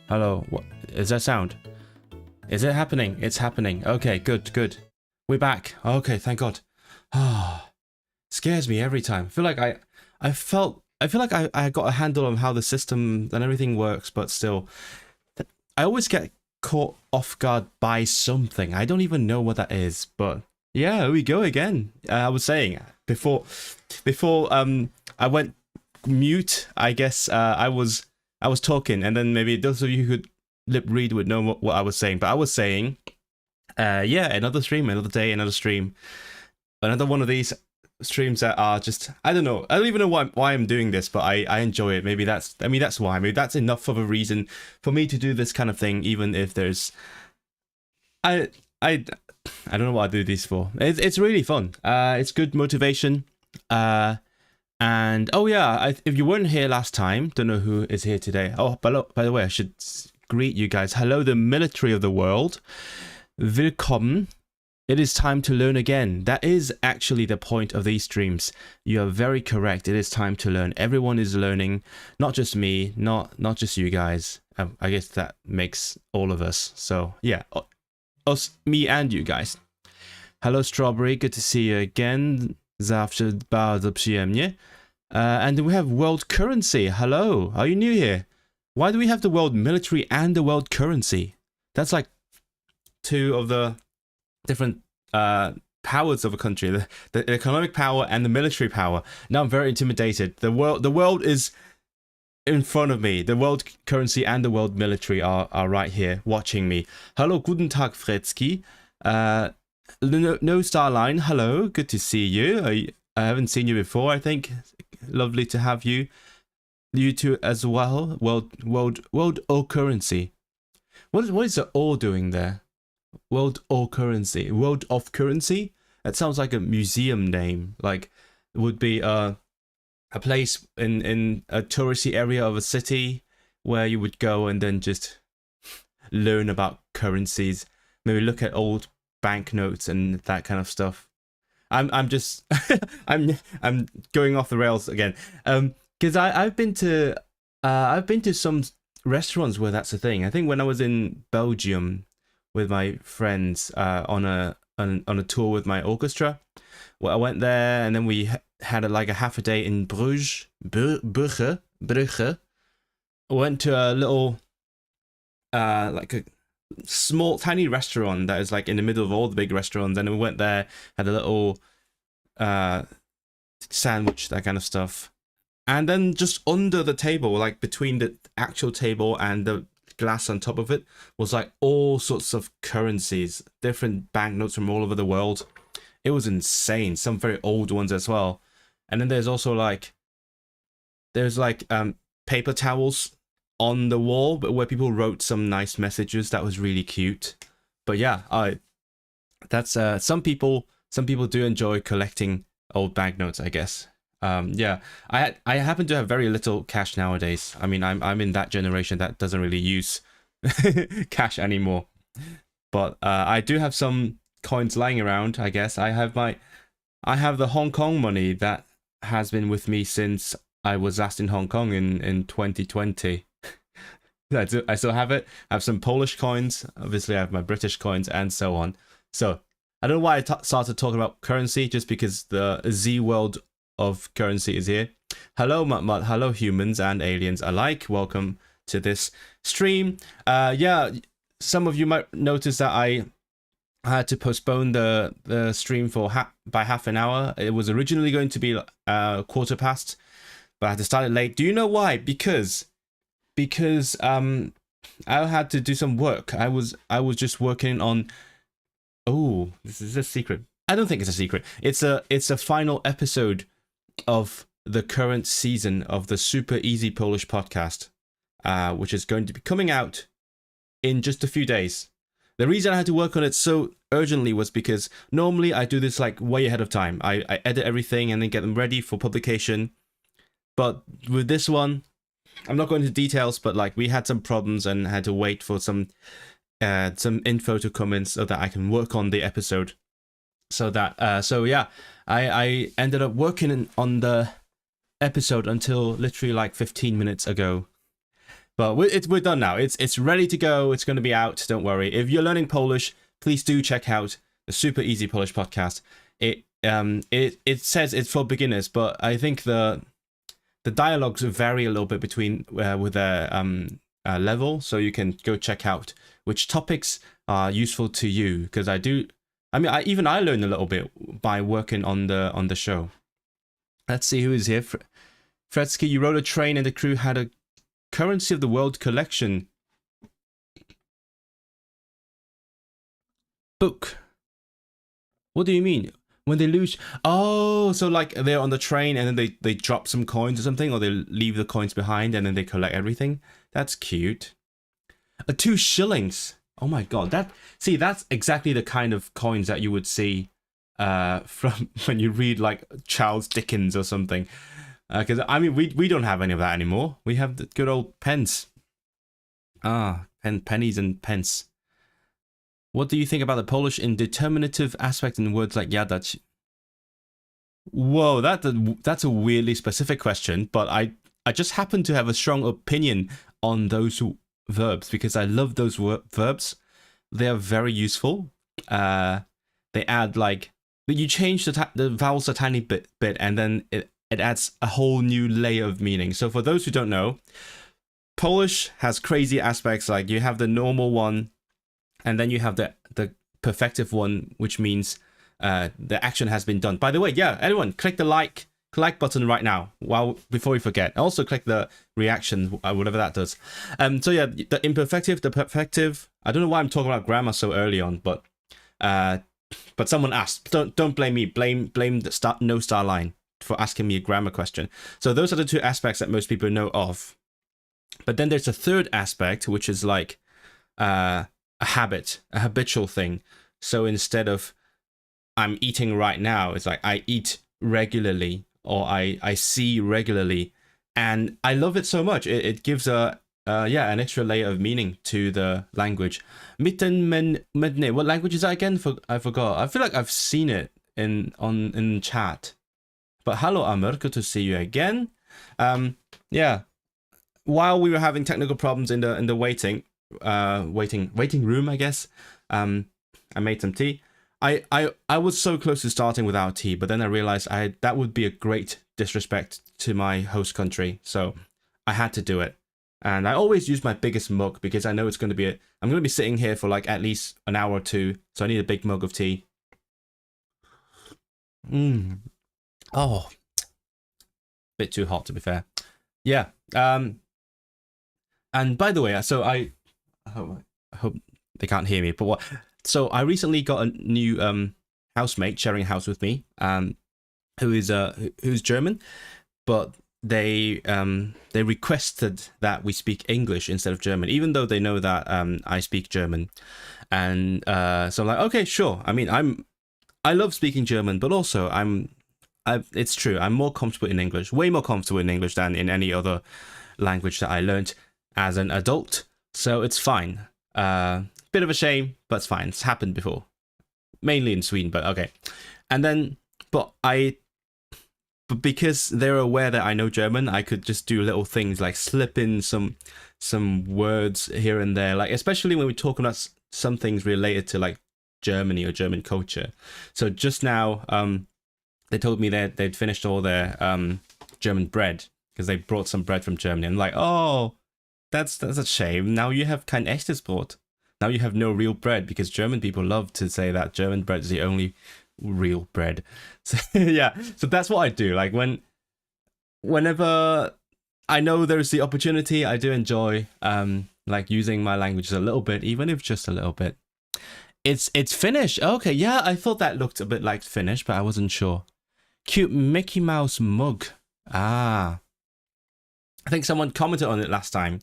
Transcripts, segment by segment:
Hello. What is that sound? Is it happening? It's happening. Okay, good, good. We're back. Okay, thank God. Ah, scares me every time. I feel like I got a handle on how the system and everything works, but still, I always get caught off guard by something. I don't even know what that is, but yeah, here we go again. I was saying before I went mute. I guess I was talking, and then maybe those of you who could lip read would know what I was saying. But I was saying, yeah, another stream, another day, another stream, another one of these streams that are just, I don't know. I don't even know why I'm doing this, but I enjoy it. Maybe that's why. Maybe that's enough of a reason for me to do this kind of thing, even if there's, I don't know what I do these for. It's really fun. It's good motivation. And oh yeah, if you weren't here last time, don't know who is here today. Oh, by the way, I should greet you guys. Hello, the military of the world. Willkommen. It is time to learn again. That is actually the point of these streams. You are very correct. It is time to learn. Everyone is learning, not just me, not just you guys. I guess that makes all of us. So yeah, us, me and you guys. Hello, Strawberry. Good to see you again. Zawsze bardzo przyjemnie. And we have world currency. Hello. Are you new here? Why do we have the world military and the world currency? That's like two of the different powers of a country. The economic power and the military power. Now I'm very intimidated. The world is in front of me. The world currency and the world military are right here watching me. Hello, guten Tag, Fredsky. No Starline, hello, good to see you. I haven't seen you before, I think. Lovely to have you. You two as well. World or currency. What is the or doing there? World or currency. World of currency? That sounds like a museum name. Like it would be a place in a touristy area of a city where you would go and then just learn about currencies. Maybe look at old banknotes and that kind of stuff. I'm just I'm going off the rails again. Because I've been to some restaurants where that's a thing. I think when I was in Belgium with my friends on a tour with my orchestra, well, I went there and then we had like a half a day in Bruges, Brugge. Went to a little like a small tiny restaurant that is like in the middle of all the big restaurants, and we went there, had a little sandwich, that kind of stuff, and then just under the table, like between the actual table and the glass on top of it, was like all sorts of currencies, different banknotes from all over the world. It was insane. Some very old ones as well. And then there's also like paper towels on the wall, but where people wrote some nice messages. That was really cute. But yeah, that's some people do enjoy collecting old banknotes, I guess. Yeah, I happen to have very little cash nowadays. I mean, I'm in that generation that doesn't really use cash anymore. But I do have some coins lying around, I guess. I have the Hong Kong money that has been with me since I was last in Hong Kong in 2020. I still have it. I have some Polish coins. Obviously, I have my British coins and so on. So I don't know why I started talking about currency, just because the Z world of currency is here. Hello, Mutt. Hello, humans and aliens alike. Welcome to this stream. Yeah, some of you might notice that I had to postpone the stream for by half an hour. It was originally going to be 1:15, but I had to start it late. Do you know why? Because I had to do some work. I was just working on. Oh, this is a secret. I don't think it's a secret. It's a final episode of the current season of the Super Easy Polish podcast, which is going to be coming out in just a few days. The reason I had to work on it so urgently was because normally I do this like way ahead of time. I edit everything and then get them ready for publication. But with this one, I'm not going into details, but like we had some problems and had to wait for some info to come in so that I can work on the episode. So yeah, I ended up working on the episode until literally like 15 minutes ago. But we're done now. It's ready to go. It's going to be out. Don't worry. If you're learning Polish, please do check out the Super Easy Polish podcast. It says it's for beginners, but I think the dialogues vary a little bit between with their level, so you can go check out which topics are useful to you. Because I learned a little bit by working on the show. Let's see who is here. Fretsky, you rode a train and the crew had a Currency of the World collection book. What do you mean? When they lose... Oh, so like they're on the train and then they drop some coins or something, or they leave the coins behind and then they collect everything. That's cute. 2 shillings. Oh my god. That's exactly the kind of coins that you would see from when you read like Charles Dickens or something. Because we don't have any of that anymore. We have the good old pence. Pennies and pence. What do you think about the Polish indeterminative aspect in words like jadać? Whoa, that's a weirdly specific question, but I just happen to have a strong opinion on those verbs because I love those verbs. They are very useful. They add like you change the vowels a tiny bit and then it adds a whole new layer of meaning. So for those who don't know, Polish has crazy aspects. Like you have the normal one, and then you have the perfective one, which means the action has been done. By the way, yeah, anyone, click the like button right now before we forget. Also click the reaction, whatever that does. So yeah, the imperfective, the perfective. I don't know why I'm talking about grammar so early on, but someone asked. Don't blame me. Blame the no star line for asking me a grammar question. So those are the 2 aspects that most people know of. But then there's a third aspect, which is like a habit, a habitual thing. So instead of I'm eating right now, it's like I eat regularly, or I see regularly. And I love it so much. It gives an extra layer of meaning to the language. Mitten medne. What language is that again? I forgot. I feel like I've seen it in chat. But hello, Amr, good to see you again. Yeah, while we were having technical problems in the waiting room, I guess, I made some tea. I was so close to starting without tea, but then I realized that would be a great disrespect to my host country, so I had to do it. And I always use my biggest mug because I know it's going to be I'm going to be sitting here for like at least an hour or 2, so I need a big mug of tea. Oh, bit too hot to be fair. Yeah. And by the way, so I hope they can't hear me, but what? So I recently got a new housemate sharing a house with me, who's German, but they requested that we speak English instead of German, even though they know that I speak German, and so I'm like, okay, sure. I mean, I love speaking German, but also it's true, I'm more comfortable in English, way more comfortable in English than in any other language that I learned as an adult. So it's fine. Bit of a shame, but it's fine. It's happened before, mainly in Sweden, but okay. And then, but because they're aware that I know German, I could just do little things like slip in some words here and there, like especially when we talk about some things related to like Germany or German culture. So just now, they told me that they'd finished all their German bread because they brought some bread from Germany. And like, oh, that's a shame. Now you have kein echtes Brot. Now you have no real bread, because German people love to say that German bread is the only real bread. So yeah, so that's what I do. Like whenever I know there's the opportunity, I do enjoy like using my languages a little bit, even if just a little bit. It's Finnish. Okay, yeah, I thought that looked a bit like Finnish, but I wasn't sure. Cute Mickey Mouse mug. I think someone commented on it last time.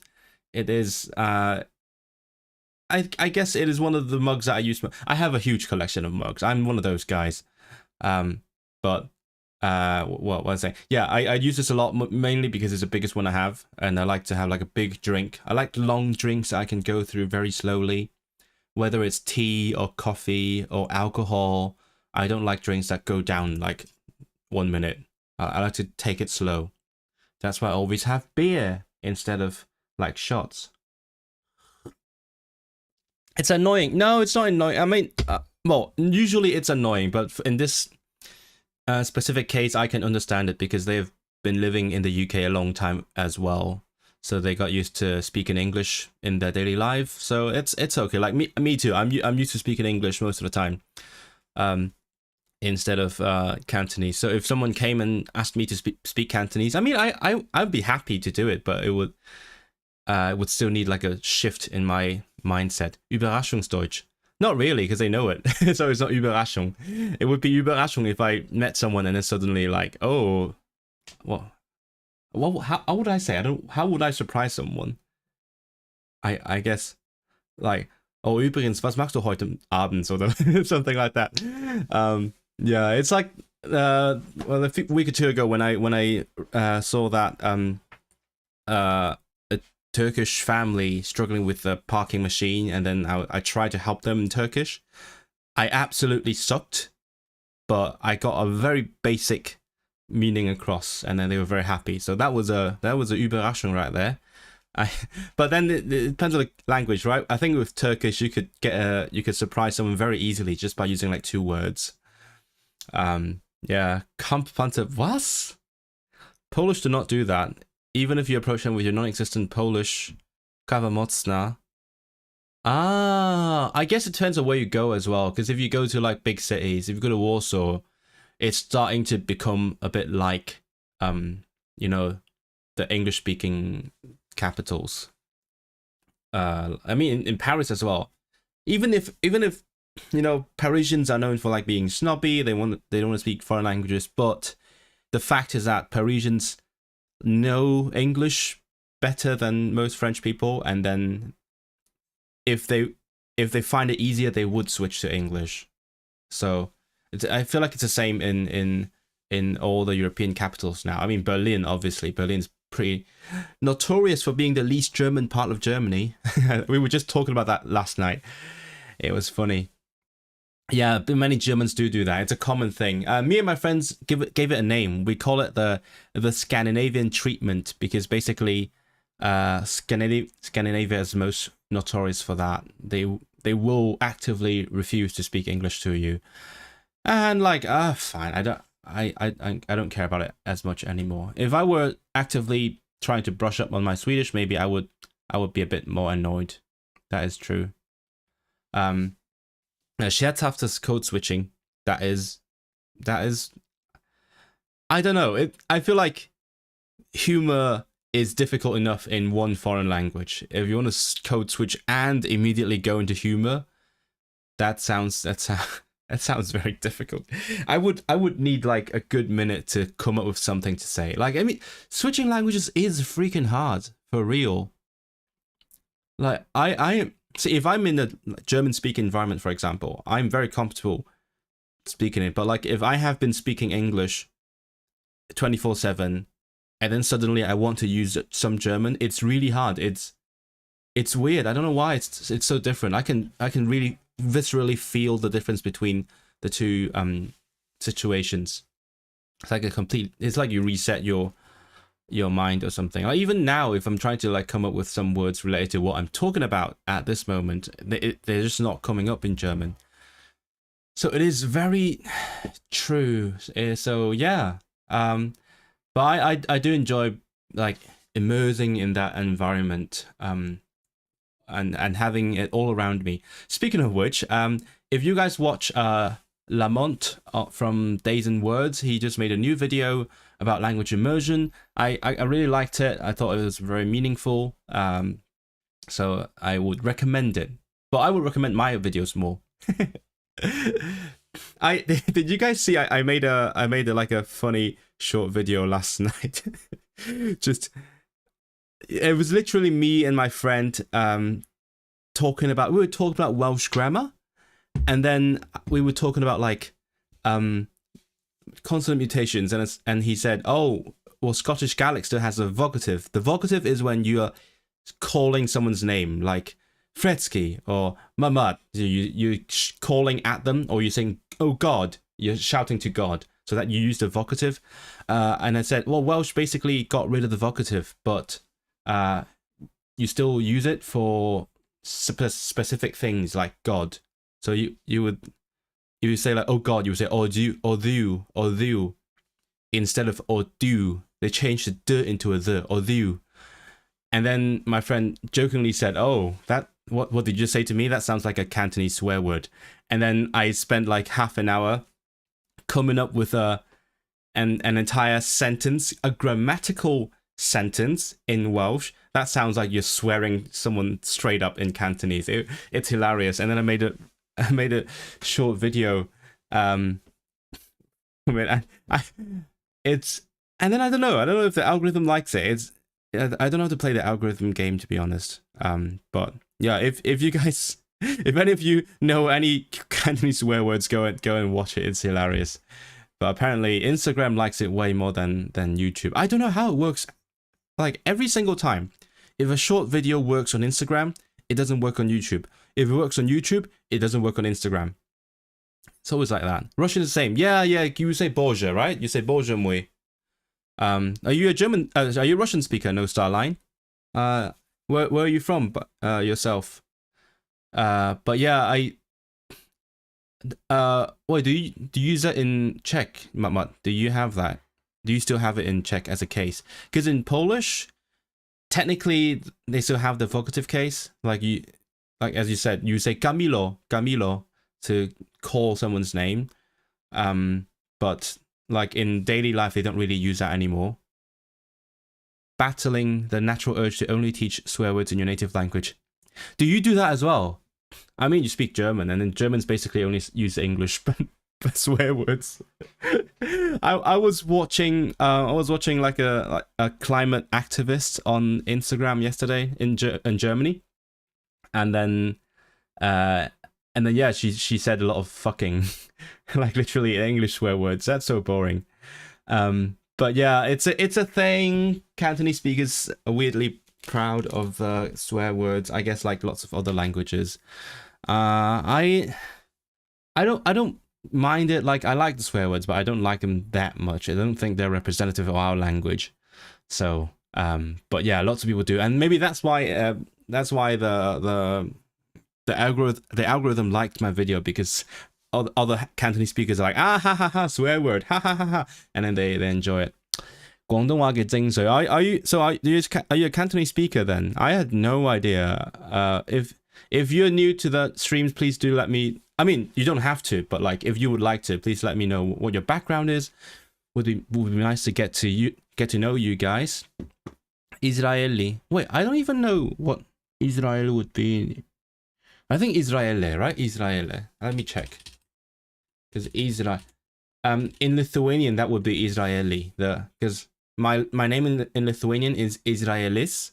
It is I guess it is one of the mugs that I use. I have a huge collection of mugs. I'm one of those guys. But what was I saying? Yeah, I use this a lot, mainly because it's the biggest one I have, and I like to have like a big drink. I like long drinks that I can go through very slowly, whether it's tea or coffee or alcohol. I don't like drinks that go down like 1 minute. I like to take it slow. That's why I always have beer instead of like shots. It's annoying. No, it's not annoying. I mean, well, usually it's annoying, but in this specific case, I can understand it because they've been living in the UK a long time as well. So they got used to speaking English in their daily life. So it's okay. Like me too. I'm used to speaking English most of the time, instead of Cantonese. So if someone came and asked me to speak Cantonese, I mean, I'd be happy to do it, but it would still need like a shift in my mindset. Überraschungsdeutsch. Not really, because they know it. So it's not Überraschung. It would be Überraschung if I met someone and then suddenly like, oh, what? How would I say? How would I surprise someone? I guess like, oh, übrigens, was machst du heute Abend oder something like that. Yeah, it's like well, a week or two ago when I saw that a Turkish family struggling with the parking machine, and then I tried to help them in Turkish. I absolutely sucked, but I got a very basic meaning across, and then they were very happy. So that was a Überraschung right there. But then it depends on the language, right? I think with Turkish you could surprise someone very easily just by using like 2 words. Yeah, Kampfpanzer. Was? Polish do not do that. Even if you approach them with your non-existent Polish kawa mocna. I guess it depends on where you go as well. Because if you go to like big cities, if you go to Warsaw, it's starting to become a bit like, you know, the English-speaking capitals. I mean, in Paris as well. Even if you know, Parisians are known for like being snobby, they don't want to speak foreign languages, but the fact is that Parisians know English better than most French people, and then if they find it easier, they would switch to English. So I feel like it's the same in all the European capitals now. I mean, Berlin, obviously. Berlin's pretty notorious for being the least German part of Germany. We were just talking about that last night. It was funny. Yeah, many Germans do that. It's a common thing. Me and my friends gave it a name. We call it the Scandinavian treatment, because basically Scandinavia is most notorious for that. They will actively refuse to speak English to you. And like, fine, I don't care about it as much anymore. If I were actively trying to brush up on my Swedish, maybe I would be a bit more annoyed. That is true. Scherzhaftes code switching. That is. I don't know. I feel like humor is difficult enough in one foreign language. If you want to code switch and immediately go into humor, that sounds very difficult. I would need like a good minute to come up with something to say. Like, I mean, switching languages is freaking hard, for real. Like, I see, if I'm in a German-speaking environment, for example, I'm very comfortable speaking it. But like, if I have been speaking English 24/7, and then suddenly I want to use some German, it's really hard. It's weird. I don't know why it's so different. I can really viscerally feel the difference between the two situations. It's like it's like you reset your mind or something. Like even now, if I'm trying to like come up with some words related to what I'm talking about at this moment, they're just not coming up in German. So it is very true. So yeah, but I do enjoy like immersing in that environment, and having it all around me. Speaking of which, if you guys watch Lamont from Days and Words, he just made a new video about language immersion. I really liked it. I thought it was very meaningful. So I would recommend it. But I would recommend my videos more. Did you guys see I made a like a funny short video last night? Just, it was literally me and my friend we were talking about Welsh grammar, and then we were talking about like consonant mutations, and he said, oh, well, Scottish Gaelic still has a vocative. The vocative is when you are calling someone's name, like Fretsky or Mamad. You're calling at them, or you're saying, oh God, you're shouting to God, so that you use the vocative. And I said, well, Welsh basically got rid of the vocative, but you still use it for specific things like God. So you would say like, oh God, you would say or do instead of or do. They changed the d into a the, or do. And then my friend jokingly said, oh, that what did you say to me? That sounds like a Cantonese swear word. And then I spent like half an hour coming up with an entire sentence, a grammatical sentence in Welsh that sounds like you're swearing someone straight up in Cantonese. It's hilarious. And then I made a short video. It's, and then I don't know if the algorithm likes it. I don't know how to play the algorithm game, to be honest. But yeah, if you guys, if any of you know any Cantonese swear words, go and watch it. It's hilarious. But apparently Instagram likes it way more than YouTube. I don't know how it works. Like every single time, if a short video works on Instagram, it doesn't work on YouTube. If it works on YouTube, it doesn't work on Instagram. It's always like that. Russian is the same. Yeah. You say Boże, right? You say Boże mój. Are you a German? Are you a Russian speaker? No Starline. Where are you from? Yourself. But yeah, wait, do you use that in Czech, Matmat? Do you have that? Do you still have it in Czech as a case? Because in Polish, technically they still have the vocative case. Like as you said, you say Camilo to call someone's name. But like in daily life, they don't really use that anymore. Battling the natural urge to only teach swear words in your native language. Do you do that as well? I mean, you speak German, and then Germans basically only use English but swear words. I was watching like a climate activist on Instagram yesterday in Germany, and then yeah, she said a lot of fucking, like literally English swear words. That's so boring. But yeah, it's a thing. Cantonese speakers are weirdly proud of swear words, I guess, like lots of other languages. I don't mind it. Like, I like the swear words, but I don't like them that much. I don't think they're representative of our language. So but yeah, lots of people do, and maybe that's why the algorithm liked my video, because other Cantonese speakers are like, ah ha ha ha, swear word, ha ha ha ha, and then they enjoy it. 廣東話嘅精髓. Are you a Cantonese speaker then? I had no idea. If you're new to the streams, please do let me. I mean, you don't have to, but like if you would like to, please let me know what your background is. Would be nice to get to know you guys. Israeli. Wait, I don't even know what Israel would be. I think Israele, right? Israele. Let me check. Because Israel. In Lithuanian that would be Israeli. Because my name in Lithuanian is Israelis,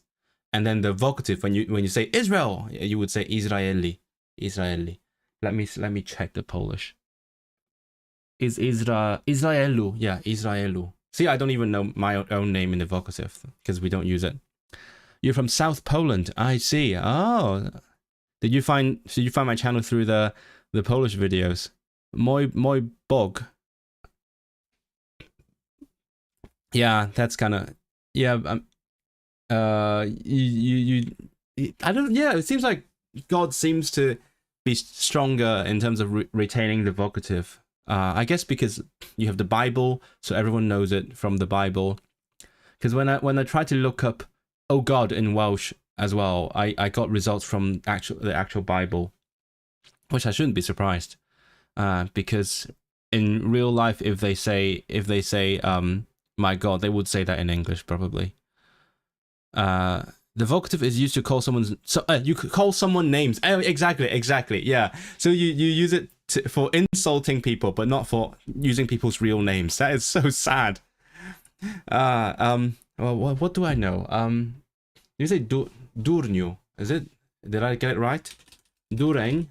and then the vocative when you say Israel, you would say Israeli. Let me check the Polish. Is Israelu? Yeah, Israelu. See, I don't even know my own name in the vocative because we don't use it. You're from South Poland. I see. Oh, did you find my channel through the Polish videos? Mój bog. Yeah, that's kind of, yeah. You I don't. Yeah, it seems like God seems to be stronger in terms of retaining the vocative. I guess because you have the Bible, so everyone knows it from the Bible. Because when I tried to look up "oh God" in Welsh as well, I got results from the actual Bible, which I shouldn't be surprised, because in real life, if they say my God, they would say that in English probably. The vocative is used to call someone's. So you could call someone names. Oh, exactly. Yeah. So you use it for insulting people, but not for using people's real names. That is so sad. Well, what do I know? You say durniu. Is it? Did I get it right? Dureń,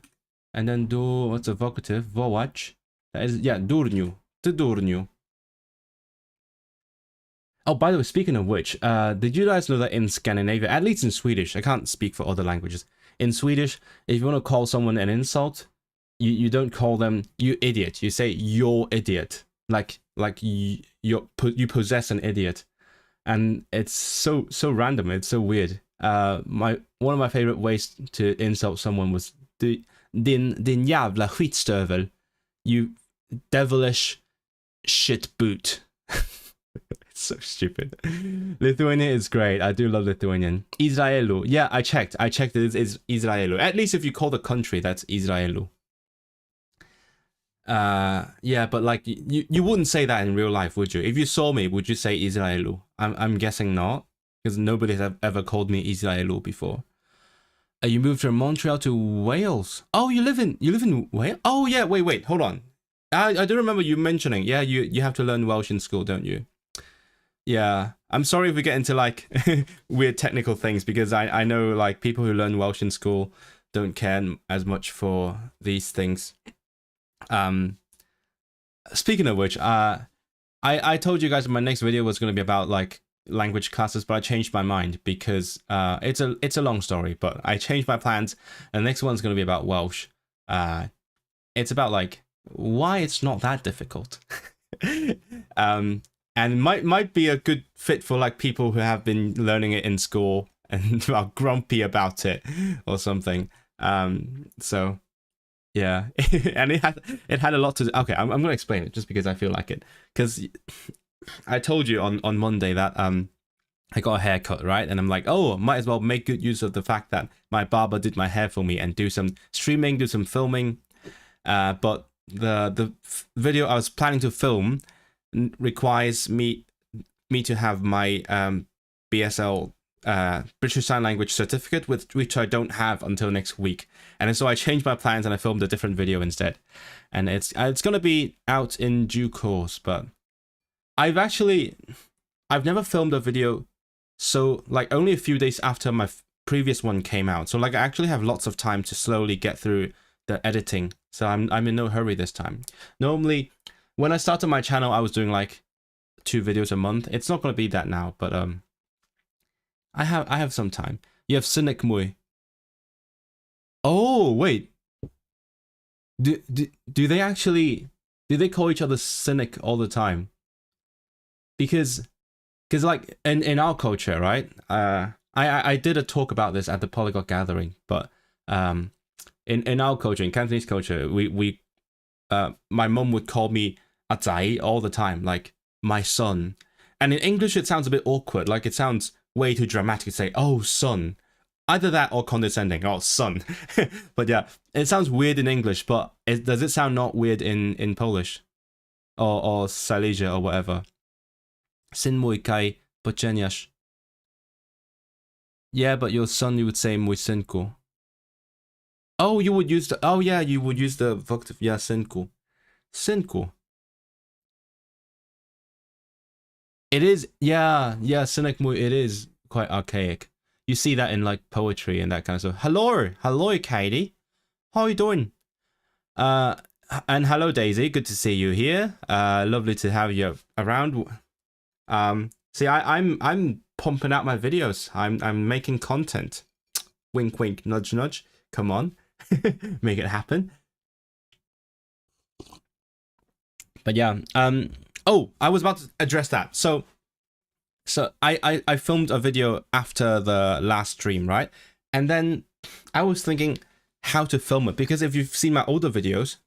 and then what's a vocative? Wołać. That is, yeah, durniu. To durniu. Oh, by the way, speaking of which, did you guys know that in Scandinavia, at least in Swedish, I can't speak for other languages. In Swedish, if you want to call someone an insult, you don't call them you idiot. You say you're idiot. Like you possess an idiot, and it's so random. It's so weird. One of my favorite ways to insult someone was din jävla skitstövel, you devilish shit boot. It's so stupid. Lithuanian is great. I do love Lithuanian. Izraelu. Yeah, I checked. It's Izraelu. At least if you call the country, that's Izraelu. Yeah, but like you wouldn't say that in real life, would you? If you saw me, would you say Izraelu? I'm guessing not, because nobody has ever called me Izraelu before. You moved from Montreal to Wales. Oh, you live in Wales? Oh yeah, wait, hold on. I do remember you mentioning. Yeah, you have to learn Welsh in school, don't you? Yeah, I'm sorry if we get into like weird technical things, because I know like people who learn Welsh in school don't care as much for these things. Speaking of which, I told you guys my next video was going to be about like language classes, but I changed my mind because it's a long story, but I changed my plans, and the next one's going to be about Welsh. It's about like why it's not that difficult. And might be a good fit for like people who have been learning it in school and are grumpy about it or something. So yeah, and it had a lot to do. Okay, I'm gonna explain it just because I feel like it, because I told you on Monday that I got a haircut, right? And I'm like, oh, might as well make good use of the fact that my barber did my hair for me and do some streaming, do some filming. But the video I was planning to film requires me to have my BSL British Sign Language certificate, which I don't have until next week. And so I changed my plans and I filmed a different video instead. And it's gonna be out in due course, but I've never filmed a video so like only a few days after my previous one came out. So like I actually have lots of time to slowly get through the editing. So I'm in no hurry this time. Normally when I started my channel, I was doing like 2 videos a month. It's not going to be that now, but I have some time. You have cynic mwy. Oh wait, do they call each other cynic all the time? Because like in our culture, right? I did a talk about this at the Polyglot gathering, but in our culture, in Cantonese culture, we my mum would call me Atai all the time, like my son. And in English, it sounds a bit awkward. Like it sounds way too dramatic to say, oh, son. Either that or condescending, oh, son. But yeah, it sounds weird in English, but does it sound not weird in Polish? Or Silesia or whatever? Syn mój kaj poczeniasz. Yeah, but your son, you would say mój synku. Oh, you would use the, oh yeah, you would use the vocative, yeah, synku. Synku. It is, yeah, cynic mwy, it is quite archaic. You see that in like poetry and that kind of stuff. Hello, Katie. How are you doing? And hello, Daisy. Good to see you here. Lovely to have you around. See, I'm pumping out my videos. I'm making content. Wink, wink, nudge, nudge. Come on, make it happen. But yeah, oh, I was about to address that. So I filmed a video after the last stream, right? And then I was thinking how to film it, because if you've seen my older videos,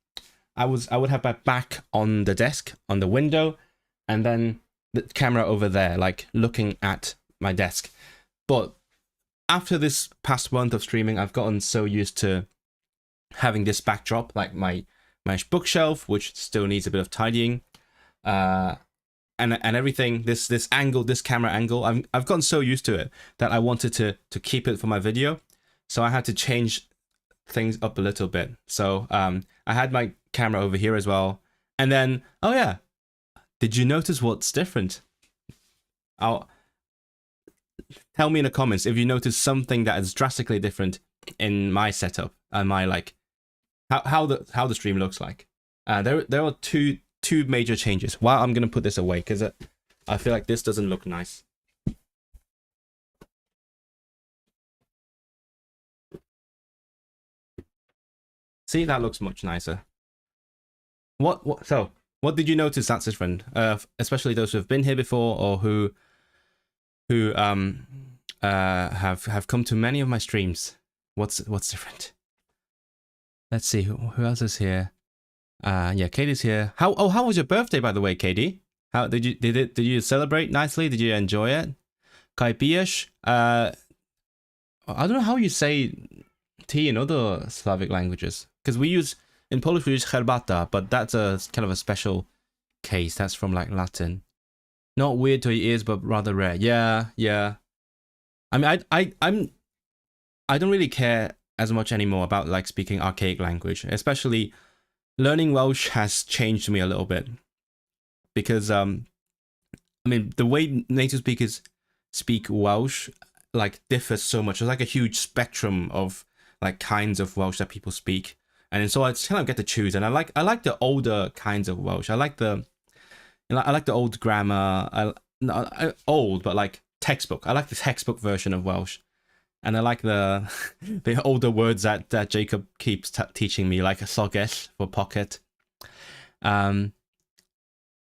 I would have my back on the desk, on the window, and then the camera over there, like looking at my desk. But after this past month of streaming, I've gotten so used to having this backdrop, like my bookshelf, which still needs a bit of tidying. And everything, this angle, this camera angle, I've gotten so used to it that I wanted to keep it for my video. So I had to change things up a little bit. So I had my camera over here as well. And then, oh yeah, did you notice what's different? Tell me in the comments if you notice something that is drastically different in my setup and my like how the stream looks like. There are two major changes. Well, I'm gonna put this away because I feel like this doesn't look nice. See, that looks much nicer. What did you notice that's different? Especially those who have been here before or who have come to many of my streams. What's different? Let's see who else is here. Yeah, Katie's here. How was your birthday, by the way, Katie? How did you celebrate nicely? Did you enjoy it? Kajpiješ? I don't know how you say tea in other Slavic languages, because in Polish we use herbata, but that's a kind of a special case. That's from like Latin. Not weird to your ears, but rather rare. Yeah. I mean, I don't really care as much anymore about like speaking archaic language, especially learning Welsh has changed me a little bit, because I mean, the way native speakers speak Welsh like differs so much. There's like a huge spectrum of like kinds of Welsh that people speak, and so I just kind of get to choose. And I like the older kinds of Welsh. I like the old grammar. Old, but like textbook. I like the textbook version of Welsh. And I like the older words that Jacob keeps teaching me, like a llygell for pocket.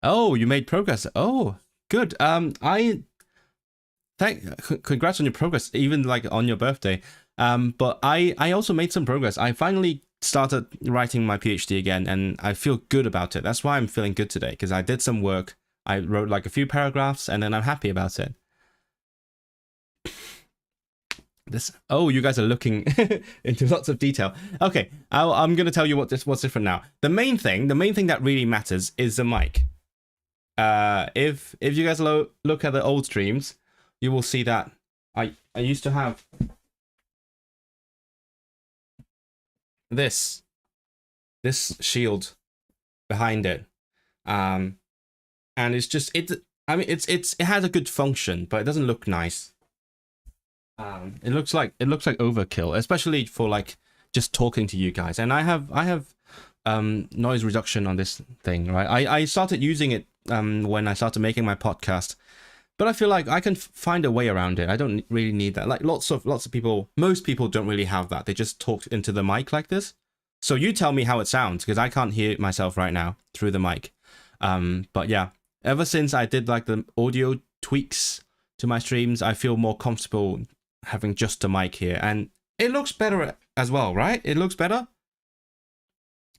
Oh, you made progress. Oh, good. Congrats on your progress, even like on your birthday. But I also made some progress. I finally started writing my PhD again, and I feel good about it. That's why I'm feeling good today, because I did some work. I wrote like a few paragraphs, and then I'm happy about it. Oh, you guys are looking into lots of detail. Okay, I'm going to tell you what's different now. The main thing that really matters is the mic. If you guys look at the old streams, you will see that I used to have this shield behind it, and it's just I mean, it has a good function, but it doesn't look nice. It looks like overkill, especially for like just talking to you guys. And I have noise reduction on this thing, right? I started using it when I started making my podcast, but I feel like I can find a way around it. I don't really need that. Like lots of people, most people don't really have that. They just talk into the mic like this. So you tell me how it sounds, because I can't hear myself right now through the mic. But yeah, ever since I did like the audio tweaks to my streams, I feel more comfortable having just a mic here, and it looks better as well, right? It looks better.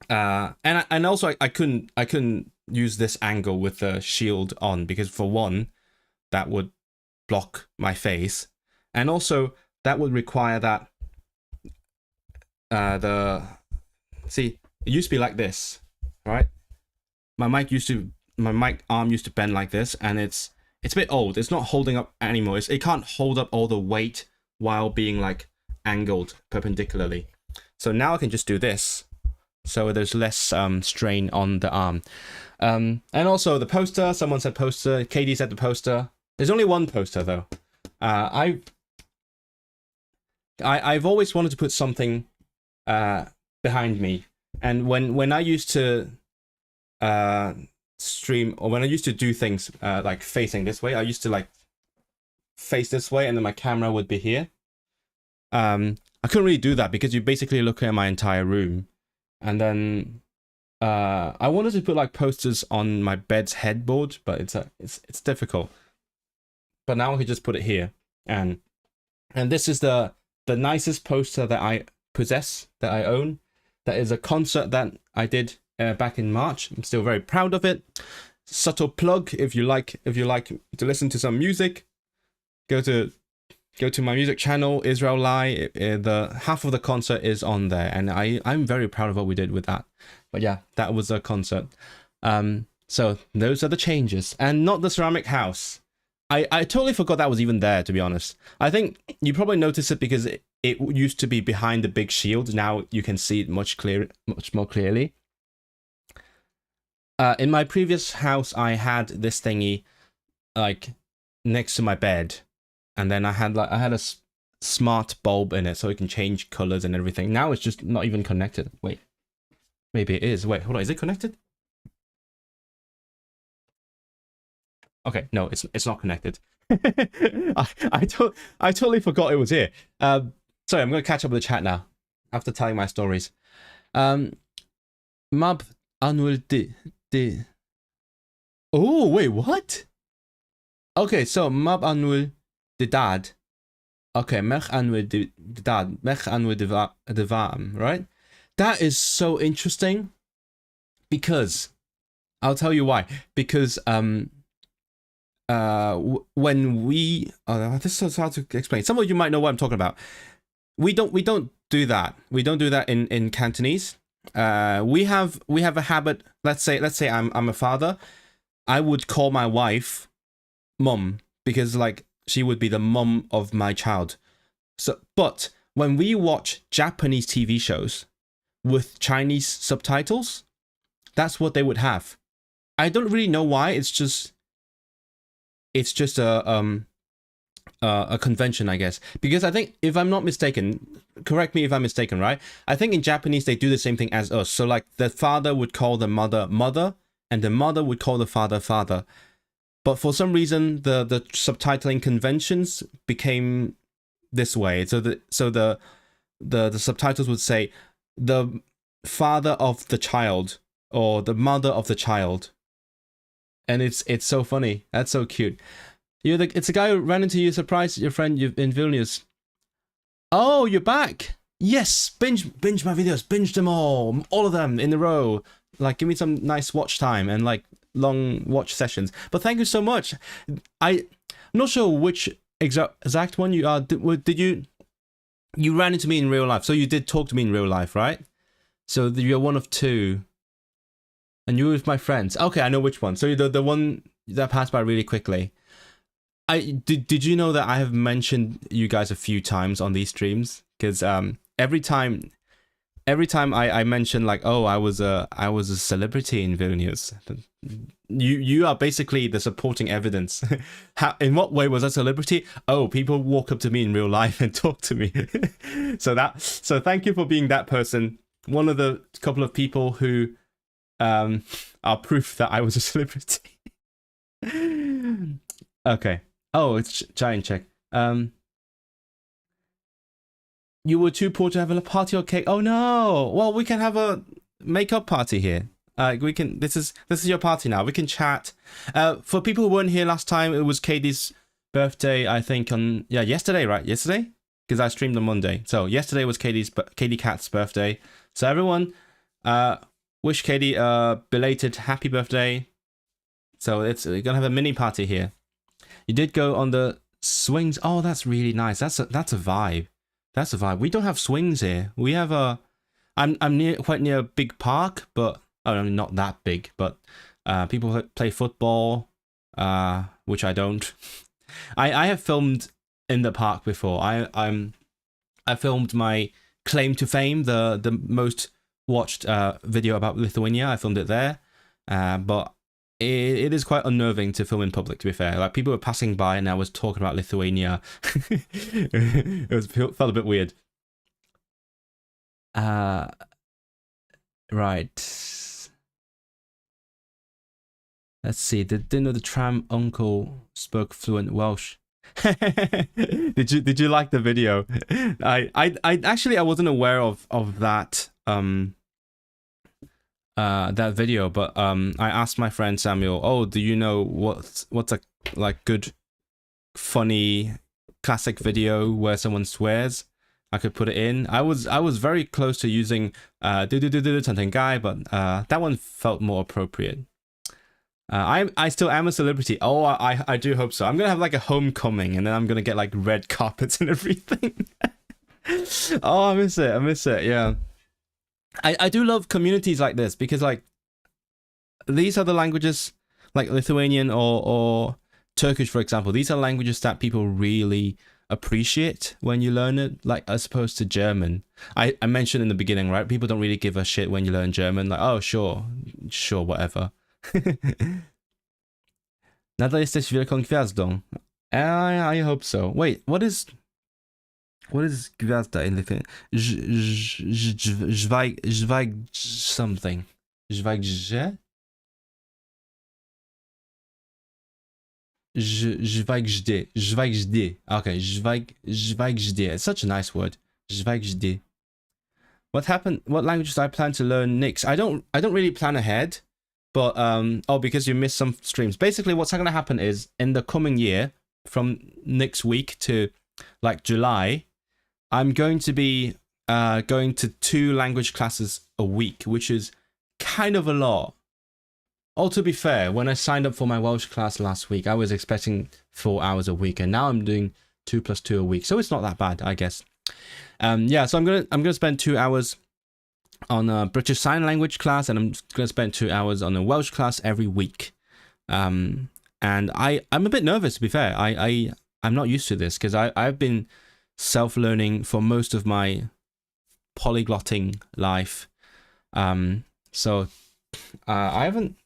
And also I couldn't use this angle with the shield on, because for one, that would block my face, and also that would require that see, it used to be like this, right? My mic arm used to bend like this, and it's a bit old. It's not holding up anymore. It can't hold up all the weight while being like angled perpendicularly. So now I can just do this, so there's less strain on the arm. And also the poster, someone said poster, Katie said the poster. There's only one poster though. I've always wanted to put something behind me, and when I used to stream, or when I used to do things like facing this way, I used to like face this way, and then my camera would be here. I couldn't really do that because you're basically looking at my entire room. And then I wanted to put like posters on my bed's headboard, but it's difficult. But now I could just put it here, and this is the nicest poster that I possess, that I own. That is a concert that I did back in March. I'm still very proud of it. Subtle plug: if you like to listen to some music, go to my music channel, Israel Lai. The half of the concert is on there, and I'm very proud of what we did with that. But yeah, that was a concert. So those are the changes, and not the ceramic house. I totally forgot that was even there, to be honest. I think you probably noticed it because it used to be behind the big shield. Now you can see it much more clearly. In my previous house, I had this thingy like next to my bed, and then I had a smart bulb in it, so it can change colors and everything. Now it's just not even connected. Wait, maybe it is. Wait, hold on. Is it connected? Okay, no, it's not connected. I totally forgot it was here. Sorry, I'm gonna catch up with the chat now after telling my stories. Mab annual di. Oh wait, what? Okay, so mab annual di dad. Okay, mech anwe dad, mech anwe de vam, right? That is so interesting because I'll tell you why. Because when we this is hard to explain. Some of you might know what I'm talking about. We don't do that. We don't do that in Cantonese. We have a habit. Let's say I'm a father. I would call my wife mum because like she would be the mum of my child. So, but when we watch Japanese TV shows with Chinese subtitles, that's what they would have. I don't really know why. It's just a convention, I guess. Because I think, if I'm not mistaken, correct me if I'm mistaken, right? I think in Japanese they do the same thing as us. So like the father would call the mother mother, and the mother would call the father father. But for some reason, the subtitling conventions became this way. So the subtitles would say the father of the child or the mother of the child, and it's so funny. That's so cute. It's a guy who ran into you, surprised your friend in Vilnius. Oh, you're back. Yes, binge my videos, binge them all of them in a row. Like, give me some nice watch time and like long watch sessions. But thank you so much. I'm not sure which exact one you are. Did you ran into me in real life? So you did talk to me in real life, right? So you're one of two, and you were with my friends. Okay, I know which one. So you're the one that passed by really quickly. Did you know that I have mentioned you guys a few times on these streams? Because every time I mention like, oh, I was a celebrity in Vilnius, you are basically the supporting evidence. In what way was I a celebrity? Oh, people walk up to me in real life and talk to me. So thank you for being that person. One of the couple of people who are proof that I was a celebrity. Okay. Oh, it's giant check. You were too poor to have a party or cake. Oh no! Well, we can have a makeup party here. We can. This is your party now. We can chat. For people who weren't here last time, it was Katie's birthday. I think on yesterday, right? Yesterday, because I streamed on Monday. So yesterday was Katie Cat's birthday. So everyone, wish Katie a belated happy birthday. So we're gonna have a mini party here. You did go on the swings. Oh, that's really nice. That's a vibe. That's a vibe. We don't have swings here. We have I'm quite near a big park, but not that big. But people play football, which I don't. I have filmed in the park before. I filmed my claim to fame, the most watched video about Lithuania. I filmed it there, but it is quite unnerving to film in public, to be fair. Like, people were passing by and I was talking about Lithuania. Felt a bit weird. Right. Let's see. Didn't know the tram uncle spoke fluent Welsh. Did you like the video? I actually, I wasn't aware of that that video, but I asked my friend Samuel, oh, do you know what's a like good funny classic video where someone swears? I could put it in. I was very close to using something guy, but that one felt more appropriate. I still am a celebrity. Oh, I do hope so. I'm gonna have like a homecoming, and then I'm gonna get like red carpets and everything. Oh, I miss it. Yeah. I do love communities like this, because like these are the languages, like Lithuanian or Turkish, for example. These are languages that people really appreciate when you learn it, like as opposed to German. I mentioned in the beginning, right? People don't really give a shit when you learn German. Like, oh, sure, whatever. Nadal jesteś wielką gwiazdą. I hope so. Wait, what is gwiazda in Lithuanian? Żwaj something. Żwajgże? Żwajgżdy. Okay, żwajgżdy. It's such a nice word. Żwajgżdy. What languages do I plan to learn next? I don't really plan ahead, but because you missed some streams. Basically, what's going to happen is, in the coming year, from next week to like July, I'm going to be going to 2 language classes a week, which is kind of a lot. Oh, to be fair, when I signed up for my Welsh class last week, I was expecting 4 hours a week, and now I'm doing 2 + 2 a week, so it's not that bad, I guess. Yeah, so I'm gonna spend 2 hours on a British Sign Language class, and I'm gonna spend 2 hours on a Welsh class every week. And I'm a bit nervous, to be fair. I'm not used to this because I've been self-learning for most of my polyglotting life. So I haven't.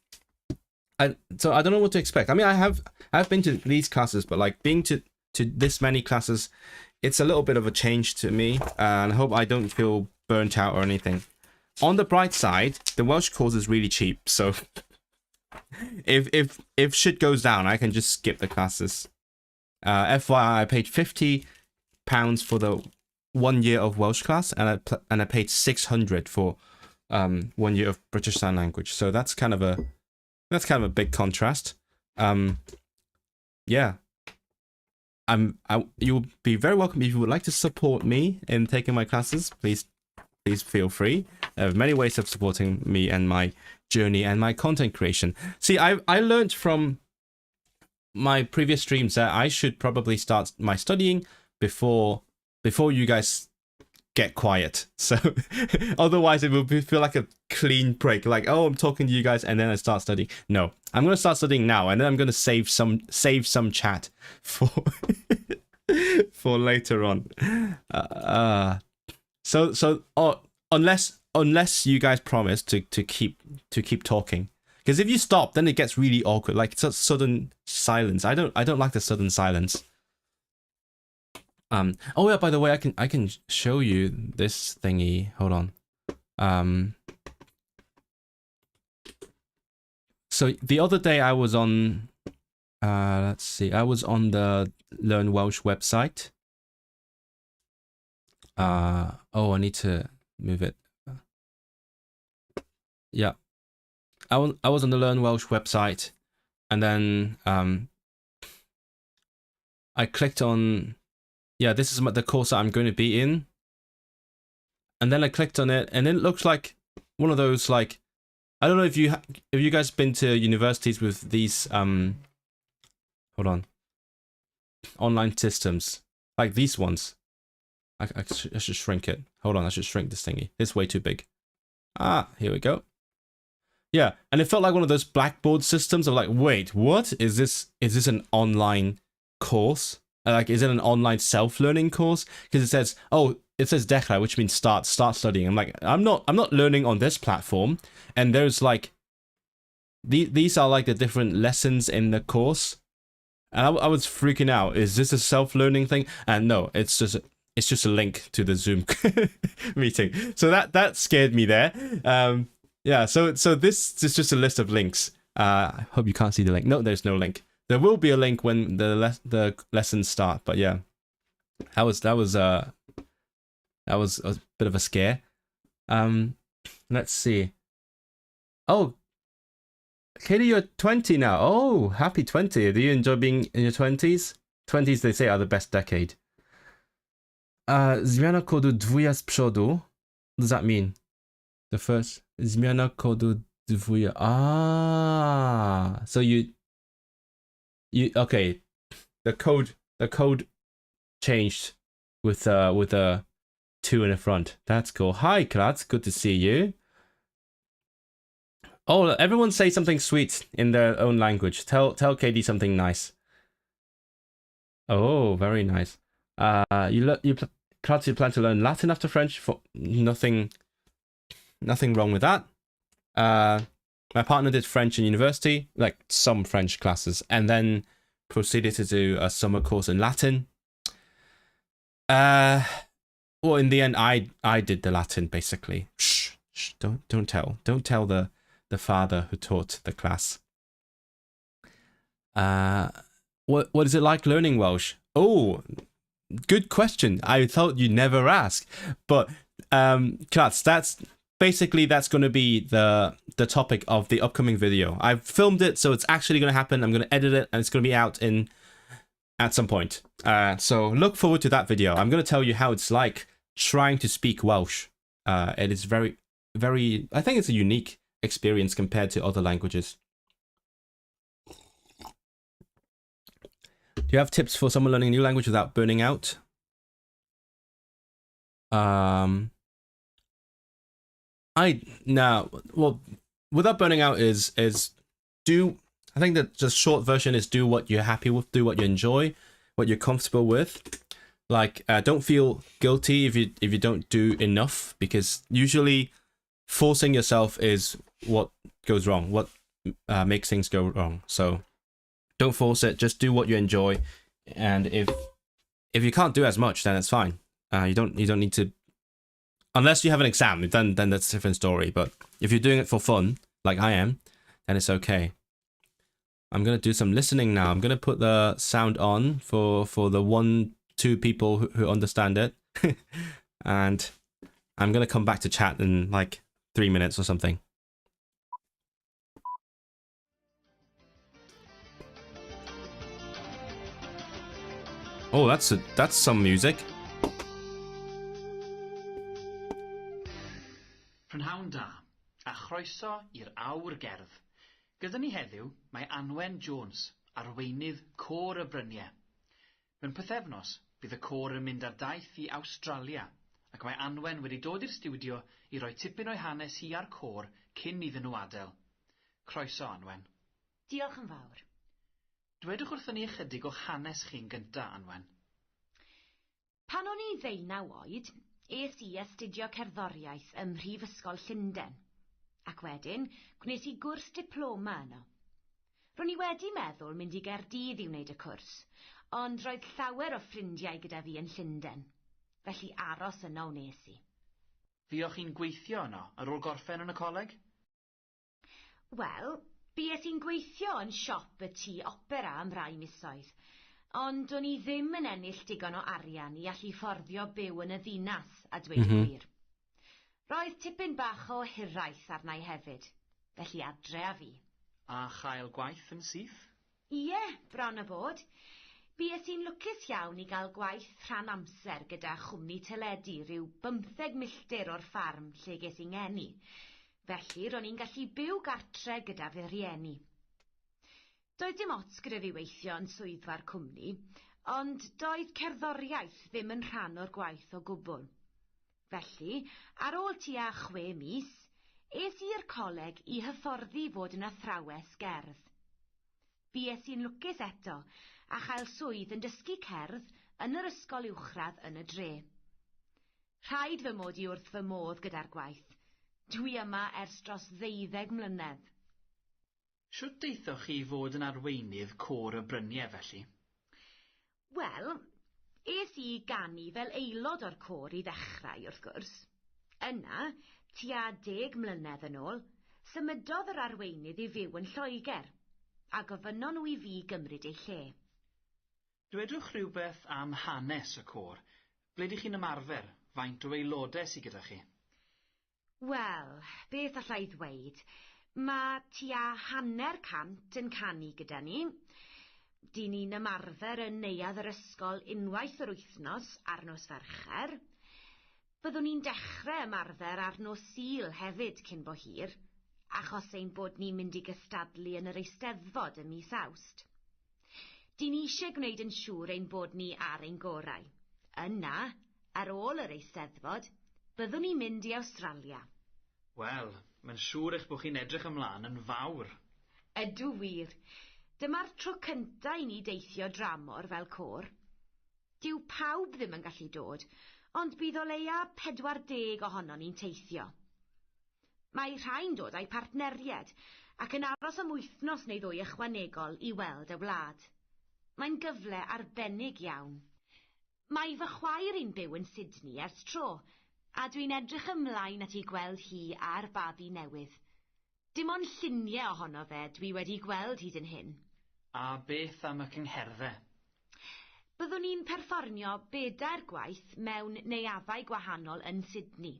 So I don't know what to expect. I mean, I've been to these classes, but like being to this many classes, it's a little bit of a change to me, and I hope I don't feel burnt out or anything. On the bright side, the Welsh course is really cheap, so if shit goes down, I can just skip the classes. FYI, I paid £50 for the 1 year of Welsh class, and I paid 600 for 1 year of British Sign Language. So that's kind of a big contrast. Yeah. You'll be very welcome if you would like to support me in taking my classes. Please feel free. There are many ways of supporting me and my journey and my content creation. See, I learned from my previous streams that I should probably start my studying before you guys get quiet. So otherwise it will feel like a clean break. Like, oh, I'm talking to you guys and then I start studying. No, I'm going to start studying now, and then I'm going to save some chat for for later on. So unless you guys promise to keep talking, because if you stop, then it gets really awkward. Like it's a sudden silence. I don't like the sudden silence. Oh yeah, by the way, I can show you this thingy. Hold on. So the other day I was on let's see, I was on the Learn Welsh website. Oh, I need to move it. Yeah. I was on the Learn Welsh website, and then I clicked on, yeah, this is the course that I'm going to be in. And then I clicked on it, and it looks like one of those, like, I don't know if you guys been to universities with these hold on, online systems like these ones. I should shrink it. Hold on, I should shrink this thingy. It's way too big. Here we go. Yeah, and it felt like one of those Blackboard systems of like, wait, what is this? Is this an online course? Like, is it an online self-learning course? Because it says Dechrau, which means start studying. I'm like, I'm not learning on this platform. And there's like, these are like the different lessons in the course. And I was freaking out. Is this a self-learning thing? And no, it's just a link to the Zoom meeting. So that scared me there. Yeah, so this is just a list of links. I hope you can't see the link. No, there's no link. There will be a link when the lessons start. But yeah, that was a bit of a scare. Let's see. Oh, Katie, you're 20 now. Oh, happy 20. Do you enjoy being in your 20s? 20s, they say, are the best decade. Zmiana kodu dwuja z przodu. What does that mean? The first zmiana kodu dwuja. So you okay? The code changed with a 2 in the front. That's cool. Hi, Kratz. Good to see you. Oh, everyone say something sweet in their own language. Tell Katie something nice. Oh, very nice. Kratz, you plan to learn Latin after French? For nothing wrong with that. My partner did French in university, like some French classes, and then proceeded to do a summer course in Latin. Well, in the end, I did the Latin basically. Shh, don't tell the father who taught the class. What is it like learning Welsh? Oh, good question. I thought you'd never ask, but Kratz, that's going to be the topic of the upcoming video. I've filmed it, so it's actually going to happen. I'm going to edit it, and it's going to be out in at some point. So look forward to that video. I'm going to tell you how it's like trying to speak Welsh. It is very, very, I think it's a unique experience compared to other languages. Do you have tips for someone learning a new language without burning out? Without burning out is I think that the short version is do what you're happy with, do what you enjoy, what you're comfortable with. Like, don't feel guilty if you don't do enough, because usually forcing yourself is what goes wrong, what makes things go wrong. So don't force it, just do what you enjoy. And if you can't do as much, then it's fine. You don't need to, unless you have an exam, then that's a different story. But if you're doing it for fun, like I am, then it's okay. I'm gonna do some listening now. I'm gonna put the sound on for the 1-2 people who understand it. And I'm gonna come back to chat in like 3 minutes or something. Oh, that's some music. Prynhawn da, a chroeso i'r awr gerdd. Gyda ni heddiw, mae Anwen Jones, arweinydd côr y Bryniau. Mewn pythefnos, bydd y côr yn mynd ar daith i Awstralia, ac mae Anwen wedi dod i'r stiwdio i roi tipyn o'i hanes hi ar côr cyn iddyn nhw adael. Croeso, Anwen. Diolch yn fawr. Dwedwch wrthyn ni ychydig o hanes chi'n gynta, Anwen. Pan o'n i 19 oed, es i astudio cerddoriaeth ym Mhrifysgol Llundain, ac wedyn gwnes i gwrs diploma yno. Ro'n i wedi meddwl mynd i Gaerdydd i wneud y cwrs, ond roedd llawer o ffrindiau gyda fi yn Llundain, felly aros yno wnes i. Fuoch chi'n gweithio yno ar ôl gorffen yn y coleg? Wel, bues i'n gweithio yn siop y tŷ opera am rai misoedd, ond o'n i ddim yn ennill digon o arian i allu fforddio byw yn y ddinas a dweud y gwir. Roedd tipyn bach o hiraeth arna i hefyd, felly adre a fi. A chael gwaith yn syth? Ie, bron a bod. Bues i'n lwcus iawn i gael gwaith rhan amser gyda chwmni teledu rhyw 15 milltir o'r ffarm lle ges i'n ngeni. Felly ro'n i'n gallu byw gartre gyda fy rhieni. Doedd dim ots gyda fi weithio yn swyddfa'r cwmni, ond doedd cerddoriaeth ddim yn rhan o'r gwaith o gwbl. Felly, ar ôl tua 6 mis, es i'r coleg i hyfforddi fod yn athrawes gerdd. Bues i'n lwcus eto a chael swydd yn dysgu cerdd yn yr ysgol uwchradd yn y dre. Rhaid fy mod i wrth fy modd gyda'r gwaith. Dwi yma ers dros 12 mlynedd. Shwt deithoch chi fod yn arweinydd côr y Bryniau felly? Wel, es i ganu fel aelod o'r côr i ddechrau wrth gwrs. Yna, tua 10 mlynedd yn ôl, symudodd yr arweinydd i fyw yn Lloegr, a gofynnon nhw i fi gymryd ei lle. Dwedwch rhywbeth am hanes y côr. Ble ydych chi'n ymarfer? Faint o aelodau sy gyda chi? Wel, beth allai ddweud? Mae tua 100 yn canu gyda ni. Dyn ni'n ymarfer yn neuadd yr ysgol unwaith yr wythnos ar nos Fercher. Byddwn ni'n dechrau ymarfer ar nos Sul hefyd cyn bo hir, achos ein bod ni'n mynd i gystadlu yn yr Eisteddfod ym mis Awst. Dyn ni eisiau gwneud yn siŵr ein bod ni ar ein gorau. Yna, ar ôl yr Eisteddfod, byddwn ni'n mynd i Awstralia. Wel, mae'n siŵr eich bod chi'n edrych ymlaen yn fawr. Ydw wir. Dyma'r tro cyntaf i ni deithio dramor fel côr. Dyw pawb ddim yn gallu dod, ond bydd o leia 40 ohonon ni'n teithio. Mae rhai'n dod â'u partneried, ac yn aros am wythnos neu 2 ychwanegol i weld y wlad. Mae'n gyfle arbennig iawn. Mae fy chwaer i'n byw yn Sydney ers tro, a dwi'n edrych ymlaen at ei gweld hi a'r babi newydd. Dim ond lluniau ohono fe dwi wedi gweld hyd yn hyn. A beth am y cyngherddau? Byddwn ni'n perfformio 4 gwaith mewn neuaddau gwahanol yn Sydney,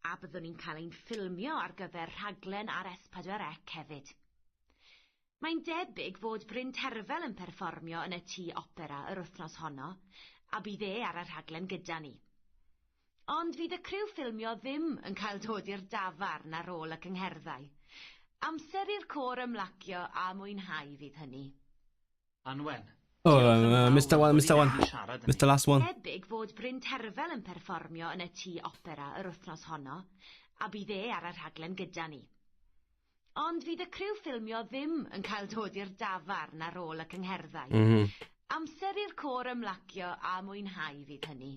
a byddwn ni'n cael ein ffilmio ar gyfer rhaglen ar S4C hefyd. Mae'n debyg fod Bryn Terfel yn perfformio yn y tŷ opera yr wythnos honno, a bydd e ar y rhaglen gyda ni. Ond fydd y criw ffilmio ddim yn cael dod i'r dafarn ar ôl y cyngherddau. Amser i'r côr ymlacio a mwynhau fydd hynny. Anwen. Oh, diolch yn fawr Mr. One, am Mr. ddod i One, mewn i siarad â ni. Mr. Last One. Debyg fod Bryn Terfel yn perfformio yn y tŷ opera yr wythnos honno, a bydd e ar y rhaglen gyda ni. Ond fydd y criw ffilmio ddim yn cael dod i'r dafarn ar ôl y cyngherddau. Amser i'r côr ymlacio a mwynhau fydd hynny.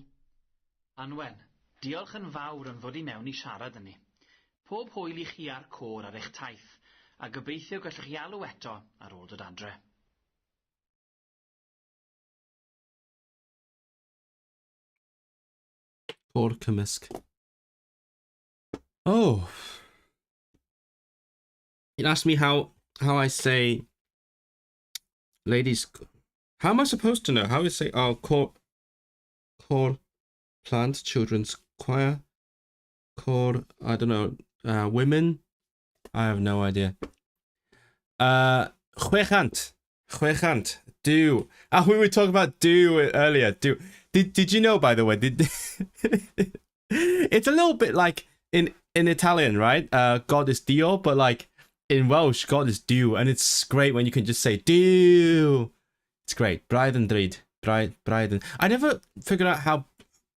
Anwen, diolch yn fawr am ddod i mewn i siarad â ni. Pob hwyl i chi a'r côr ar eich taith, a gobeithio gallwch chi alw eto ar ôl dod adre. Côr cymysg. Oh. It asked me how I say ladies. How am I supposed to know? How you say côr plant, children's choir, côr, I don't know, women? I have no idea. Chwechant. Do. We were talking about do earlier. Do. Did you know, by the way? It's a little bit like in Italian, right? God is Dio, but like in Welsh, God is Duw, and it's great when you can just say Duw. It's great. Braidd and Dryd. Braidd. I never figured out how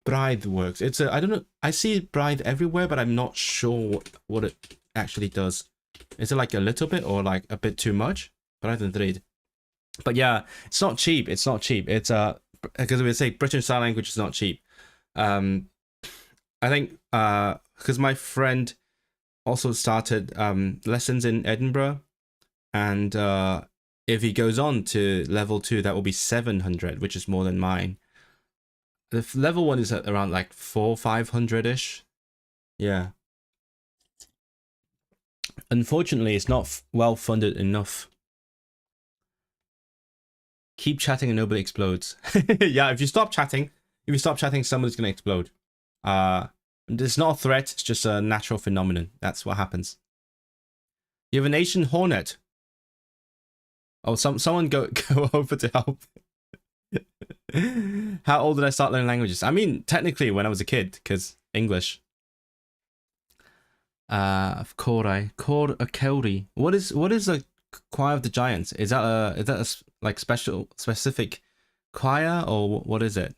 braidd works. It's I don't know. I see braidd everywhere, but I'm not sure what it actually does. Is it like a little bit or like a bit too much? Braidd and Dryd. But yeah, it's not cheap. It's because we say British Sign Language is not cheap. I think because my friend also started lessons in Edinburgh, and if he goes on to level 2, that will be 700, which is more than mine. The level 1 is at around like 400-500ish. Yeah. Unfortunately, it's not well funded enough. Keep chatting and nobody explodes. Yeah, if you stop chatting, somebody's gonna explode. It's not a threat, it's just a natural phenomenon. That's what happens. You have a nation hornet. Oh, someone go over to help. How old did I start learning languages? I mean, technically when I was a kid, because English. Côr a Cewri. What is a choir of the giants? Is that a like specific choir, or what is it?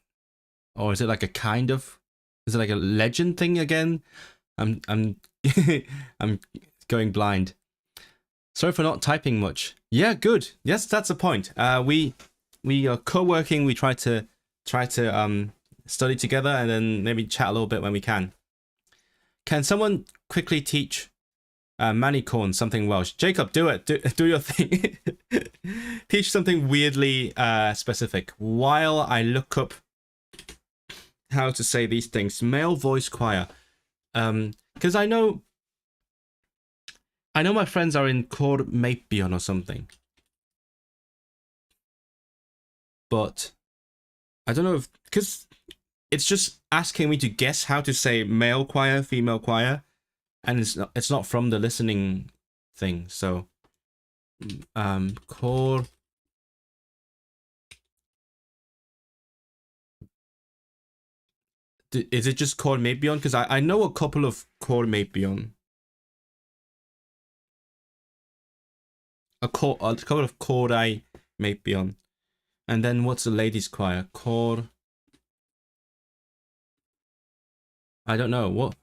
Or is it like a kind of? Is it like a legend thing again? I'm I'm going blind. Sorry for not typing much. Yeah, good. Yes, that's the point. We are co-working. We try to study together and then maybe chat a little bit when we can. Can someone quickly teach Manicorn something Welsh? Jacob, do it. Do your thing. Teach something weirdly specific while I look up how to say these things. Male voice choir. Because I know my friends are in Côr Meibion or something. But I don't know if, because it's just asking me to guess how to say male choir, female choir, and it's not from the listening thing. So Côr. Is it just Côr Meibion? Because I know a couple of Côr Meibion. A couple of Côrau Meibion. And then what's the ladies' choir? Côr. I don't know. What?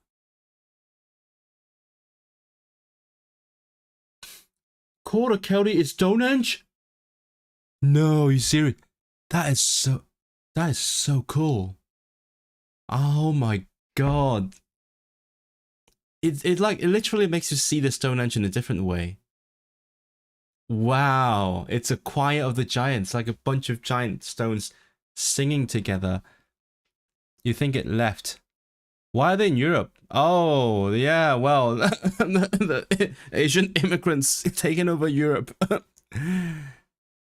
Côr a Cewri is Stonehenge? No, you serious? That is so cool. Oh my god. It literally makes you see the Stonehenge in a different way. Wow, it's a choir of the giants, like a bunch of giant stones singing together. You think it left. Why are they in Europe? Oh, yeah, well, the Asian immigrants taking over Europe.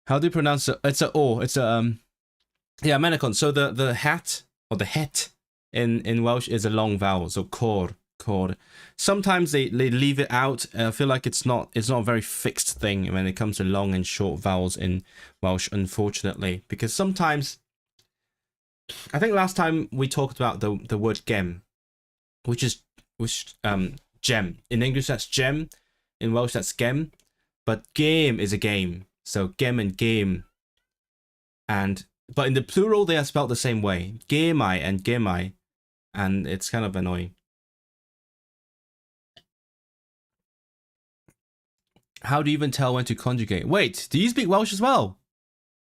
How do you pronounce it? It's yeah, Manicorn. So the hat, or the het in Welsh is a long vowel, so côr. chord. Sometimes they leave it out. I feel like it's not a very fixed thing when it comes to long and short vowels in Welsh, unfortunately, because sometimes, I think last time we talked about the word gem, which gem. In English that's gem, in Welsh that's gem, but game is a game. So gem and game, but in the plural they are spelled the same way, gemai and gemai, and it's kind of annoying. How do you even tell when to conjugate? Wait, do you speak Welsh as well?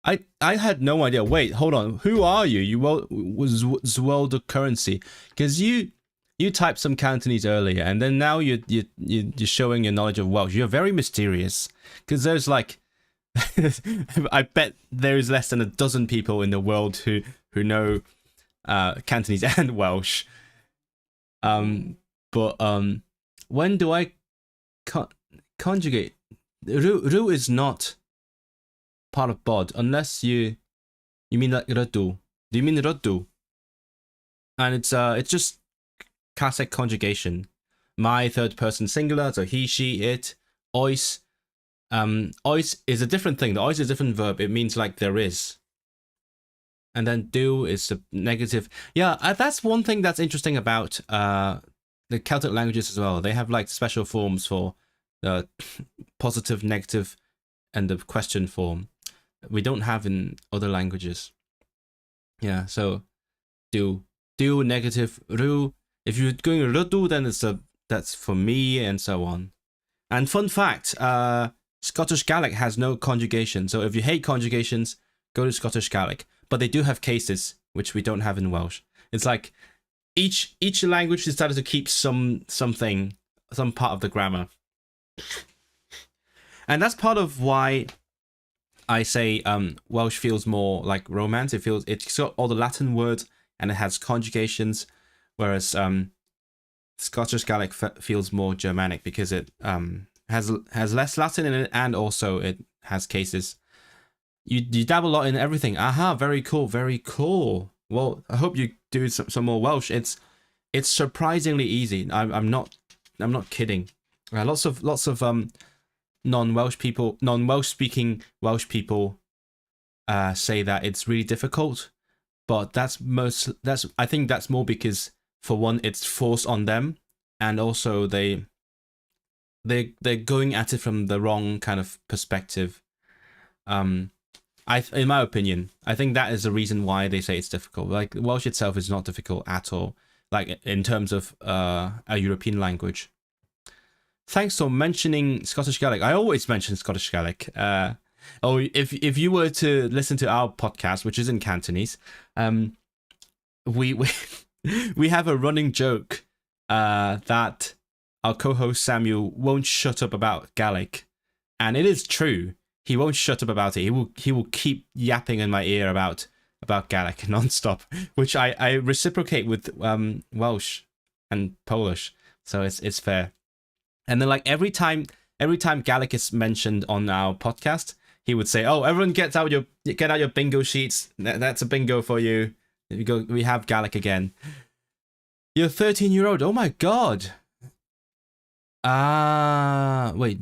I had no idea. Wait, hold on. Who are you? You was world of currency, because you typed some Cantonese earlier, and then now you're showing your knowledge of Welsh. You're very mysterious, because there's like, I bet there is less than a dozen people in the world who know Cantonese and Welsh. But when do I conjugate? Ru is not part of bod unless you mean like radu. Do you mean radu? And it's just classic conjugation. My third person singular, so he, she, it. Ois. Ois is a different thing. The ois is a different verb. It means like there is. And then do is the negative. Yeah, that's one thing that's interesting about the Celtic languages as well. They have like special forms for the positive, negative, and the question form. We don't have in other languages. Yeah, so do negative ru. If you're going rudu, then that's for me, and so on. And fun fact, Scottish Gaelic has no conjugation. So if you hate conjugations, go to Scottish Gaelic. But they do have cases, which we don't have in Welsh. It's like each language decided to keep some part of the grammar. And that's part of why I say Welsh feels more like Romance. It's got all the Latin words and it has conjugations, whereas Scottish Gaelic feels more Germanic because it has less Latin in it, and also it has cases. You dabble a lot in everything. Aha, very cool, very cool. Well, I hope you do some more Welsh. It's surprisingly easy. I'm not kidding. Lots of non-Welsh speaking Welsh people say that it's really difficult, but I think that's more because, for one, it's forced on them, and also they're going at it from the wrong kind of perspective. In my opinion, I think that is the reason why they say it's difficult. Like, Welsh itself is not difficult at all, like in terms of a European language. Thanks for mentioning Scottish Gaelic. I always mention Scottish Gaelic. If you were to listen to our podcast, which is in Cantonese, we we have a running joke that our co-host Samuel won't shut up about Gaelic, and it is true. He won't shut up about it. He will keep yapping in my ear about Gaelic non-stop, which I reciprocate with Welsh and Polish, so it's fair. And then, like, every time Gaelic is mentioned on our podcast, he would say, "Oh, everyone get out your bingo sheets. That's a bingo for you. We have Gaelic again." You're 13-year-old. Oh my god. Wait,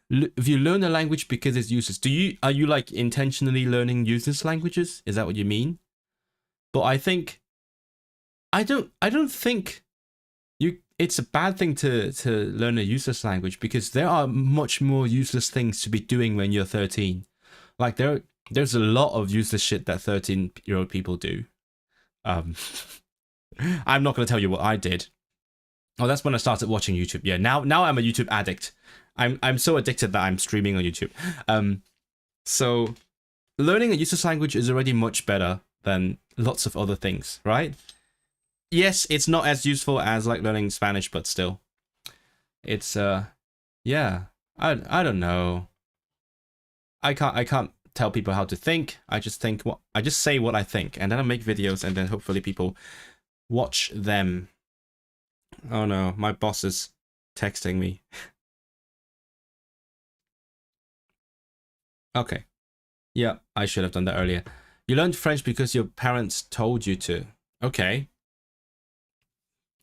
if you learn a language because it's useless, are you like intentionally learning useless languages? Is that what you mean? But I don't think it's a bad thing to learn a useless language, because there are much more useless things to be doing when you're 13. Like, there's a lot of useless shit that 13-year-old people do. I'm not going to tell you what I did. Oh, that's when I started watching YouTube. Yeah, now I'm a YouTube addict. I'm so addicted that I'm streaming on YouTube. So learning a useless language is already much better than lots of other things, right? Yes, it's not as useful as like learning Spanish, but still, it's yeah. I don't know. I can't tell people how to think. I just say what I think, and then I make videos, and then hopefully people watch them. Oh no, my boss is texting me. Okay. Yeah, I should have done that earlier. You learned French because your parents told you to. Okay.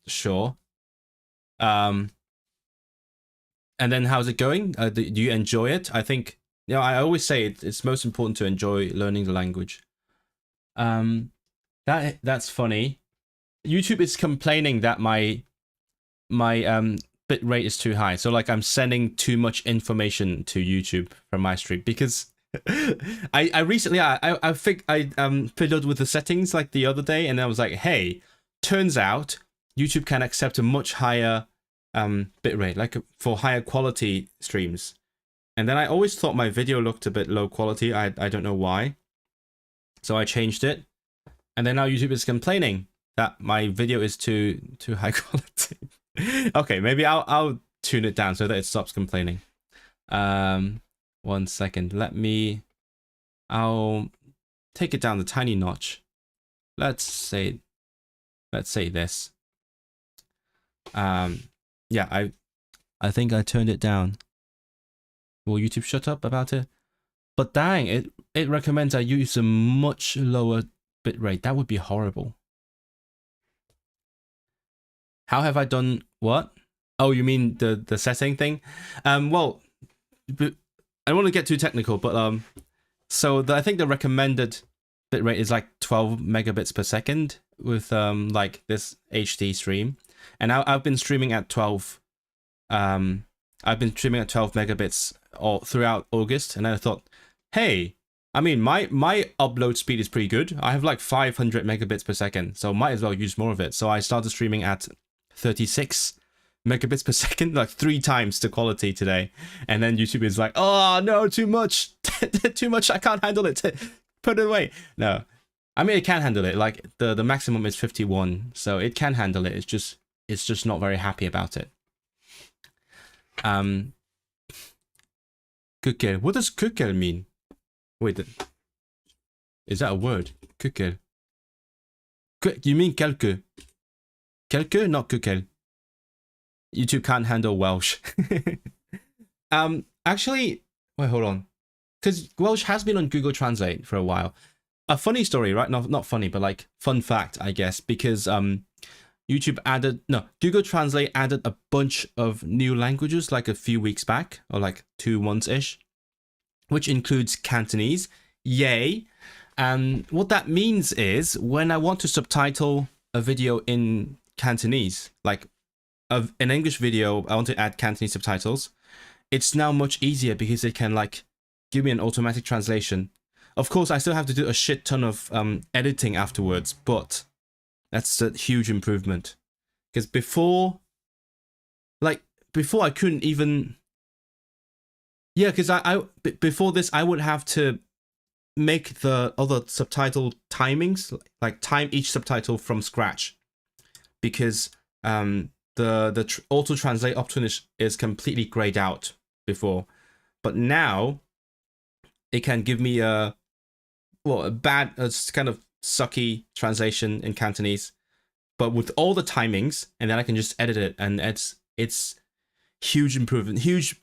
sure. And then how's it going? Do you enjoy it? I think, you know, I always say it's most important to enjoy learning the language. That's funny. YouTube is complaining that my bit rate is too high. So like I'm sending too much information to YouTube from my stream because I recently I fiddled with the settings like the other day, and I was like, hey, turns out YouTube can accept a much higher bit rate, like for higher quality streams. And then I always thought my video looked a bit low quality. I don't know why. So I changed it. And then now YouTube is complaining that my video is too high quality. Okay, maybe I'll tune it down so that it stops complaining. 1 second. I'll take it down the tiny notch. Let's say this. Yeah, I think I turned it down. Will YouTube shut up about it? But dang, it recommends I use a much lower bitrate. That would be horrible. How have I done what? Oh, you mean the setting thing? Well, I don't want to get too technical, but so I think the recommended bitrate is like 12 megabits per second with like this HD stream, and I've been streaming at 12. I've been streaming at 12 megabits all throughout August, and then I thought, hey, I mean my upload speed is pretty good. I have like 500 megabits per second, so might as well use more of it. So I started streaming at 36 megabits per second, like 3 times the quality today. And then YouTube is like, oh no, too much, too much. I can't handle it. Put it away. No, I mean it can handle it. Like the maximum is 51, so it can handle it. It's just not very happy about it. Kukel. What does kukel mean? Wait, is that a word? Kukel. You mean quelque? Quelque, not kukel. YouTube can't handle Welsh. Actually, wait, hold on. Because Welsh has been on Google Translate for a while. A funny story, right? Not funny, but like fun fact, I guess, because Google Translate added a bunch of new languages like a few weeks back, or like 2 months-ish, which includes Cantonese. Yay. And what that means is when I want to subtitle a video in Cantonese, like an English video, I want to add Cantonese subtitles, it's now much easier because it can like give me an automatic translation. Of course, I still have to do a shit ton of editing afterwards, but that's a huge improvement. Because before I couldn't even... Yeah, because before this, I would have to make the other subtitle timings, like time each subtitle from scratch. Because the auto translate option is completely grayed out before, but now it can give me a kind of sucky translation in Cantonese, but with all the timings, and then I can just edit it, and it's huge improvement, huge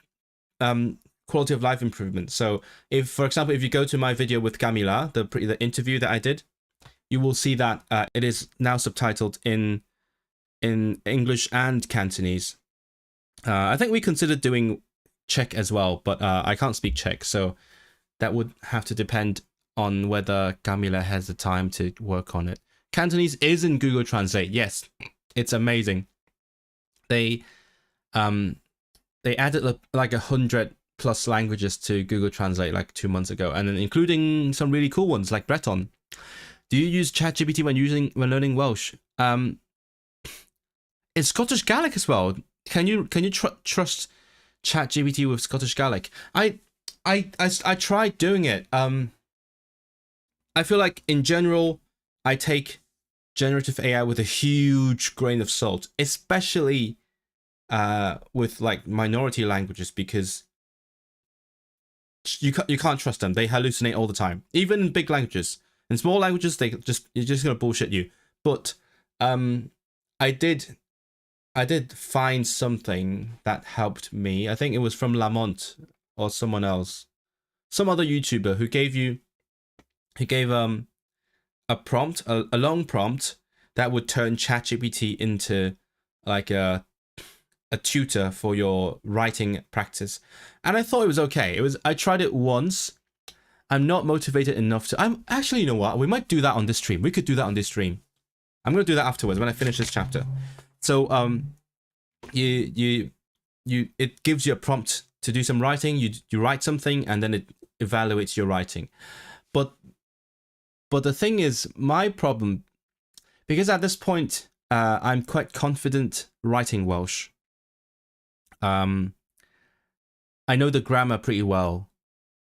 quality of life improvement. So if, for example, if you go to my video with Camila, the interview that I did, you will see that it is now subtitled in English and Cantonese. I think we considered doing Czech as well, but I can't speak Czech, so that would have to depend on whether Camila has the time to work on it. Cantonese is in Google Translate. Yes, it's amazing. They added like 100 plus languages to Google Translate like 2 months ago, and then including some really cool ones like Breton. Do you use ChatGPT when learning Welsh? It's Scottish Gaelic as well. Can you trust ChatGPT with Scottish Gaelic? I tried doing it. I feel like in general, I take generative AI with a huge grain of salt, especially with like minority languages, because you can't trust them. They hallucinate all the time. Even in big languages. In small languages, you're just gonna bullshit you. But I did find something that helped me. I think it was from Lamont or someone else, some other YouTuber who gave a prompt, a long prompt that would turn ChatGPT into like a tutor for your writing practice, and I thought it was okay. I tried it once. I'm not motivated enough to. I'm actually, you know what? We might do that on this stream. We could do that on this stream. I'm gonna do that afterwards when I finish this chapter. So it gives you a prompt to do some writing. You write something and then it evaluates your writing. But the thing is, my problem, because at this point I'm quite confident writing Welsh. I know the grammar pretty well.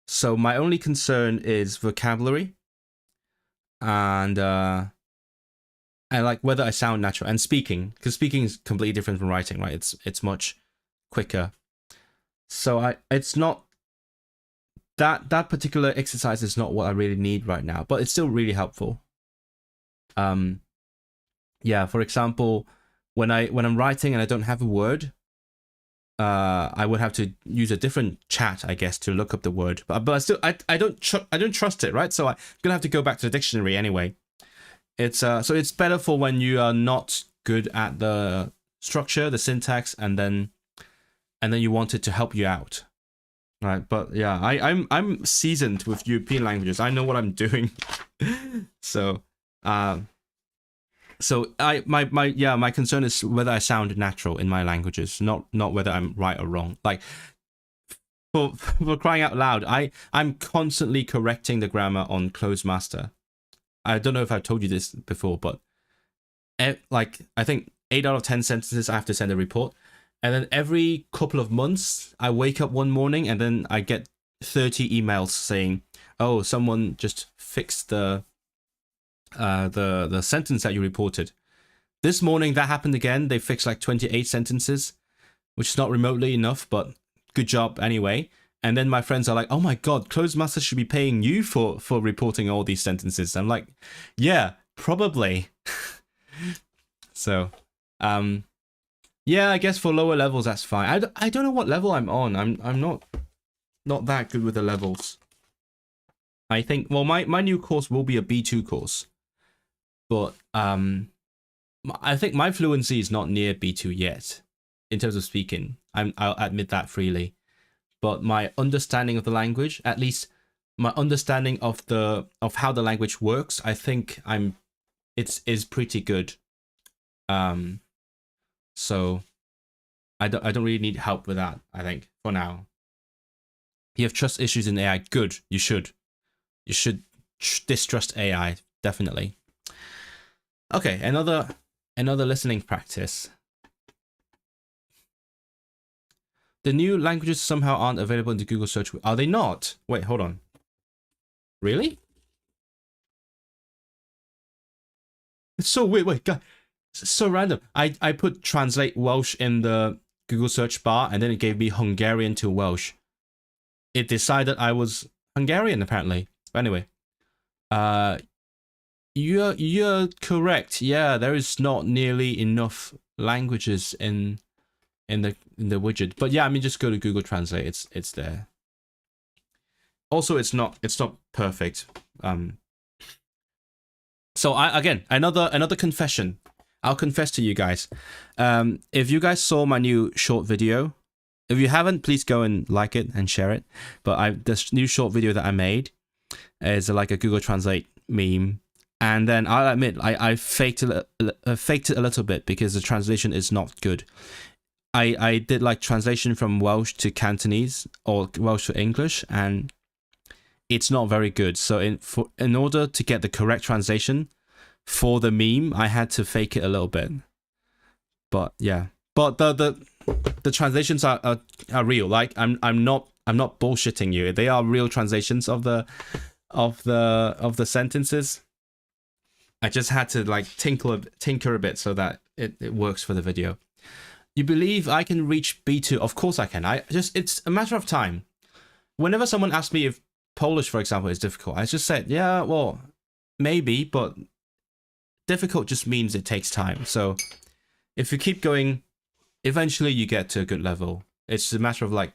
So my only concern is vocabulary and like whether I sound natural, and speaking, because speaking is completely different from writing, right? It's much quicker. So it's not that particular exercise is not what I really need right now, but it's still really helpful. Yeah, for example, when I'm writing and I don't have a word, I would have to use a different chat, I guess, to look up the word. But I still I don't trust it, right? So I'm gonna have to go back to the dictionary anyway. It's so it's better for when you are not good at the structure, the syntax, and then you want it to help you out, right? But yeah, I'm seasoned with European languages. I know what I'm doing. So my concern is whether I sound natural in my languages, not whether I'm right or wrong. Like for crying out loud, I'm constantly correcting the grammar on Closed Master. I don't know if I've told you this before, but like I think 8 out of 10 sentences I have to send a report, and then every couple of months I wake up one morning and then I get 30 emails saying, "Oh, someone just fixed the sentence that you reported." This morning that happened again. They fixed like 28 sentences, which is not remotely enough, but good job anyway. And then my friends are like, "Oh my god, Closed Master should be paying you for reporting all these sentences." I'm like, yeah, probably. So, yeah, I guess for lower levels that's fine. I don't know what level I'm on. I'm not that good with the levels. I think, well, my new course will be a B2 course, but I think my fluency is not near B2 yet in terms of speaking. I'll admit that freely. But my understanding of the language, at least my understanding of how the language works, I think is pretty good. So I don't really need help with that, I think, for now. You have trust issues in AI. Good. You should distrust AI, definitely. Okay, another listening practice. The new languages somehow aren't available in the Google search. Are they not? Wait, hold on. Really? It's so weird. Wait, God, it's so random. I put translate Welsh in the Google search bar, and then it gave me Hungarian to Welsh. It decided I was Hungarian, apparently. But anyway, you're correct. Yeah, there is not nearly enough languages in the widget. But yeah, I mean, just go to Google Translate. It's there. Also, it's not perfect. So again, another confession. I'll confess to you guys. If you guys saw my new short video, if you haven't, please go and like it and share it. But this new short video that I made is like a Google Translate meme. And then I'll admit, I faked it a little bit because the translation is not good. I did like translation from Welsh to Cantonese or Welsh to English, and it's not very good. So in order to get the correct translation for the meme, I had to fake it a little bit. But yeah, but the translations are real. Like I'm not bullshitting you. They are real translations of the sentences. I just had to like tinker a bit so that it works for the video. You believe I can reach B2? Of course I can. It's a matter of time. Whenever someone asks me if Polish, for example, is difficult, I just said, yeah, well, maybe, but difficult just means it takes time. So if you keep going, eventually you get to a good level. It's a matter of like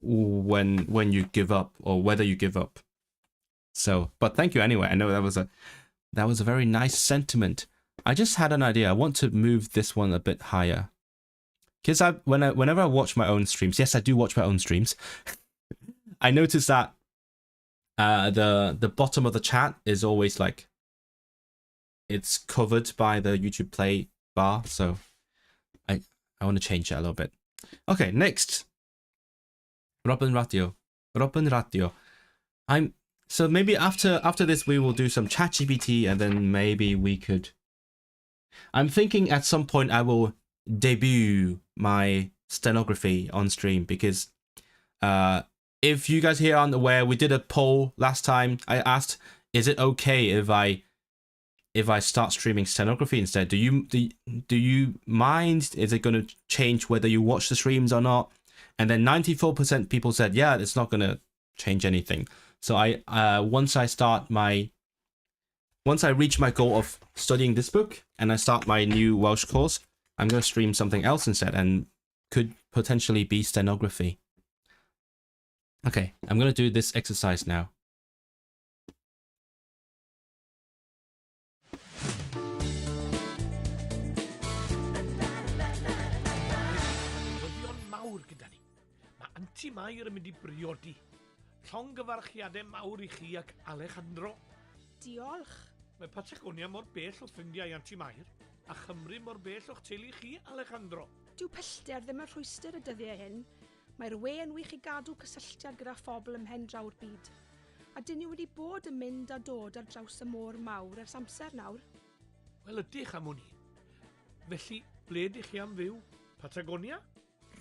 when you give up or whether you give up. So, but thank you anyway. I know that was a very nice sentiment. I just had an idea. I want to move this one a bit higher. Because whenever I watch my own streams, yes, I do watch my own streams. I notice that the bottom of the chat is always like, it's covered by the YouTube play bar. So I want to change that a little bit. Okay, next. Robin Radio. So maybe after this we will do some ChatGPT, and then maybe we could. I'm thinking at some point I will debut my stenography on stream, because if you guys here aren't aware, we did a poll last time. I asked, is it okay if I start streaming stenography instead? Do you mind? Is it going to change whether you watch the streams or not? And then 94% people said, yeah, it's not going to change anything. So once I reach my goal of studying this book and I start my new Welsh course, I'm going to stream something else instead, and could potentially be stenography. Okay, I'm going to do this exercise now. Anti Mair yn mynd I briodi. Llongyfarchiadau mawr I chi ac Alejandro. Diolch. Mae Patagonia mor bell o ffrindiau Anti Mair, a Chymru mor bell o'ch teulu chi, Alejandro. Dyw pellter ddim yn rhwystyr y dyddiau hyn. Mae'r we yn wych I gadw cysylltiad gyda phobl ym mhen draw'r byd. A dyn ni wedi bod yn mynd a dod ar draws y môr mawr ers amser nawr. Wel, ydych am hwnni. Felly, ble ydych chi am fyw? Patagonia?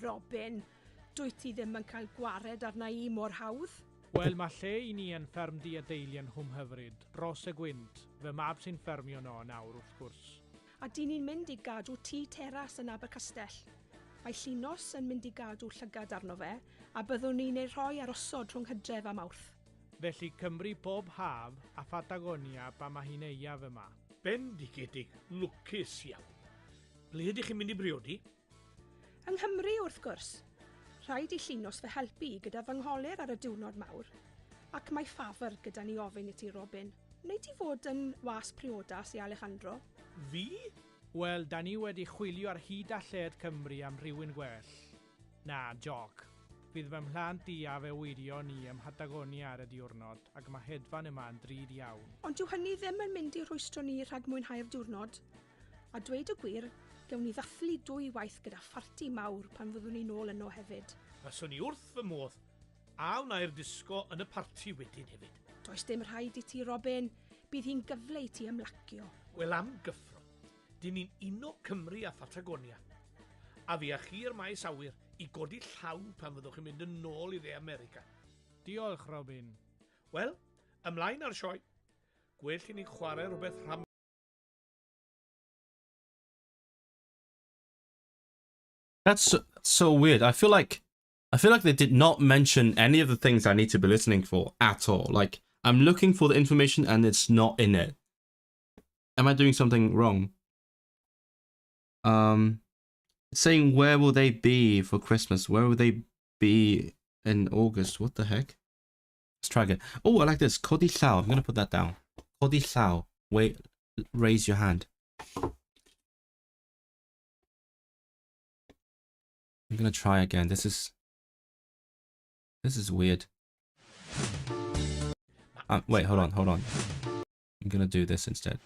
Robin, dwyt ti ddim yn cael gwared arna I mor hawdd? Wel, mae lle I ni yn fferm di a deilian hwm hyfryd, Ros y Gwynt, fy mab sy'n ffermio no nawr wrth gwrs. A dyn ni'n mynd I gadw tŷ teras yn Abercastell. Mae Llunos yn mynd I gadw llygad arno fe, a byddwn ni'n ei rhoi ar osod rhwng Hydref a Mawrth. Felly Cymru bob haf a Patagonia ba mae hi'n eiaf yma. Bendigedig, lwcus iawn. Ble ydych chi'n mynd I briodi? Yng Nghymru wrth gwrs. Rhaid I Llunos fy helpu gyda fy ngholir ar y diwrnod mawr. Ac mae ffafr gyda ni ofyn I ti, Robin. Wnei ti fod yn was priodas I Alejandro? Fi? Wel, da ni wedi chwilio ar hyd a lled Cymru am rhywun gwell. Na, joc. Fydd fy mhlant I a fe widio ni ym Patagonia ar y diwrnod, ac mae hedfan yma yn drud iawn. Ond dyw hynny ddim yn mynd I rhwystro ni rhag mwynhau'r diwrnod. A dweud y gwir, gewn ni ddathlu 2 waith gyda ffarti mawr pan fyddwn ni nôl yno hefyd. Fyswn I wrth fy modd, a wnai'r disgo yn y parti wedyn hefyd. Does dim rhaid I ti, Robin. Bydd hi'n gyfle I ti ymlacio. Wel, am gyffro, dyn ni'n uno Cymru a Patagonia. A fi a chi'r maes awyr I godi llaw pan fyddwch chi'n mynd yn ôl I dde America. Diolch, Robin. Wel, ymlaen ar sioe. Gwell I ni'n chwarae rhywbeth rhan... That's so weird. I feel like they did not mention any of the things I need to be listening for at all. Like, I'm looking for the information and it's not in it. Am I doing something wrong? Saying where will they be for Christmas? Where will they be in August? What the heck? Let's try again. Oh, I like this. Codi llaw. I'm going to put that down. Codi llaw. Wait, raise your hand. I'm going to try again. This is weird. Wait, hold on. I'm going to do this instead.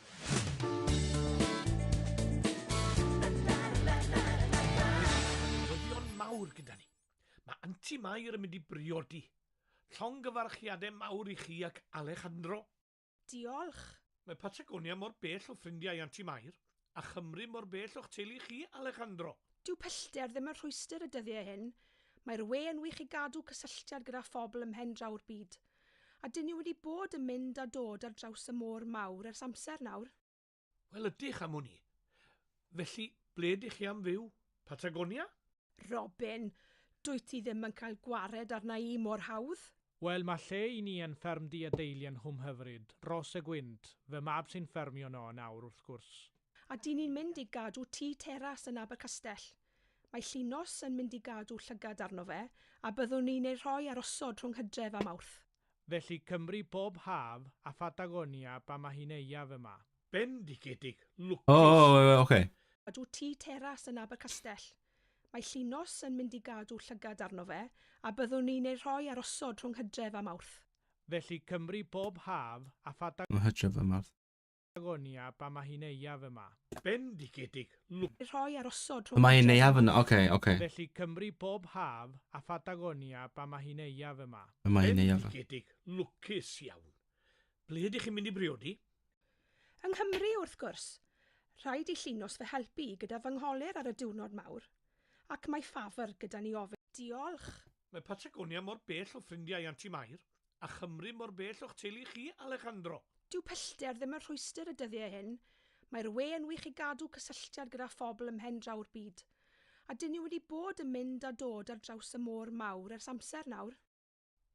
mawr gyda ni. Mae Anti Mair yn mynd I briodi. Llongyfarchiadau mawr I chi ac Alejandro. Diolch. Mae Patagonia mor bell o ffrindiau Anti Mair, a Chymru mor bell o'ch teulu chi, Alejandro. Dyw pellter ddim yn rhwystyr y dyddiau hyn. Mae'r we yn wych I gadw cysylltiad gyda phobl ym mhen draw'r byd. A dyn ni wedi bod yn mynd a dod ar draws y môr mawr ers amser nawr. Wel, ydych am hwnni. Felly, ble ydych chi am fyw? Patagonia? Robin, dwyt ti ddim yn cael gwared arna I mor hawdd? Wel, mae lle I ni yn fferm di a deilian hwm hyfryd, Ros y Gwynt, fy mab sy'n ffermio no nawr wrth gwrs. A dyn ni'n mynd I gadw tŷ teras yn Abercastell. Mae Llunos yn mynd I gadw llygad arno fe, a byddwn ni'n ei rhoi ar osod rhwng Hydref a Mawrth. Felly Cymru bob haf a Patagonia ba mae hi'n eiaf yma. bendigedig, lwcus. Oh, okay. Gadw tŷ teras yn Abercastell. Mae llunos yn mynd i gadw llygad arno fe, a byddwn ni'n ei rhoi ar osod rhwng Hydref a Mawrth. Felly Cymru bob haf a Hydref y Mawrth. Patagonia pa mae hi'n eiaf yma. Bendigedig, lwcus. Ei rhoi ar osod rhwng Mae hi'n Hydref a neiaf yn... Mawrth. Okay. Felly Cymru bob haf a Patagonia pa mae hi'n eiaf yma. Mae hi'n neiaf. Bendigedig, lwcus iawn. Ble ydych chi'n mynd i briodi? Yng Nghymru, wrth gwrs, rhaid i llunos fy helpu gyda fy ngholir ar y diwrnod mawr, ac mae ffafr gyda ni ofyn. Diolch. Mae Patagonia mor bell o ffrindiau Aunty Mair, a Chymru mor bell o'ch teulu chi, Alejandro. Dyw pellter ddim yn rhwystyr y dyddiau hyn. Mae'r we yn wych i gadw cysylltiad gyda phobl ym mhen draw'r byd. A dyn ni wedi bod yn mynd a dod ar draws y môr mawr ers amser nawr.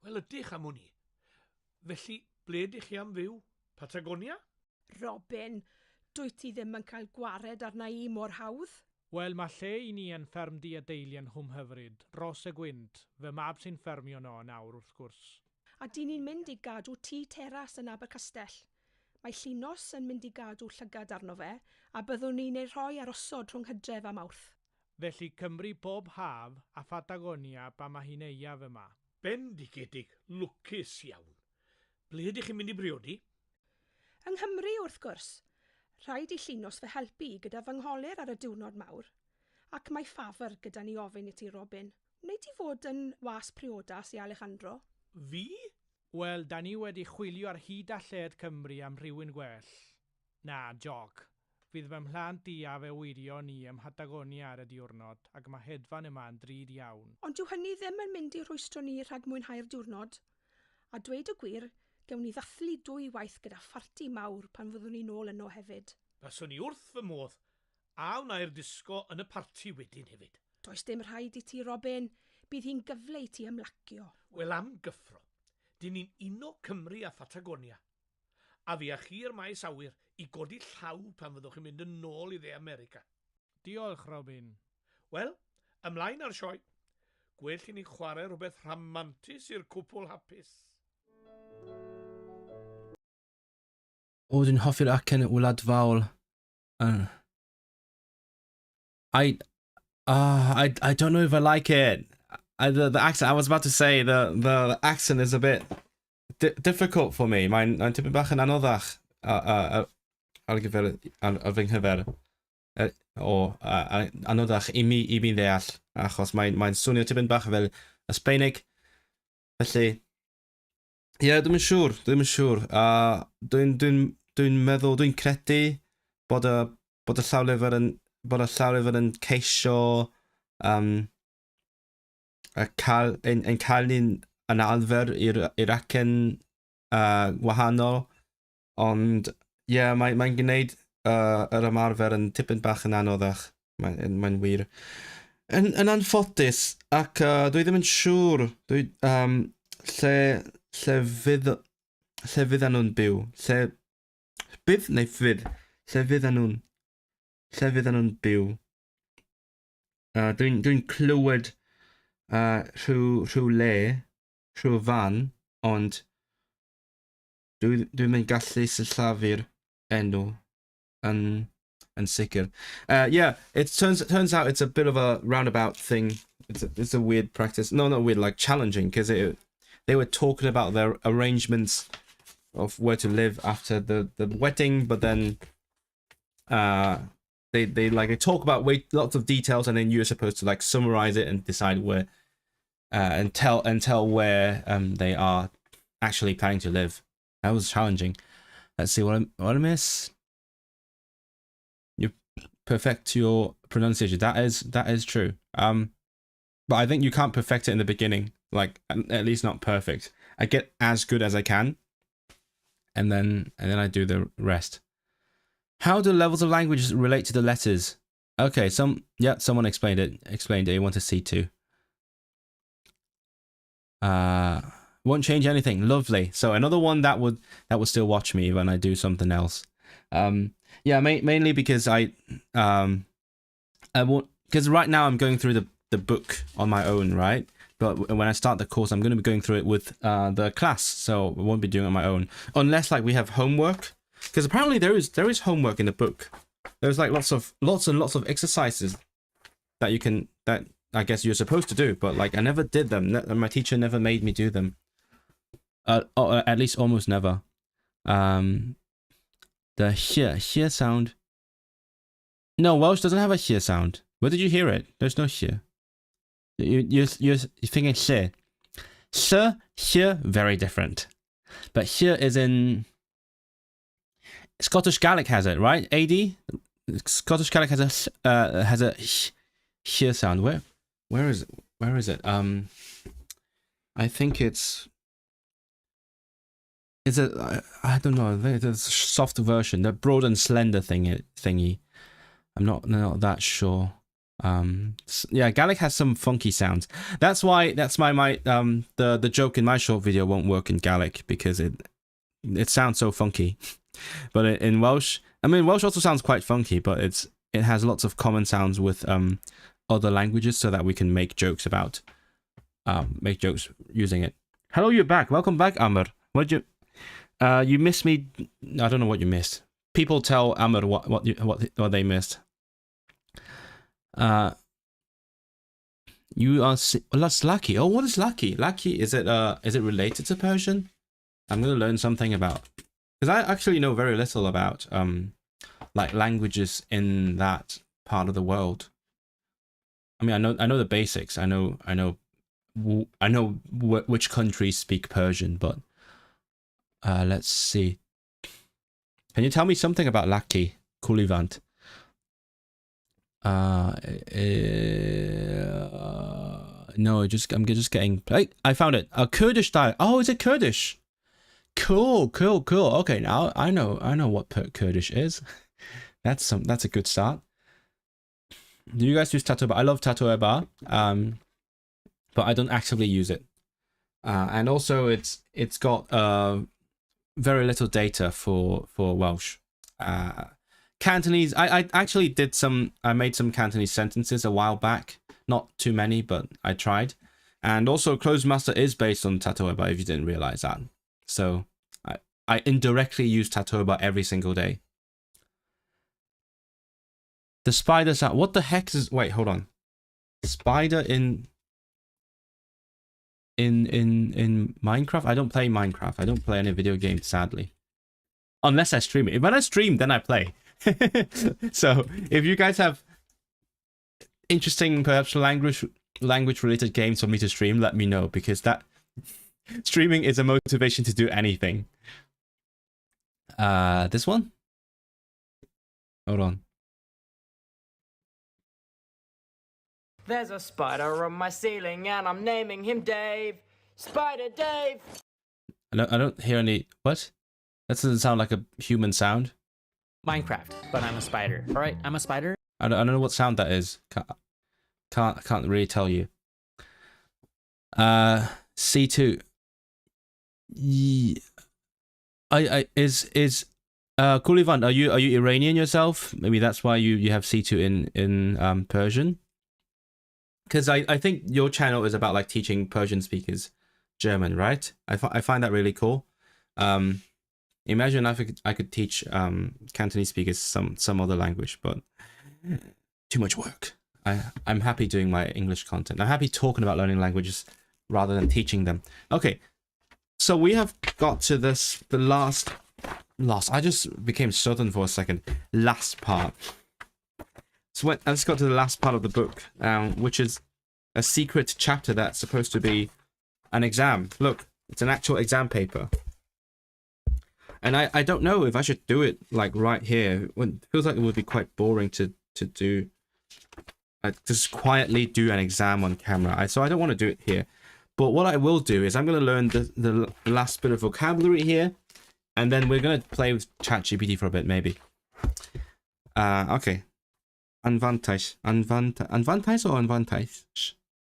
Wel ydych am hwnni. Felly, ble ydych chi am fyw? Patagonia? Robin, dwyt ti ddim yn cael gwared arna i mor hawdd? Wel, mae lle i ni yn fferm di a deulu yn hwm hyfryd, Ros y Gwynt, fy mab sy'n ffermio no nawr wrth gwrs. A dyn ni'n mynd i gadw tŷ teras yn Abercastell. Mae llunos yn mynd i gadw llygad arno fe, a byddwn ni'n ei rhoi ar osod rhwng Hydref a Mawrth. Felly Cymru bob haf a Patagonia pa mae hi'n eiaf yma. Bendigedig, lwcus iawn. Ble ydych chi'n mynd i briodi? Yng Nghymru, wrth gwrs, rhaid i llunos fy helpu gyda fy ngholir ar y diwrnod mawr, ac mae ffafr gyda ni ofyn i ti, Robin. Wnei ti fod yn was priodas i Alejandro? Fi? Wel, da ni wedi chwilio ar hyd a lled Cymru am rhywun gwell. Na, joc. Fydd fy mhlant i a fe wirio ni ym Patagonia ar y diwrnod, ac mae hedfan yma'n drud iawn. Ond dyw hynny ddim yn mynd i rhwystro ni rhag mwynhau'r diwrnod. A dweud y gwir, gewn ni ddathlu 2 waith gyda ffarti mawr pan fyddwn ni nôl yno hefyd. Baswn ni wrth fy modd, a wnai'r disgo yn y parti wedyn hefyd. Does dim rhaid i ti, Robin. Bydd hi'n gyfle i ti ymlacio. Wel am gyffro, dyn ni'n uno Cymru a Patagonia. A fi a chi'r maes awyr i godi llaw pan fyddwch chi'n mynd yn ôl i dde America. Diolch, Robin. Wel, ymlaen ar sioe. Gwell i ni chwarae rhywbeth rhamantus i'r cwpl hapus. O, dwi'n hoffi'r acen wlad fawr. I don't know if I like it. The accent, I was about to say, the accent is a bit difficult for me. Mae'n tipyn bach yn anoddach ar gyfer fy nghyfer. Anoddach i mi ddeall, achos mae'n swnio tipyn bach fel Ysbeinig. Felly, ie, dwi'n siŵr. Dwi'n meddwl, dwi'n credu bod y llawlyfr yn ceisio yn cael ni'n arfer i'r acen wahanol, ond ie, mae'n gwneud yr ymarfer yn tipyn bach yn anoddach. Mae'n wir. Yn anffodus, ac dwi ddim yn siŵr lle fydd nhw'n byw. Lle fydd nhw'n byw. Dwi'n clywed rhyw fan, ond dwi'n mynd gallu sillafu'r enw yn sicr. Yeah, it turns out it's a bit of a roundabout thing. It's a weird practice. No, not weird, like challenging, because they were talking about their arrangements of where to live after the wedding, but then they talk about lots of details, and then you're supposed to like summarize it and decide where and tell where they are actually planning to live. That was challenging. Let's see what I miss. You perfect your pronunciation. That is true. But I think you can't perfect it in the beginning. Like, at least not perfect. I get as good as I can, and then I do the rest. How do levels of language relate to the letters? Okay, someone explained it. You want to see too. Won't change anything. Lovely. So another one that would still watch me when I do something else. Yeah, mainly because I won't, because right now I'm going through the book on my own, right? But when I start the course, I'm going to be going through it with the class, so I won't be doing it on my own unless like we have homework. Because apparently there is homework in the book. There's like lots and lots of exercises that I guess you're supposed to do, but like I never did them. My teacher never made me do them. Or at least almost never. The here sound. No, Welsh doesn't have a here sound. Where did you hear it? There's no here. You're thinking lle. Lle, here, very different. But here is in Scottish Gaelic has it, right? AD. Scottish Gaelic has a here sound. Where is it? Where is it? I think it's. Is it? I don't know. The soft version, the broad and slender thingy. I'm not that sure. Yeah, Gaelic has some funky sounds. That's why the joke in my short video won't work in Gaelic, because it sounds so funky. But in Welsh, I mean, Welsh also sounds quite funky, but it has lots of common sounds with other languages, so that we can make jokes using it. Hello, you're back. Welcome back, Amr. You missed me. I don't know what you missed. People tell Amr what they missed. You are that's lucky. Oh, what is lucky? Lucky, is it related to Persian? I'm gonna learn something about, because I actually know very little about like languages in that part of the world. I mean, I know the basics. I know which countries speak Persian, but let's see. Can you tell me something about lucky, Kulivant? No, I'm just getting. I found it. A Kurdish dialect. Oh, is it Kurdish? Cool. Okay, now I know what Kurdish is. That's a good start. Do you guys use Tatoeba? I love Tatoeba, but I don't actively use it. And also it's got very little data for Welsh. Cantonese, I actually I made some Cantonese sentences a while back. Not too many, but I tried. And also Closemaster is based on Tatoeba, if you didn't realize that. So I indirectly use Tatoeba every single day. The spider sound. What the heck is? Wait, hold on. Spider in Minecraft? I don't play Minecraft. I don't play any video games, sadly. Unless I stream it. When I stream, then I play. So if you guys have interesting, perhaps language related games for me to stream, let me know, because that streaming is a motivation to do anything. This one? Hold on. There's a spider on my ceiling and I'm naming him Dave. Spider Dave. I don't hear any. What? That doesn't sound like a human sound. Minecraft, but I'm a spider. All right, I'm a spider. I don't know what sound that is. Can't really tell you. C2. Is Kulivant, are you Iranian yourself? Maybe that's why you have C2 in Persian. Because I think your channel is about like teaching Persian speakers German, right? I find that really cool. Imagine if I could teach Cantonese speakers some other language, but too much work. I'm happy doing my English content. I'm happy talking about learning languages rather than teaching them. Okay, so we have got to the last. I just became southern for a second. Last part. So let's go to the last part of the book, which is a secret chapter that's supposed to be an exam. Look, it's an actual exam paper. And I don't know if I should do it like right here. It feels like it would be quite boring to do. Just quietly do an exam on camera. So I don't want to do it here. But what I will do is I'm going to learn the last bit of vocabulary here. And then we're going to play with ChatGPT for a bit, maybe. Okay. Anfantais. Anfantais or anfantais?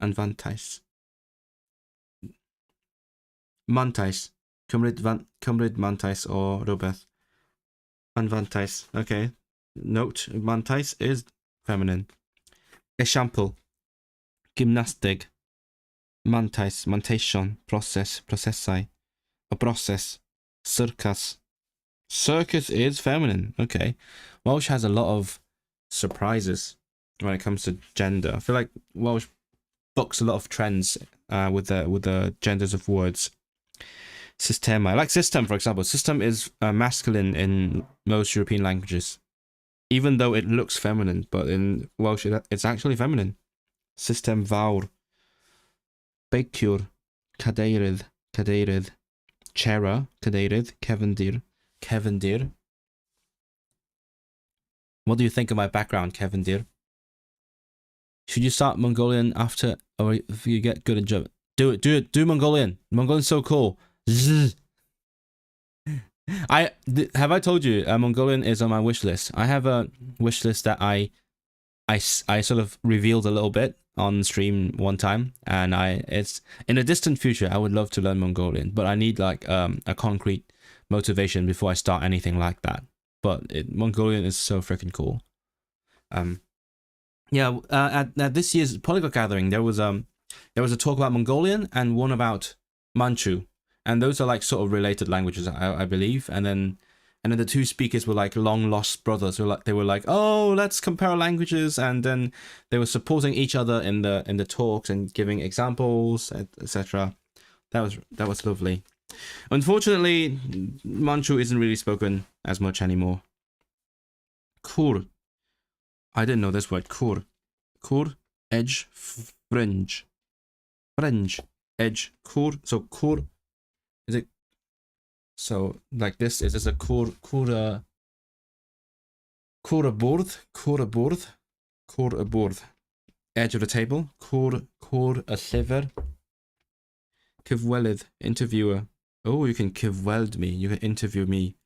Anfantais. Mantais. Cymryd mantais or rhywbeth. Anfantais. Okay. Note, mantais is feminine. Example. Gymnastig. Mantais. Manteision. Process. Processau. A process. Circus. Circus is feminine. Okay. Welsh has a lot of surprises when it comes to gender. I feel like Welsh books a lot of trends with the genders of words. Systema. Like system, for example. System is masculine in most European languages. Even though it looks feminine, but in Welsh it's actually feminine. System fawr. Beiciwr. Cadeirydd. Cadeirydd. Chera. Cadeirydd. Cefndir. What do you think of my background, Cefndir? Should you start Mongolian after, or if you get good at German? Do Mongolian. Mongolian's so cool. Have I told you Mongolian is on my wish list? I have a wish list that I sort of revealed a little bit on stream one time, and it's in a distant future. I would love to learn Mongolian, but I need like a concrete motivation before I start anything like that. But Mongolian is so freaking cool. Yeah. At this year's Polyglot gathering, there was a talk about Mongolian and one about Manchu, and those are like sort of related languages, I believe. And then the two speakers were like long lost brothers. They were like, oh, let's compare languages, and then they were supporting each other in the talks and giving examples, etc. That was lovely. Unfortunately, Manchu isn't really spoken as much anymore. Kur. I didn't know this word. Kur. Kur, edge, fringe. Fringe, edge, kur. So kur, is it? So like this, is this a kura bwrdd, edge of the table, kur a llyfr. Cyfwelydd, interviewer. Oh, you can cyfweld me. You can interview me.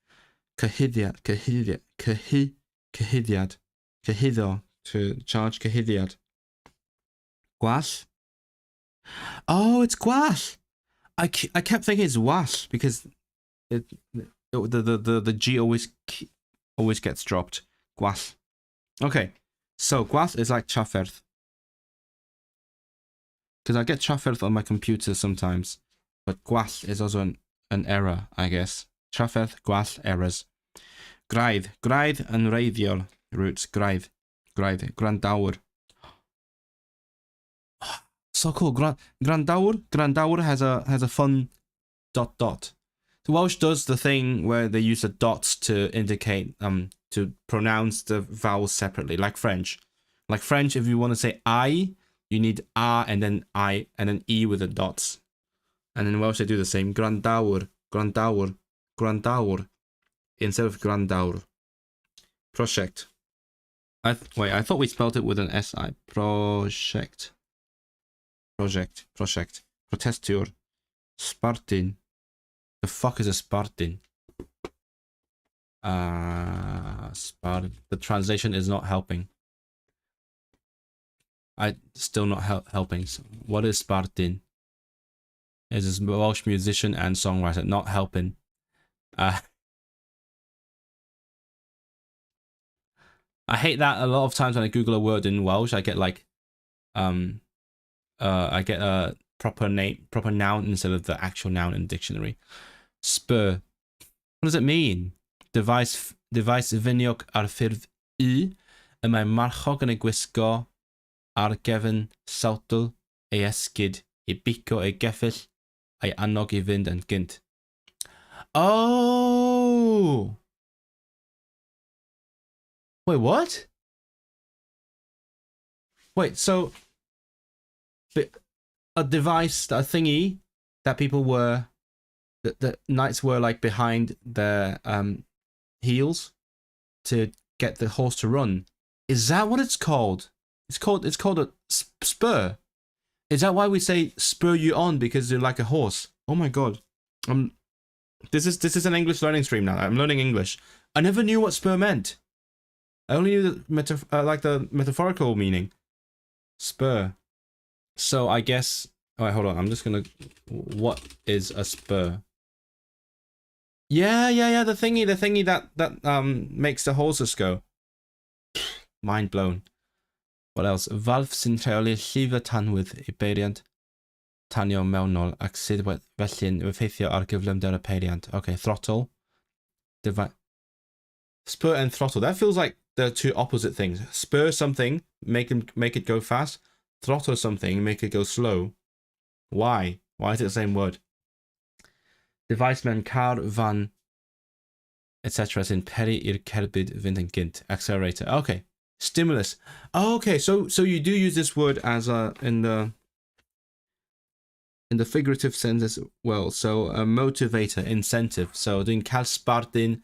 Cyhyddiad. Cyhyddo, to charge cyhyddiad. Gwall. Oh, it's gwall. I kept thinking it's wash because the G always gets dropped. Gwall. Okay, so gwall is like trafferth. Because I get trafferth on my computer sometimes, but gwall is also an error, I guess. Trafferth, gwall, errors. Graidd and reiddiol roots. Graidd, grandawr. So cool. Grandawr has a fun ... So Welsh does the thing where they use the dots to indicate to pronounce the vowels separately, like French. Like French, if you want to say I, you need A and then I and then E with the dots. And in Welsh they do the same. Grandawr instead of grandawr. Project. I thought we spelled it with an SI. Project. Protestiwr. Sbardun. The fuck is a sbardun? The translation is not helping. Still not helping. So what is sbardun? Is a Welsh musician and songwriter. Not helping. I hate that a lot of times when I Google a word in Welsh, I get like I get a proper noun instead of the actual noun in the dictionary. Spur. What does it mean? Device finiog ar ffurf I, y mae marchog yn ei gwisgo ar gefn sawtl ei esgid I bico ei gefyll a'i annog I fynd yn gynt. Oh! Wait, what? Wait, so a device, a thingy that people were, the knights were like behind their heels to get the horse to run. Is that what it's called? It's called a spur. Is that why we say spur you on, because you're like a horse? Oh my god. This is an English learning stream now. I'm learning English. I never knew what spur meant. I only knew the metaphorical meaning. Spur. So I guess. Alright, hold on. I'm just gonna. What is a spur? Yeah. The thingy that makes the horses go. Mind blown. What else? Valf sy'n rheoli llif tanwydd I beiriant tanio mewnol ac sydd felly'n effeithio ar gyflymder y peiriant. Okay, throttle. Spur and throttle. That feels like the two opposite things. Spur something, make it go fast. Throttle something, make it go slow. Why? Why is it the same word? Device man, car, van, etc. in peri ir cerbyd fynd yn gynt. Accelerator. Okay. Stimulus. Oh, okay. So you do use this word as in the figurative sense as well. So a motivator, incentive. So dwi'n cael sbardun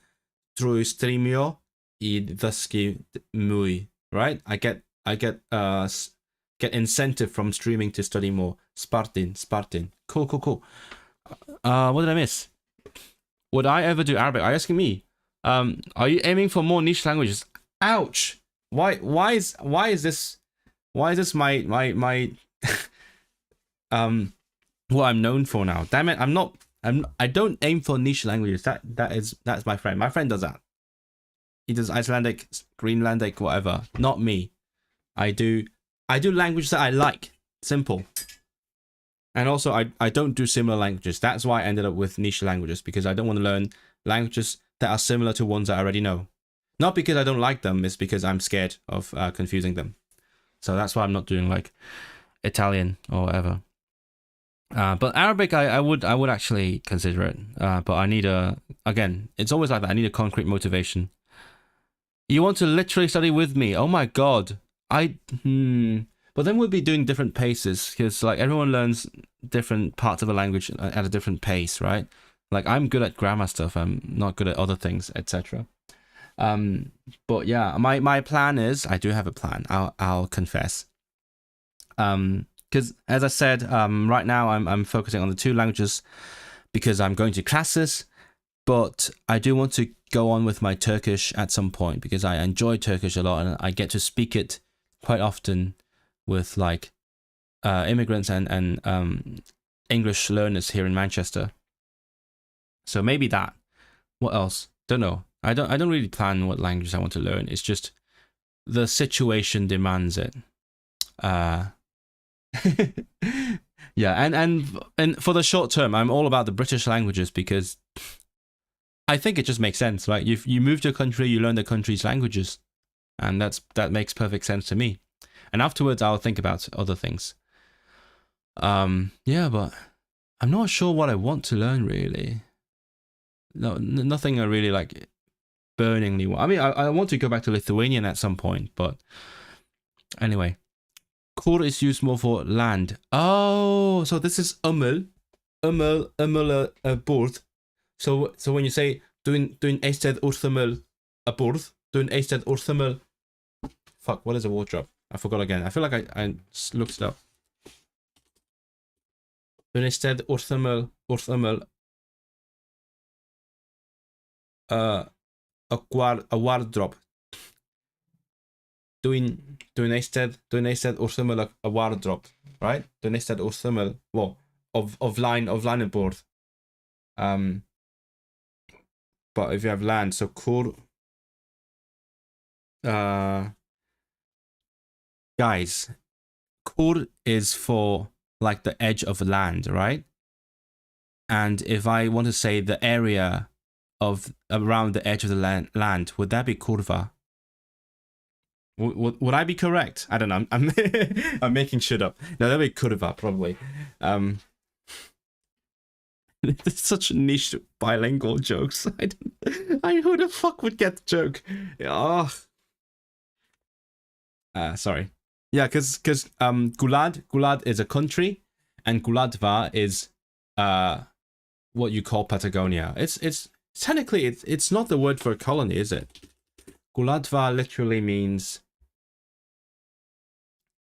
drwy streamio I ddysgu mwy. Right? I get incentive from streaming to study more. Sbardun. Cool. What did I miss? Would I ever do Arabic? Are you asking me? Are you aiming for more niche languages? Ouch! Why is this my what I'm known for now? Damn it! I don't aim for niche languages. That's my friend. My friend does that. He does Icelandic, Greenlandic, whatever. Not me. I do languages that I like. Simple. And also, I don't do similar languages. That's why I ended up with niche languages, because I don't want to learn languages that are similar to ones that I already know. Not because I don't like them, it's because I'm scared of confusing them. So that's why I'm not doing like Italian or whatever. But Arabic, I would actually consider it. But I need again, it's always like that. I need a concrete motivation. You want to literally study with me? Oh my God. But then we'll be doing different paces, because like everyone learns different parts of a language at a different pace, right? Like I'm good at grammar stuff. I'm not good at other things, etc. But yeah, my plan is, I do have a plan. I'll confess. Because as I said, right now I'm focusing on the two languages because I'm going to classes, but I do want to go on with my Turkish at some point because I enjoy Turkish a lot and I get to speak it quite often with like immigrants and English learners here in Manchester. So maybe that. What else? Don't know. I don't really plan what language I want to learn. It's just the situation demands it. Yeah, and for the short term, I'm all about the British languages because I think it just makes sense. Like you move to a country, you learn the country's languages, and that makes perfect sense to me. And afterwards, I'll think about other things. Yeah, but I'm not sure what I want to learn really. No, nothing I really like burningly want. I mean, I want to go back to Lithuanian at some point, but anyway. Kor is used more for land. Oh, so this is bwrdd. So when you say dwi'n eistedd wrth ymyl y bwrdd, dwi'n eistedd wrth ymyl. Fuck, what is a wardrobe? I forgot again. I feel like I looked it up. Dwi'n eistedd wrth ymyl a wardrobe. Dwi'n eistedd wrth ymyl a wardrobe, right? Dwi'n eistedd wrth ymyl, well, o flaen y bwrdd. But if you have land, so cwr... guys, cwr is for like the edge of land, right? And if I want to say the area of around the edge of the land, would that be curva? Would I be correct? I don't know. I'm I'm making shit up. No, that'd be curva probably. It's such niche bilingual jokes. Who the fuck would get the joke? Oh. Sorry. Yeah, because Gulad is a country, and Guladva is what you call Patagonia. It's technically it's not the word for a colony, is it? Guladva literally means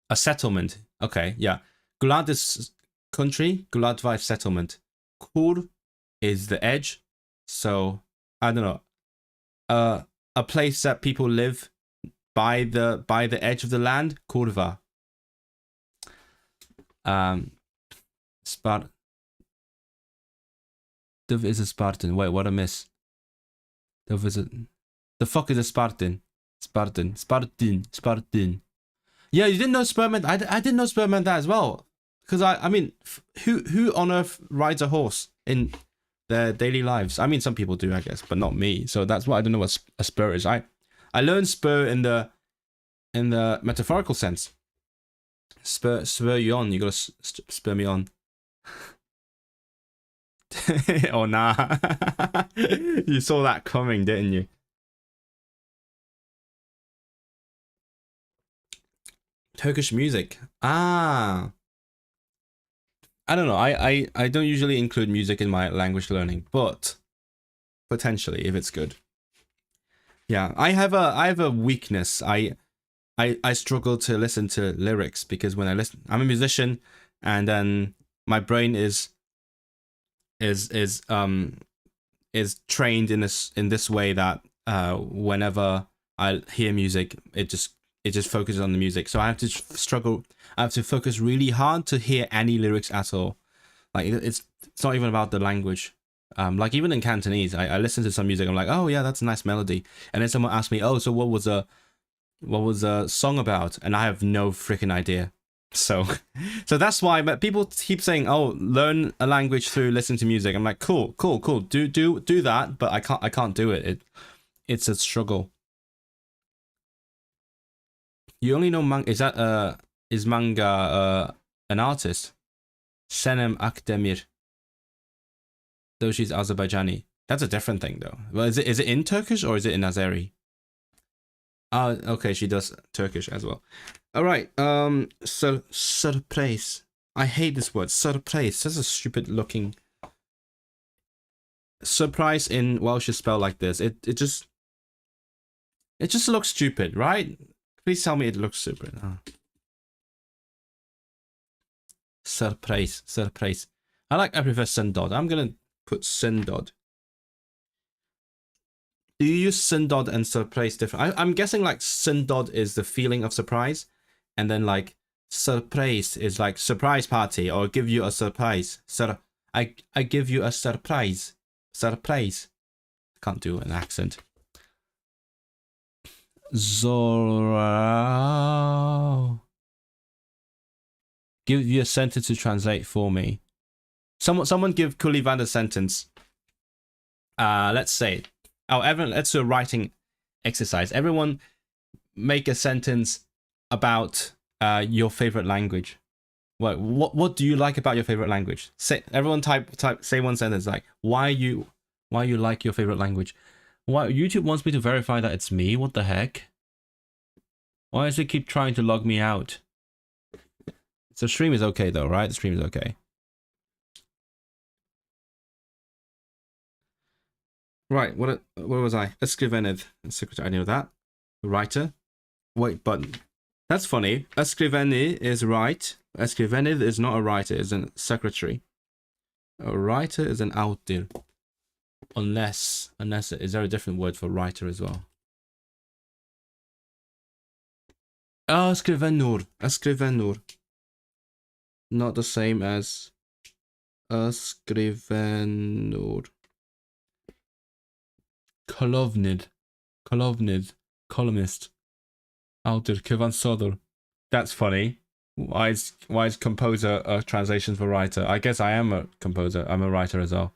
a settlement. Okay, yeah. Gulad is country, Guladva is settlement. Kur is the edge, so I don't know. A place that people live by the edge of the land, kurva. Dove is a Spartan. Wait, what I miss? Dove is a... The fuck is a Spartan? Spartan. Yeah, you didn't know sperm meant... I didn't know sperm meant that as well. Because I mean, who on earth rides a horse in their daily lives. I mean, some people do, I guess, but not me. So that's why I don't know what a spur is. I learned spur in the metaphorical sense. Spur you on. You gotta spur me on. Oh nah. You saw that coming, didn't you? Turkish music. Ah. I don't know. I don't usually include music in my language learning, but potentially if it's good. Yeah, I have a weakness. I struggle to listen to lyrics because when I listen, I'm a musician, and then my brain is trained in this way that whenever I hear music, it just focuses on the music. So I have to struggle. I have to focus really hard to hear any lyrics at all. Like it's not even about the language. Like even in Cantonese, I listen to some music. I'm like, oh yeah, that's a nice melody. And then someone asks me, oh, so what was a song about? And I have no freaking idea. So that's why. But people keep saying, oh, learn a language through listening to music. I'm like, cool. Do that, but I can't do it. It's a struggle. You only know manga. Is manga an artist? Senem Akdemir. Though she's Azerbaijani. That's a different thing though. Well, is it in Turkish or is it in Azeri? Oh, okay, she does Turkish as well. Alright, surprise. I hate this word, surprise. That's a stupid looking. Surprise in Welsh is spelled like this. It just looks stupid, right? Please tell me it looks stupid. Oh. Surprise. I prefer syndod. I'm gonna put syndod. Do you use syndod and surprise different? I'm guessing like syndod is the feeling of surprise, and then like surprise is like surprise party or give you a surprise. I give you a surprise. Surprise. Can't do an accent. Zora. Give you a sentence to translate for me. Someone give Kulivan a sentence. Let's say. Oh, everyone, let's do a writing exercise. Everyone make a sentence about your favorite language. What do you like about your favorite language? Everyone say one sentence like why you like your favorite language. Why YouTube wants me to verify that it's me? What the heck? Why does it keep trying to log me out? So stream is okay though, right? The stream is okay. Right, what was I? Escrivenid. Secretary, I know that. Writer. Wait, but that's funny. Escriveni is right. Escrivenid is not a writer, it's a secretary. A writer is an autor. Unless is there a different word for writer as well? Oh, escrivenur. Not the same as escrivenur. Columnist, columnist, autor, cyfansodwr. That's funny. Why is composer a translation for writer? I guess I am a composer. I'm a writer as well.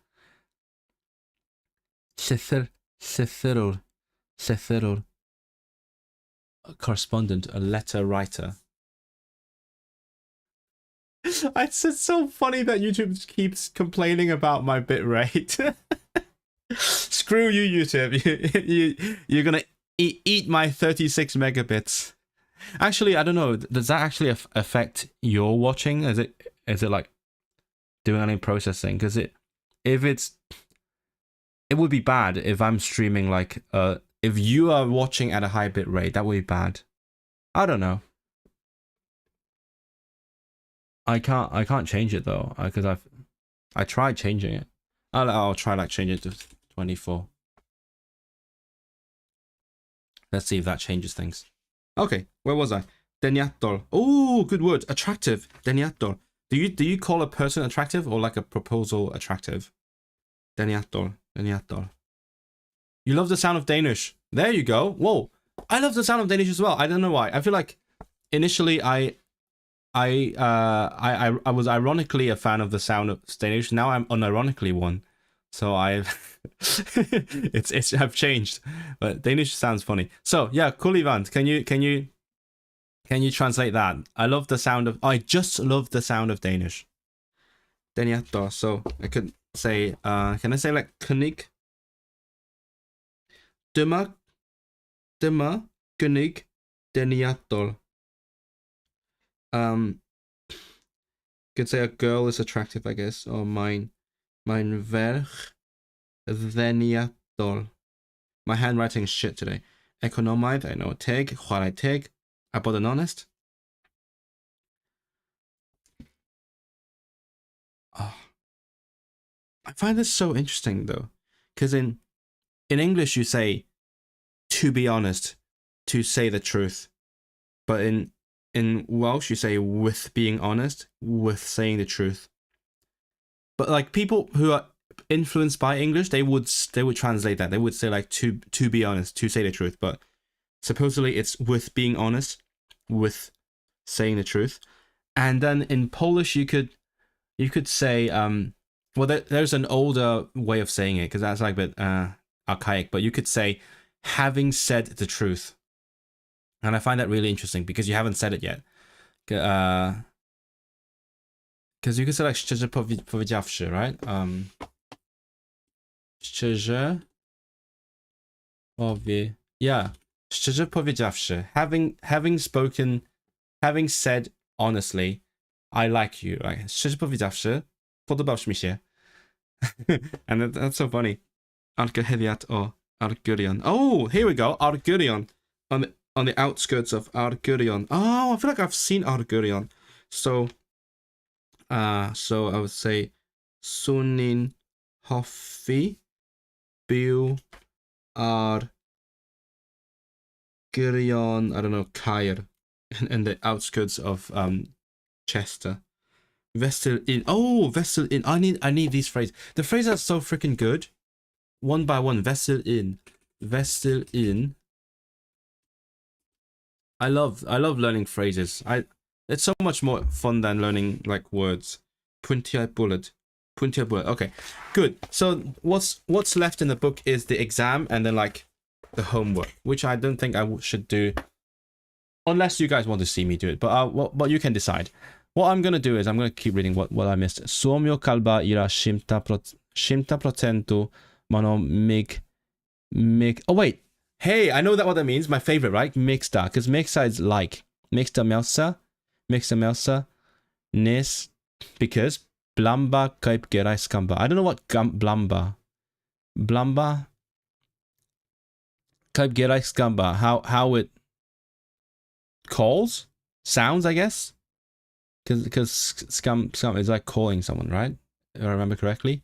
Llythyrwr. A correspondent, a letter writer. It's so funny that YouTube keeps complaining about my bit rate. Screw you, YouTube. You're gonna eat my 36 megabits. Actually, I don't know. Does that actually affect your watching? Is it like doing any processing? Because it would be bad if I'm streaming like if you are watching at a high bit rate. That would be bad. I don't know. I can't change it though because I tried changing it. I'll try like change it to 24. Let's see if that changes things. Okay, where was I? Deniatol. Oh, good word. Attractive. Deniatol. Do you call a person attractive or like a proposal attractive? Deniatol. You love the sound of Danish. There you go. Whoa. I love the sound of Danish as well. I don't know why. I feel like initially I was ironically a fan of the sound of Danish. Now I'm unironically one. So I've changed, but Danish sounds funny. So yeah, cool, Ivan. Can you translate that? I just love the sound of Danish. Deniato. So I could say, can I say like cynnig? Dyma cynnig deniatol. Could say a girl is attractive, I guess, or mein ferch ddeniadol. My handwriting is shit today. Economaidd, I know teg, chwarae teg, a bod yn honest. Oh. I find this so interesting though, because in English you say to be honest, to say the truth, but in Welsh you say with being honest, with saying the truth. But like people who are influenced by English, they would translate that. They would say like to be honest, to say the truth, but supposedly it's with being honest, with saying the truth. And then in Polish you could say well there's an older way of saying it because that's like a bit archaic, but you could say having said the truth. And I find that really interesting because you haven't said it yet. Because you could say like szczerze powiedziawszy, right? Szczerze szczerze powiedziawszy. Having said honestly, I like you. Like, szczerze powiedziawszy, podobasz mi się. And that's so funny. Argyheddiad o Argyrion. Oh, here we go. Argyrion. On the outskirts of Argyrion. Oh, I feel like I've seen Argyrion. So I would say Sunin hoffi byw Argyrion, I don't know, Caer, in the outskirts of Chester. Vestil Inn. Oh, Vestil Inn. I need these phrases. The phrases are so freaking good. One by one. Vestil Inn. Vestil Inn. I love learning phrases. It's so much more fun than learning like words. Puntia'i bullet. Okay, good. So what's left in the book is the exam and then like the homework, which I don't think I should do unless you guys want to see me do it. But you can decide. What I'm gonna do is I'm gonna keep reading what I missed. Suomio kalba ira 100% mano mig. Oh wait. Hey, I know what that means. My favorite, right? Mixta, because mixta is like mixta melsa, nis, because blamba kaip gerai skamba. I don't know what blamba kaip gerai skamba. How it calls, sounds, I guess, because scum is like calling someone, right? If I remember correctly.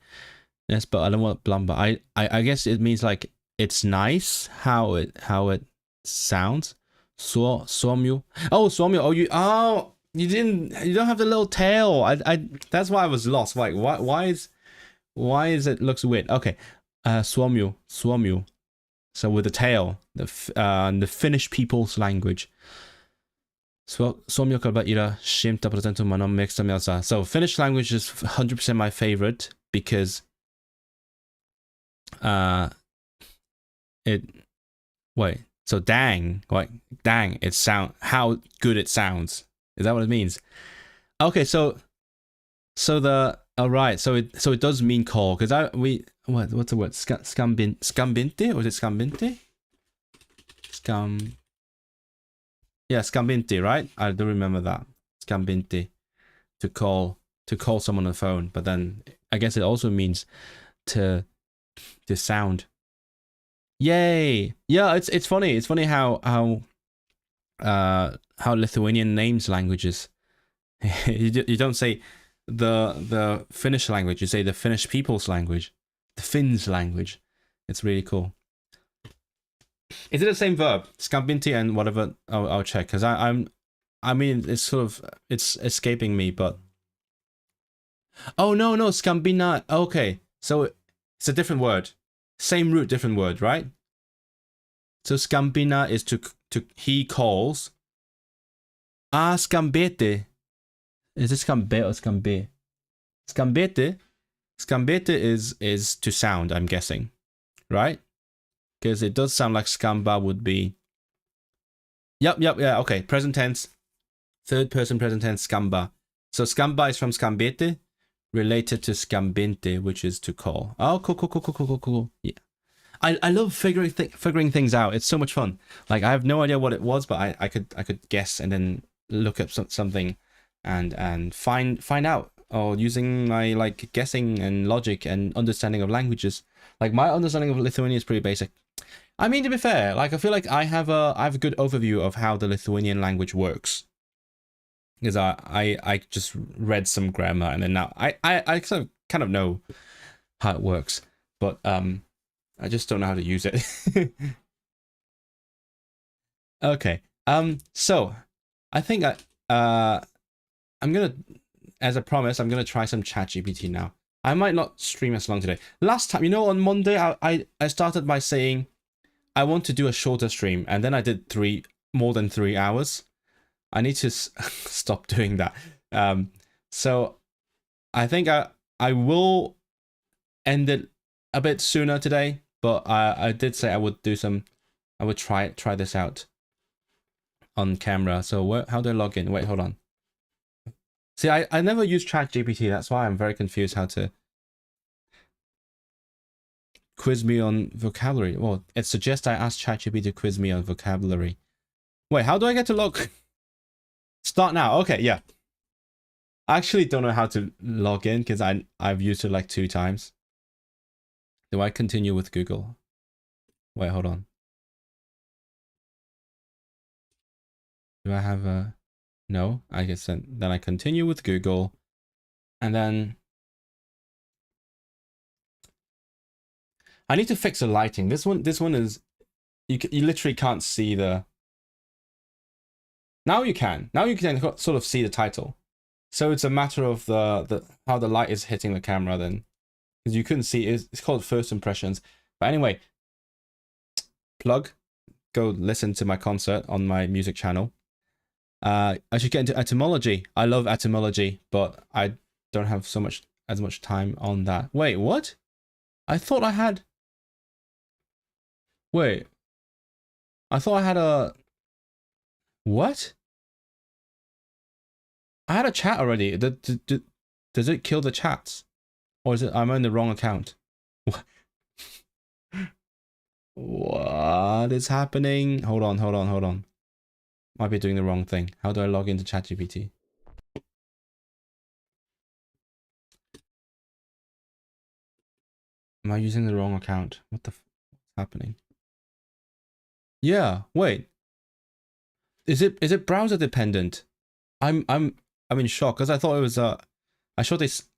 Yes, but I don't want blamba. I guess it means like. It's nice how it sounds. Suomio. Oh, Suomio. Oh, you don't have the little tail. I that's why I was lost. Like why is it looks weird? Okay. Suomio. So with the tail, the Finnish people's language. Suomio kalba ira 100% mano mixta mielsa. So Finnish language is 100% my favorite because dang, how good it sounds. Is that what it means? Okay, so it does mean call, because what's the word? Scambinte, or is it scambinte? Scambinte, right? I do remember that. Scambinte, to call someone on the phone, but then I guess it also means to sound. Yay! Yeah, it's funny. It's funny how Lithuanian names languages. you don't say the Finnish language. You say the Finnish people's language, the Finns language. It's really cool. Is it the same verb? Scambinti and whatever. I'll check, because I mean it's sort of it's escaping me, but oh no scambina. Okay, so it's a different word. Same root, different word, right? So scambina is to he calls. Scambete. Is it scambe or scambe? Scambete Scambete is to sound, I'm guessing, right? Because it does sound like scamba would be. Yep, yeah, okay. Present tense, third person present tense, scamba. So scamba is from scambete, related to scambente, which is to call. Oh, cool. Yeah. I love figuring things out. It's so much fun. Like, I have no idea what it was, but I could guess and then look up something and find out, or using my like guessing and logic and understanding of languages. Like, my understanding of Lithuanian is pretty basic. I mean, to be fair, like, I feel like I have a good overview of how the Lithuanian language works, because I just read some grammar, and then now I kind of know how it works, but I just don't know how to use it. Okay. So I think I'm gonna, as a promise, I'm gonna try some ChatGPT now. I might not stream as long today. Last time, you know, on Monday, I started by saying I want to do a shorter stream, and then I did more than 3 hours. I need to stop doing that. So I think I will end it a bit sooner today, but I did say I would try this out on camera. So how do I log in? Wait, hold on. See, I never use ChatGPT. That's why I'm very confused how to quiz me on vocabulary. Well, it suggests I ask ChatGPT to quiz me on vocabulary. Wait, how do I get to log? Start now. Okay, yeah. I actually don't know how to log in because I've used it like 2 times. Do I continue with Google? Wait, hold on. Do I have a... No, I guess then I continue with Google, and then I need to fix the lighting. This one is, you literally can't see the... Now you can sort of see the title. So it's a matter of the how the light is hitting the camera then, because you couldn't see it. It's called first impressions. But anyway, plug, go listen to my concert on my music channel. I should get into etymology. I love etymology, but I don't have as much time on that. Wait, what? I thought I had... Wait. I thought I had a... What? I had a chat already. Does it kill the chats? Or is it I'm on the wrong account? What is happening? Hold on. Might be doing the wrong thing. How do I log into ChatGPT? Am I using the wrong account? What the f is happening? Yeah, wait. Is it browser dependent? I'm in shock because I thought it was I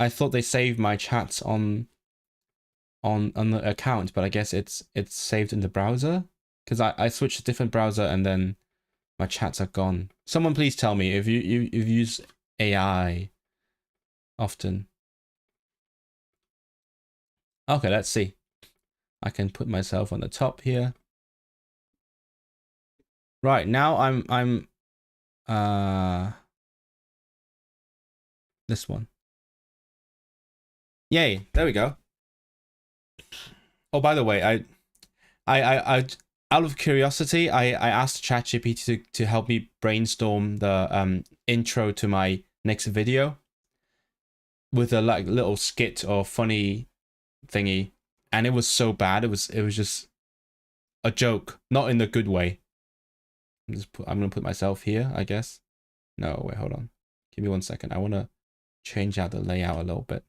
thought they saved my chats on the account, but I guess it's saved in the browser, because I switched to a different browser and then my chats are gone. Someone please tell me if you use AI often. Okay, let's see. I can put myself on the top here. Right, now I'm this one. Yay, there we go. Oh, by the way, I out of curiosity, I asked ChatGPT to help me brainstorm the intro to my next video with a like little skit or funny thingy, and it was so bad. It was just a joke, not in the good way. I'm gonna put myself here, I guess. No, wait, hold on. Give me 1 second. I wanna change out the layout a little bit.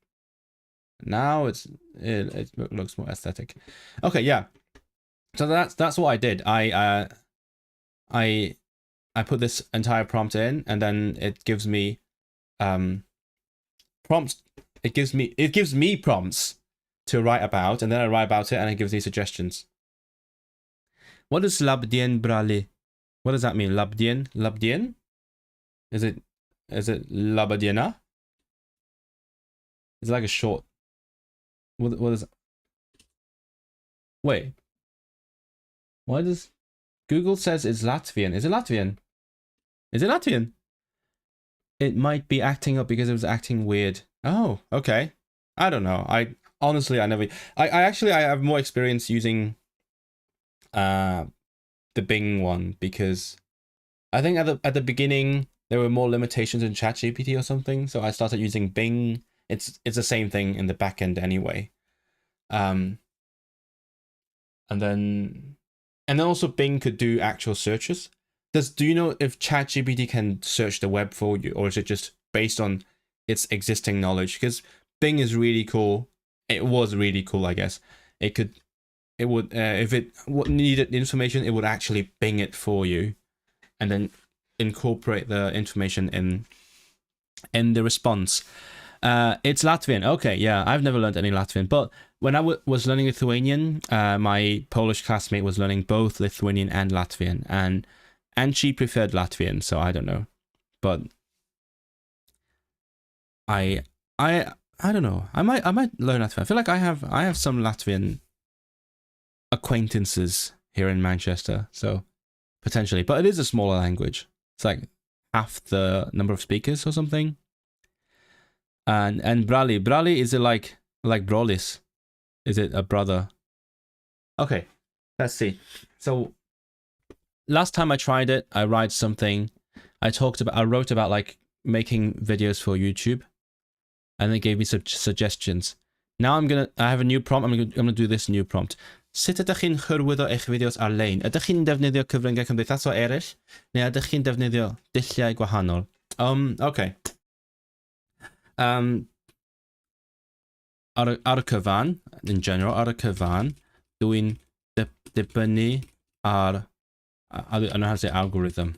Now it looks more aesthetic. Okay, yeah. So that's what I did. I put this entire prompt in, and then it gives me prompts. It gives me prompts to write about, and then I write about it, and it gives me suggestions. What is labdien brale? What does that mean? Labdien? Labdien? Is it labadiena? Is it like a short? What is? Wait. Why does Google says it's Latvian? Is it Latvian? Is it Latvian? It might be acting up because it was acting weird. Oh, okay. I don't know. I honestly, I never. I actually I have more experience using the Bing one, because I think at the beginning there were more limitations in ChatGPT or something, so I started using Bing. It's the same thing in the back end anyway. And then also Bing could do actual searches. Do you know if ChatGPT can search the web for you, or is it just based on its existing knowledge? Because Bing is really cool. It was really cool, I guess. It would if it needed information, it would actually Bing it for you, and then incorporate the information in the response. It's Latvian. Okay, yeah, I've never learned any Latvian, but when I was learning Lithuanian, my Polish classmate was learning both Lithuanian and Latvian, and she preferred Latvian, so I don't know. But I don't know. I might learn Latvian. I feel like I have some Latvian acquaintances here in Manchester, so potentially. But it is a smaller language. It's like half the number of speakers or something. And Brali, is it like Brolis? Is it a brother? Okay, let's see. So last time I tried it, I wrote something. I wrote about like making videos for YouTube, and they gave me some suggestions. Now I have a new prompt. I'm gonna do this new prompt. Sut ydych chi'n hyrwyddo eich fideos ar-lein? Ydych chi'n defnyddio cyfryngau cymdeithasol eraill, neu ydych chi'n defnyddio dulliau gwahanol? Okay. Ar y cyfan, in general, ar y cyfan, dwi'n dibynnu ar... I don't know how to say algorithm.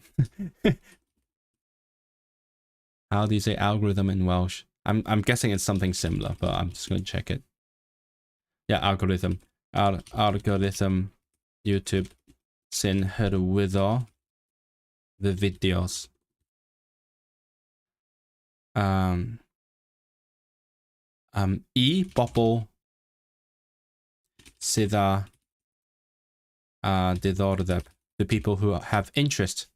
How do you say algorithm in Welsh? I'm guessing it's something similar, but I'm just going to check it. Yeah, algorithm. Algorithm YouTube sy'n hyrwyddo the videos. I bobl sydd â diddordeb, the people who have interest.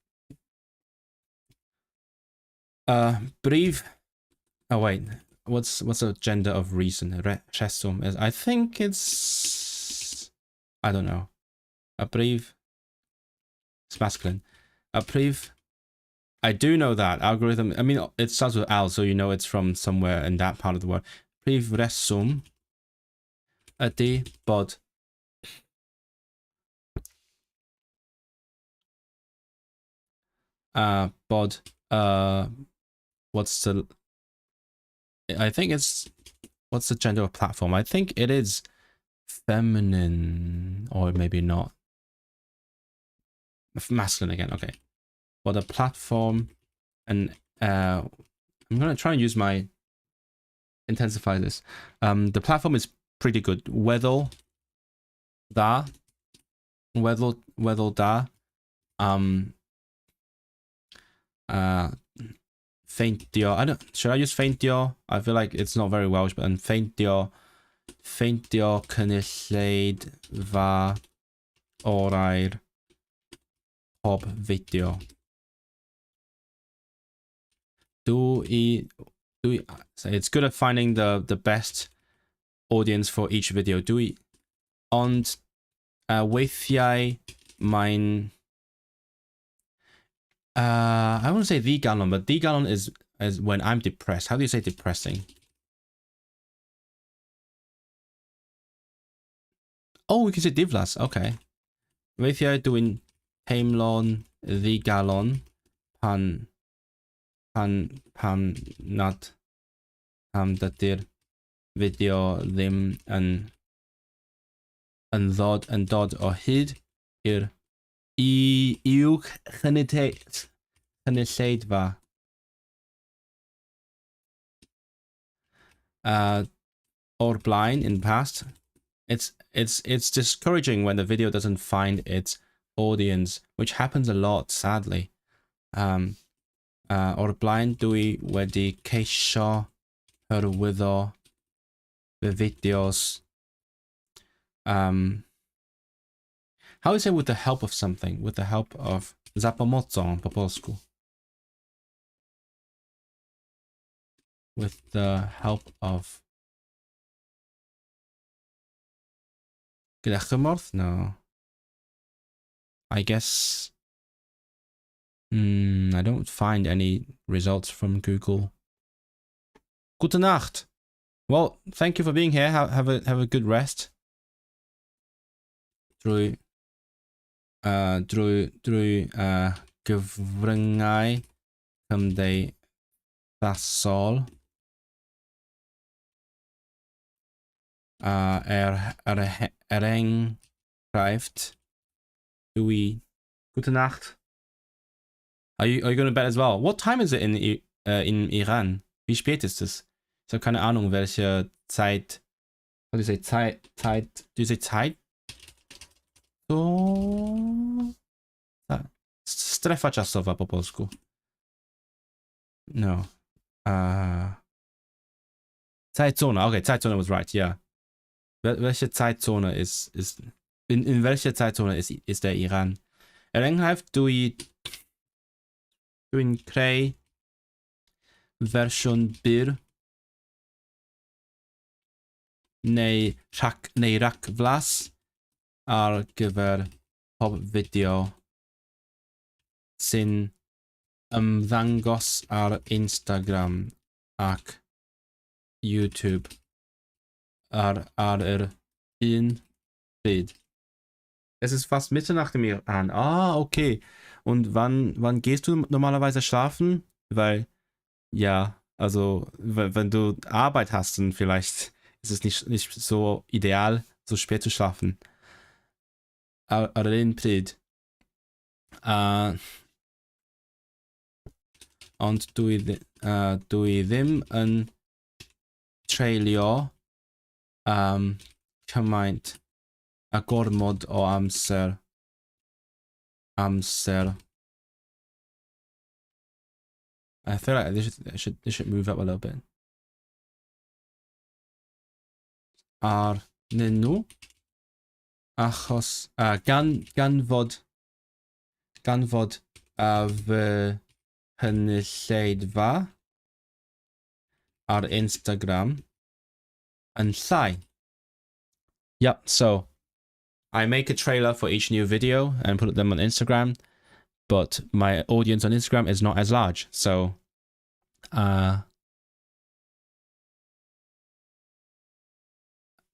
Brif. Oh wait, what's a gender of reason? Rheswm is. I think it's. I don't know. A brif. It's masculine. A brif. I do know that algorithm. I mean, it starts with al, so you know it's from somewhere in that part of the world. Brif rheswm ydy bod what's the... I think it's... What's the gender of platform? I think it is feminine, or maybe not. Masculine again, okay. But a platform, and I'm gonna try and use my... intensify this. The platform is pretty good. Weddell da. Feintio. Should I use feintio? I feel like it's not very Welsh, but feintio cynulleidfa orau'r pob fideo. So it's good at finding the best audience for each video. Ond weithiau mae'n... I want to say ddigalon, but ddigalon is when I'm depressed. How do you say depressing? Oh, we can say diflas. Okay. Weithiau dwi'n teimlo'n ddigalon pan nad am dydy'r fideo ddim yn dod o hyd i'r uwch cynulleidfa. O'r blaen, in past. It's discouraging when the video doesn't find its audience, which happens a lot, sadly. O'r blaen, dwi wedi ceisio hyrwyddo fy fideos. How do you say with the help of something? With the help of... Za pomocą po polsku. With the help of... Gyda chymorth? No. I guess... I don't find any results from Google. Gute Nacht. Well, thank you for being here. Have a good rest. Drwy gyfryngau cymdeithasol enghraifft dwi. Gute Nacht. Are you going to bed as well? What time is it in Iran? Wie spät ist es? Ich habe keine Ahnung, welche Zeit. What do you say? Zeit. Do you say Zeit? So. Strefa czasowa po polsku. No. Zeitzone. Okay, Zeitzone was right. Yeah. Welche Zeitzone ist in welcher Zeitzone ist der Iran? Enghraifft dwi'n creu fersiwn byr neu rhagflas ar gyfer pob fideo sy'n ymddangos ar Instagram ac YouTube ar yr un pryd. Es ist fast Mitternacht im Iran. Ah, okay. Und wann gehst du normalerweise schlafen? Weil, ja, also, wenn du Arbeit hast, dann vielleicht ist es nicht so ideal, so spät zu schlafen. Ar un pryd. Ond dwi ddim yn treulio cymaint a gormod o amser. I feel like this should move up a little bit. Arnyn nhw achos gan fod fy cynulleidfa ar Instagram yn llai. Yep, so I make a trailer for each new video and put them on Instagram, but my audience on Instagram is not as large, so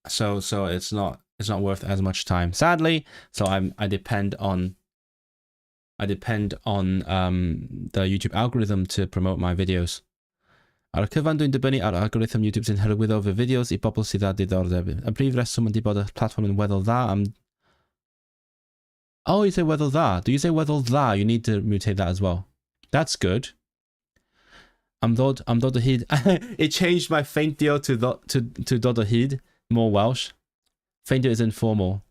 so it's not worth as much time, sadly. So I depend on the YouTube algorithm to promote my videos. Ar y cyfan dwi'n dibynnu ar algorithm YouTube sy'n hyrwyddo fy fideos I bobl sydd â diddordeb. Y brif reswm ydy bod y platform yn weddol dda am... Oh, you say weddol dda. Do you say weddol dda? You need to mutate that as well. That's good. Am dod o hyd... It changed my ffeindio to dod o hyd. More Welsh. Ffeindio is informal.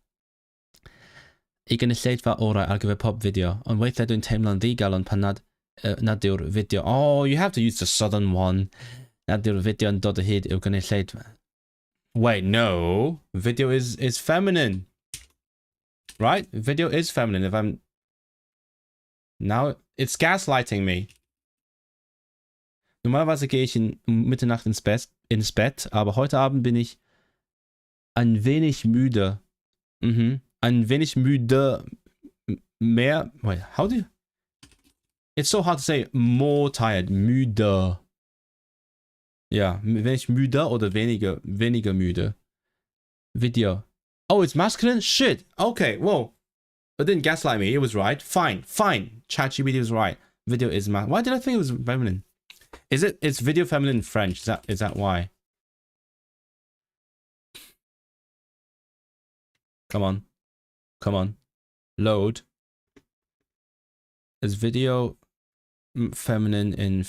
I gynulleidfa orau ar gyfer pob fideo, ond weithiau dwi'n teimlo'n ddigalon pan nad yw'r fideo. Oh, you have to use the southern one. Nad yw'r fideo yn dod o hyd i'w gynulleidfa. Wait, no. Video is feminine. Right? Video is feminine. If I'm... Now, it's gaslighting me. Normalerweise gehe ich in Mitternacht ins Bett, aber heute Abend bin ich ein wenig müde. Ein wenig müde. Mehr. Wait, how do you... It's so hard to say more tired. Müde. Ja, wenig müde oder weniger müde. Video. Oh, it's masculine? Shit. Okay, whoa. It didn't gaslight me. It was right. Fine. ChatGPT was right. Video is masculine. Why did I think it was feminine? It's video feminine in French. Is that why? Come on. Load. Is video feminine in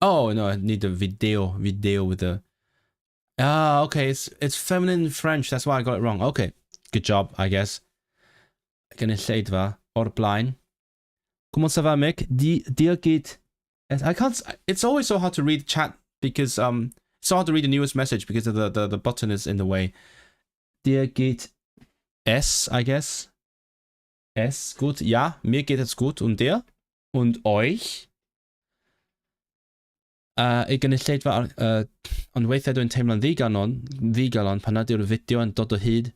Oh, no, I need the video with the... Ah, okay, it's feminine in French. That's why I got it wrong. Okay, good job, I guess. Gynulleidfa o'r blaen. Comment ça va, mec? Dir geht... It's always so hard to read chat because it's so hard to read the newest message because of the button is in the way. Dir geht es, I guess. Es, gut. Ja, mir geht es gut. Und dir? Und euch? I gynulleidfa, ond weithiau dwi'n teimlo'n ddigalon pan nad yw'r fideo yn dod o hyd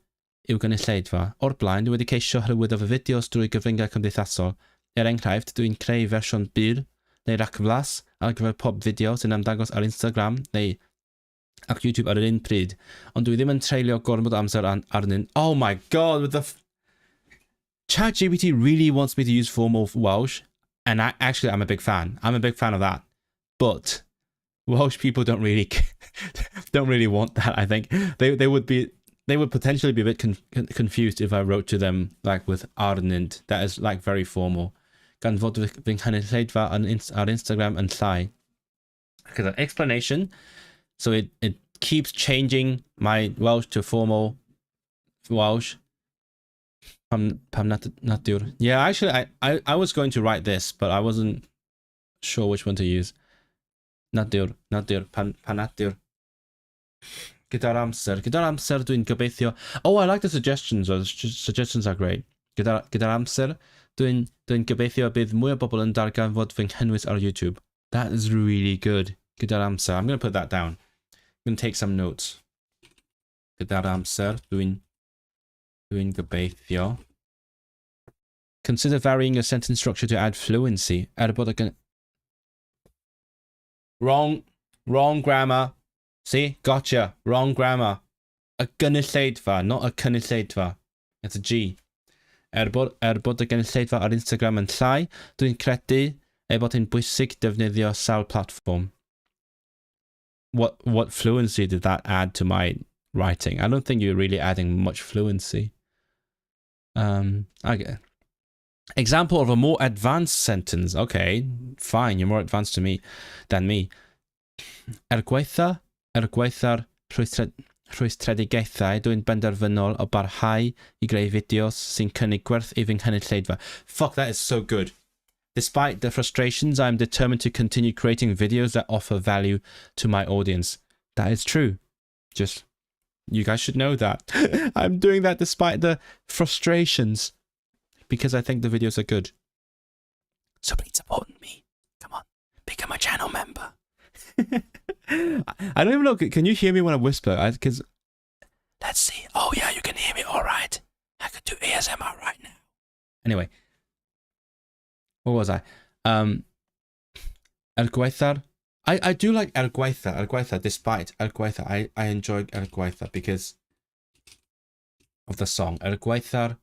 i'w gynulleidfa. O'r blaen, dwi wedi ceisio hyrwyddo fy fideos drwy gyfryngau cymdeithasol. Enghraifft, dwi'n creu fersiwn byr neu racflas ar gyfer pob fideo sy'n ymddangos ar Instagram neu ac YouTube ar yr un pryd. Ond dwi ddim yn treulio gormod o amser arnyn. Oh my god, with the... ChatGPT really wants me to use formal Welsh, and actually I'm a big fan. I'm a big fan of that. But Welsh people don't really want that, I think. They would potentially be a bit confused if I wrote to them like with arnynt. That is like very formal. Gan fod fi'n cynulleidfa ar Instagram yn llai. Because an explanation, so it keeps changing my Welsh to formal Welsh. Pam natur. Yeah, actually I was going to write this, but I wasn't sure which one to use. Natur, pan natur. Gyda'r amser dwi'n gobeithio. Oh, I like the suggestions. The suggestions are great. Gyda'r amser dwi'n gobeithio bydd mwy o bobl yn darganfod fy nghynnwys ar YouTube. That is really good. Gyda'r amser. I'm going to put that down. I'm going to take some notes. Gyda'r amser dwi'n gobeithio. Consider varying your sentence structure to add fluency. Wrong grammar. See? Gotcha. Wrong grammar. A gynulleidfa, not a cynulleidfa. It's a G. Bod y gynulleidfa ar Instagram yn llai, dwi'n credu ei bod yn bwysig defnyddio sawl platform. What fluency did that add to my writing? I don't think you're really adding much fluency. Okay. Example of a more advanced sentence. Okay, fine. You're more advanced than me. Gweitha'r rhwystredigaethau, dwi'n benderfynol o barhau I greu fideos sy'n cynnig gwerth I fy nghenulleidfa. Fuck, that is so good. Despite the frustrations, I am determined to continue creating videos that offer value to my audience. That is true. Just, you guys should know that. I'm doing that despite the frustrations. Because I think the videos are good. So please support me. Come on, become a channel member. I don't even know. Can you hear me when I whisper? Because let's see. Oh yeah, you can hear me. All right. I could do ASMR right now. Anyway, what was I? Gweitha'r. I do like Gweitha. Despite Gweitha, I enjoy Gweitha because of the song. Gweitha'r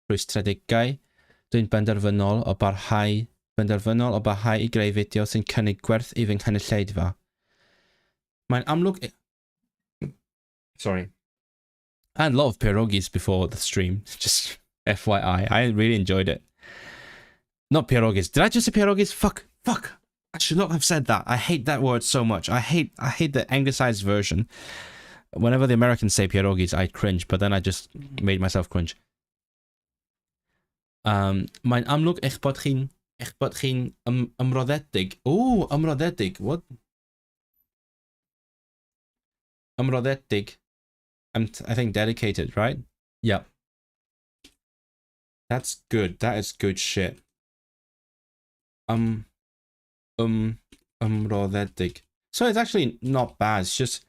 rhwystredigaeth, dwi'n benderfynol o barhau I greu fideo sy'n cynnig gwerth I fy nghenulleidfa. Mae'n amlwg... Sorry. I had a lot of pierogies before the stream. Just FYI. I really enjoyed it. Not pierogies. Did I just say pierogies? Fuck. I should not have said that. I hate that word so much. I hate the anglicized version. Whenever the Americans say pierogies, I cringe, but then I just made myself cringe. Mae'n amlwg eich bod chi'n ymroddedig. Oh, ymroddedig. What? Ymroddedig. I think dedicated, right? Yeah. That's good. That is good shit. Ymroddedig. So it's actually not bad. It's just,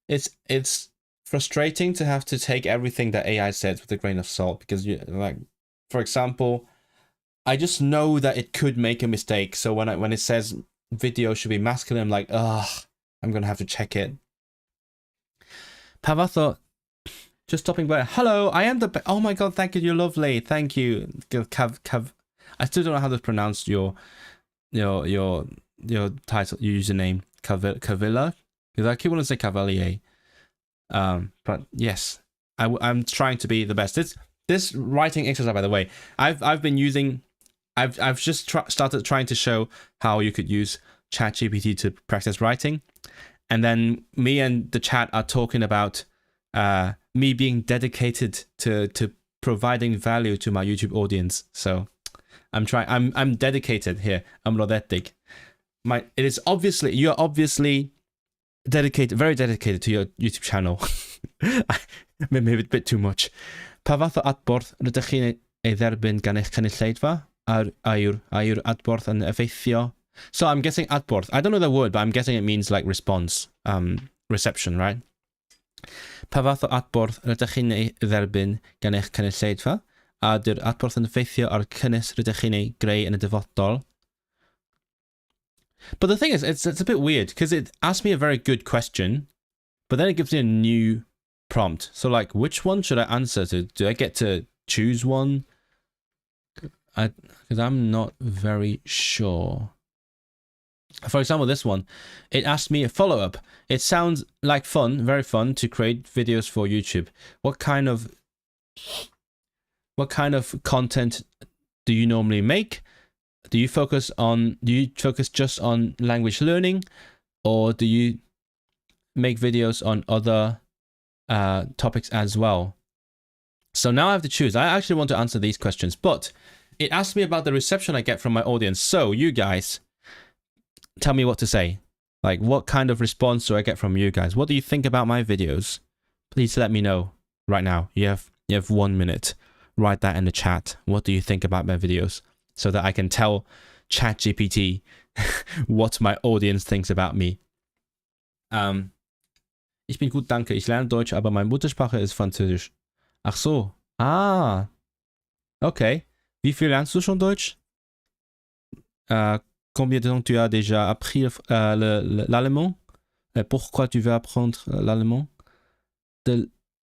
it's frustrating to have to take everything that AI says with a grain of salt because you like. For example, I just know that it could make a mistake. So when it says video should be masculine, I'm like, ugh, I'm going to have to check it. Pavatho, just stopping by. Hello, I am the... Oh my god, thank you, you're lovely. Thank you. I still don't know how to pronounce your title, username. Cavilla? Because I keep wanting to say Cavalier. But yes, I'm trying to be the best. This writing exercise, by the way, I've been using, I've just started trying to show how you could use ChatGPT to practice writing, and then me and the chat are talking about me being dedicated to providing value to my YouTube audience. So I'm dedicated here. I'm roddetig. It is obviously, you're obviously dedicated, very dedicated to your YouTube channel. Maybe a bit too much. Pa fath o adborth rydych chi'n ei dderbyn gan eich cynulleidfa? Yw'r adborth yn effeithio So I'm guessing adborth. I don't know the word, but I'm guessing it means like response, reception, right? Pa fath o adborth rydych chi'n ei dderbyn gan eich cynulleidfa? A dy'r adborth yn effeithio ar cynnes rydych chi'n ei greu yn y dyfodol? But the thing is, it's a bit weird because it asked me a very good question, but then it gives me a new prompt. So like, which one should I answer to? Do I get to choose one? Because I'm not very sure. For example, this one, it asked me a follow-up. It sounds like fun, very fun to create videos for YouTube. What kind of content do you normally make? Do you focus just on language learning, or do you make videos on other topics as well? So now I have to choose. I actually want to answer these questions, but it asked me about the reception I get from my audience. So you guys, tell me what to say. Like, what kind of response do I get from you guys? What do you think about my videos? Please let me know right now. You have 1 minute. Write that in the chat. What do you think about my videos? So that I can tell ChatGPT what my audience thinks about me. Ich bin gut, danke. Ich lerne Deutsch, aber meine Muttersprache ist Französisch. Ach so. Ah. Okay. Wie viel lernst du schon Deutsch? Combien de temps tu as déjà appris l'allemand? Pourquoi tu veux apprendre l'allemand? The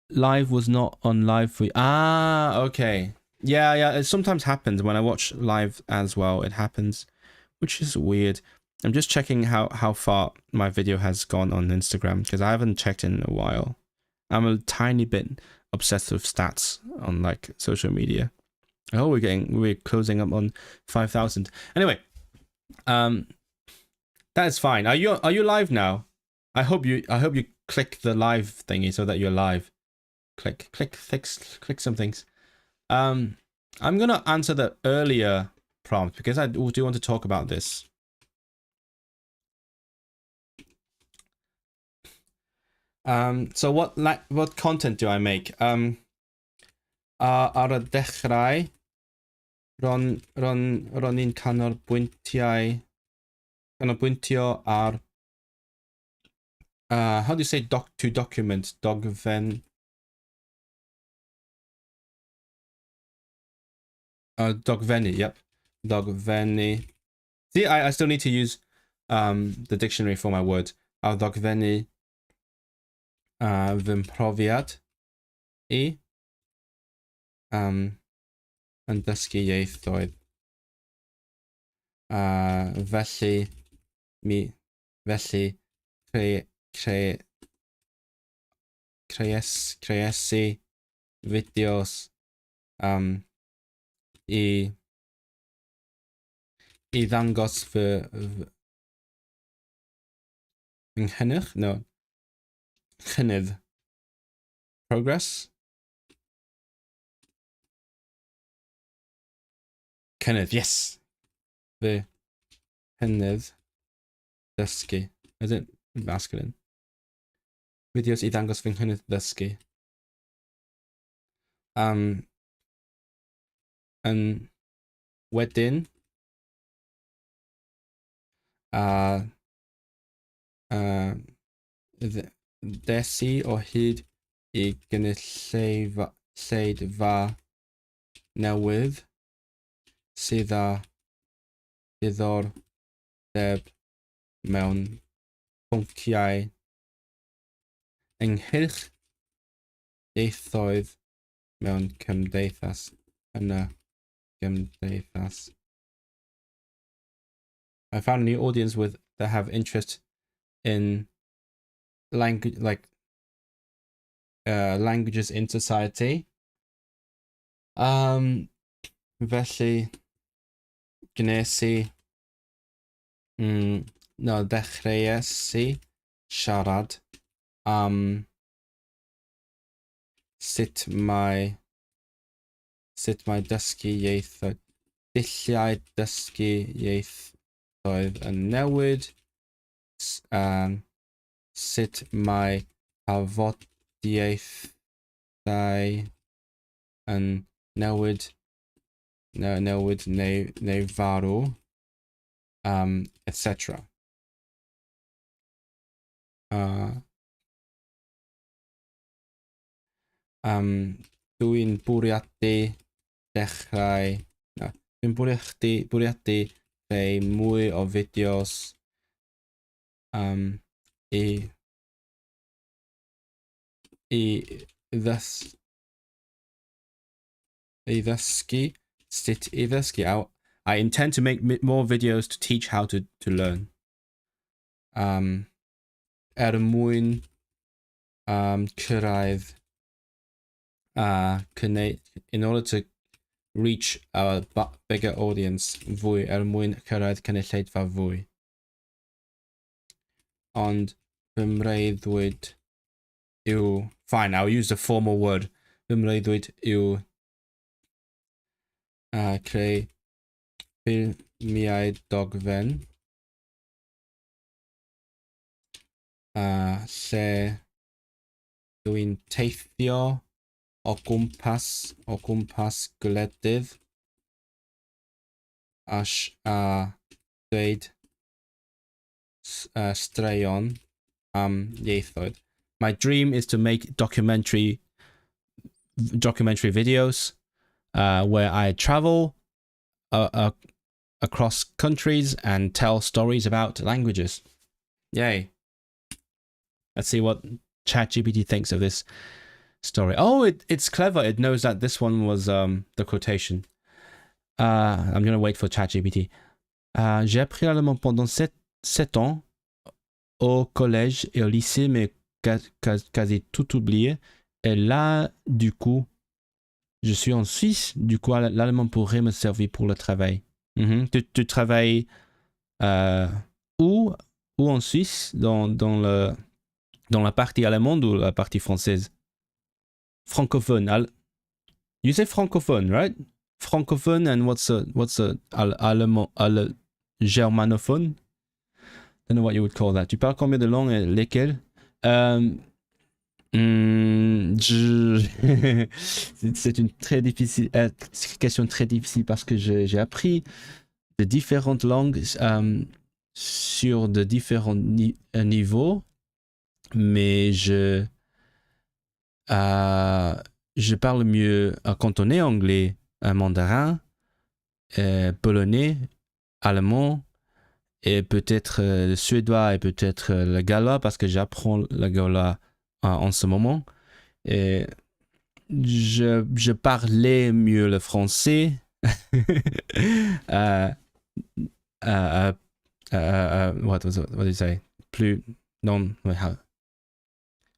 live was not on live for you. Ah, okay. Yeah, it sometimes happens when I watch live as well. It happens, which is weird. I'm just checking how far my video has gone on Instagram because I haven't checked in a while. I'm a tiny bit obsessed with stats on like social media. Oh, we're closing up on 5,000. Anyway, that is fine. Are you live now? I hope you click the live thingy so that you're live. Click some things. I'm gonna answer the earlier prompt because I do want to talk about this. So what content do I make? Ar y dechrau, ron i'n canolbwyntio ar how do you say to document? Dogfennu, yep. Dogfennu. See, I still need to use the dictionary for my word. Ar ddogfennu fy mhrofiad I yn dysgu ieithoedd. Felly creesu fideos I ddangos fy nghynnych? No. Cynnydd. Progress? Cynnydd, yes! Fy cynnydd dysgu. Is it masculine? Fideos I ddangos fy nghynnydd dysgu. Yn wedyn desu o hyd I gynulleidfa newydd sydd â diddordeb mewn pynciau ynghylch ieithoedd mewn cymdeithas yn y cymdeithas. I found a new audience that have interest in language, like languages in society. Felly dechreues I siarad am sut mae dysgu ieithoedd, dulliau dysgu ieithoedd yn newid, sut mae tafodiaethau yn newid neu farw, etc. Dwi'n bwriadu dechrau... Na, dwi'n bwriadu creu mwy o fideos i ddysgu sut i ddysgu. I intend to make more videos to teach how to learn. Mwyn cyrraedd in order to reach a bigger audience fwy, mwyn cyrraedd cynulleidfa fwy. Ond fy mreiddwyd yw... Fine, I'll use the formal word. Fy mreiddwyd yw creu ffilmiau dogfen lle dwi'n teithio o gwmpas gwledydd a dweud straeon am ieithoedd. My dream is to make documentary videos where I travel across countries and tell stories about languages. Yay. Let's see what ChatGPT thinks of this story. Oh, it's clever. It knows that this one was the quotation. I'm going to wait for ChatGPT. J'ai appris l'allemand pendant 7 ans au collège et au lycée, mais quasi tout oublié. Et là, du coup, je suis en Suisse. Du coup, l'allemand pourrait me servir pour le travail. Tu travailles où en Suisse? Dans la partie allemande ou la partie française? Francophone. You say francophone, right? Francophone, and what's a allemand, germanophone? Don't know what you would call that. Tu parles combien de langues et lesquelles? C'est une question très difficile parce que j'ai appris de différentes langues sur de différents niveaux, mais je parle mieux cantonais, anglais, mandarin, polonais, allemand, et peut-être le suédois et peut-être le gallois parce que j'apprends le gallois en ce moment. Et je parlais mieux le français. What did you say?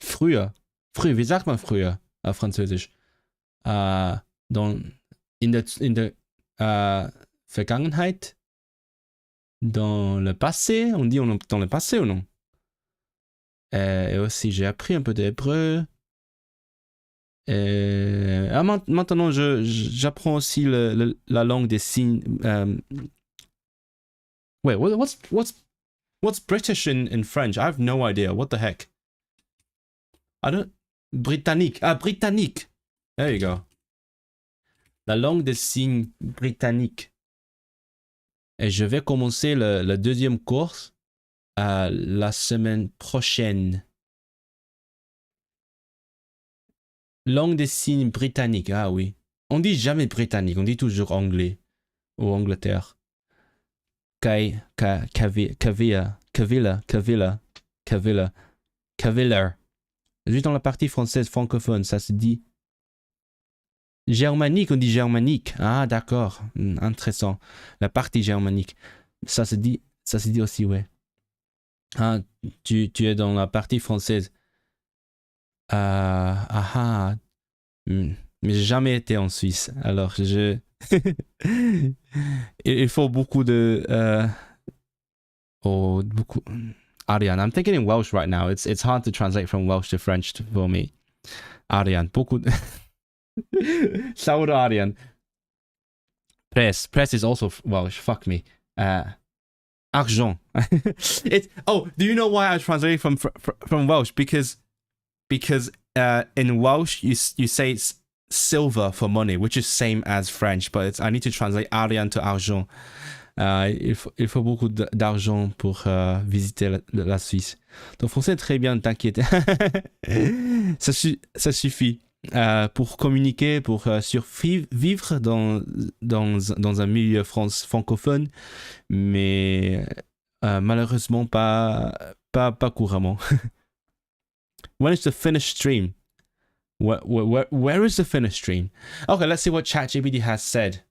Früher, wie sagt man früher auf Französisch? In der Vergangenheit, dans le passé, on dit dans le passé ou non? Et aussi, j'ai appris un peu d'hébreu. Maintenant, j'apprends aussi la langue des signes. Wait, what's British in French? I have no idea. What the heck? Britannique. Britannique. There you go. La langue des signes britannique. Et je vais commencer le deuxième cours la semaine prochaine. Langue des signes britannique. Ah oui. On dit jamais britannique, on dit toujours anglais ou Angleterre. Cavilla. Juste dans la partie française francophone, ça se dit germanique, on dit germanique. Ah, d'accord. Intéressant. La partie germanique. Ça se dit aussi, ouais. Ah, tu es dans la partie française. Mais j'ai jamais été en Suisse. Alors, il faut beaucoup de... Ariane, I'm thinking in Welsh right now. It's hard to translate from Welsh to French for me. Ariane, beaucoup... Saúde, Ariane. Press is also Welsh. Fuck me. Argent. Do you know why I translated from Welsh? Because in Welsh you say it's silver for money, which is same as French, but I need to translate Ariane to argent. Il faut beaucoup d'argent pour visiter la Suisse. Ton français est très bien, t'inquiète. Ça suffit pour communiquer, pour survivre dans un milieu francophone, mais malheureusement pas couramment. When is the finished stream? Where is the finished stream? Okay, let's see what ChatGPT has said.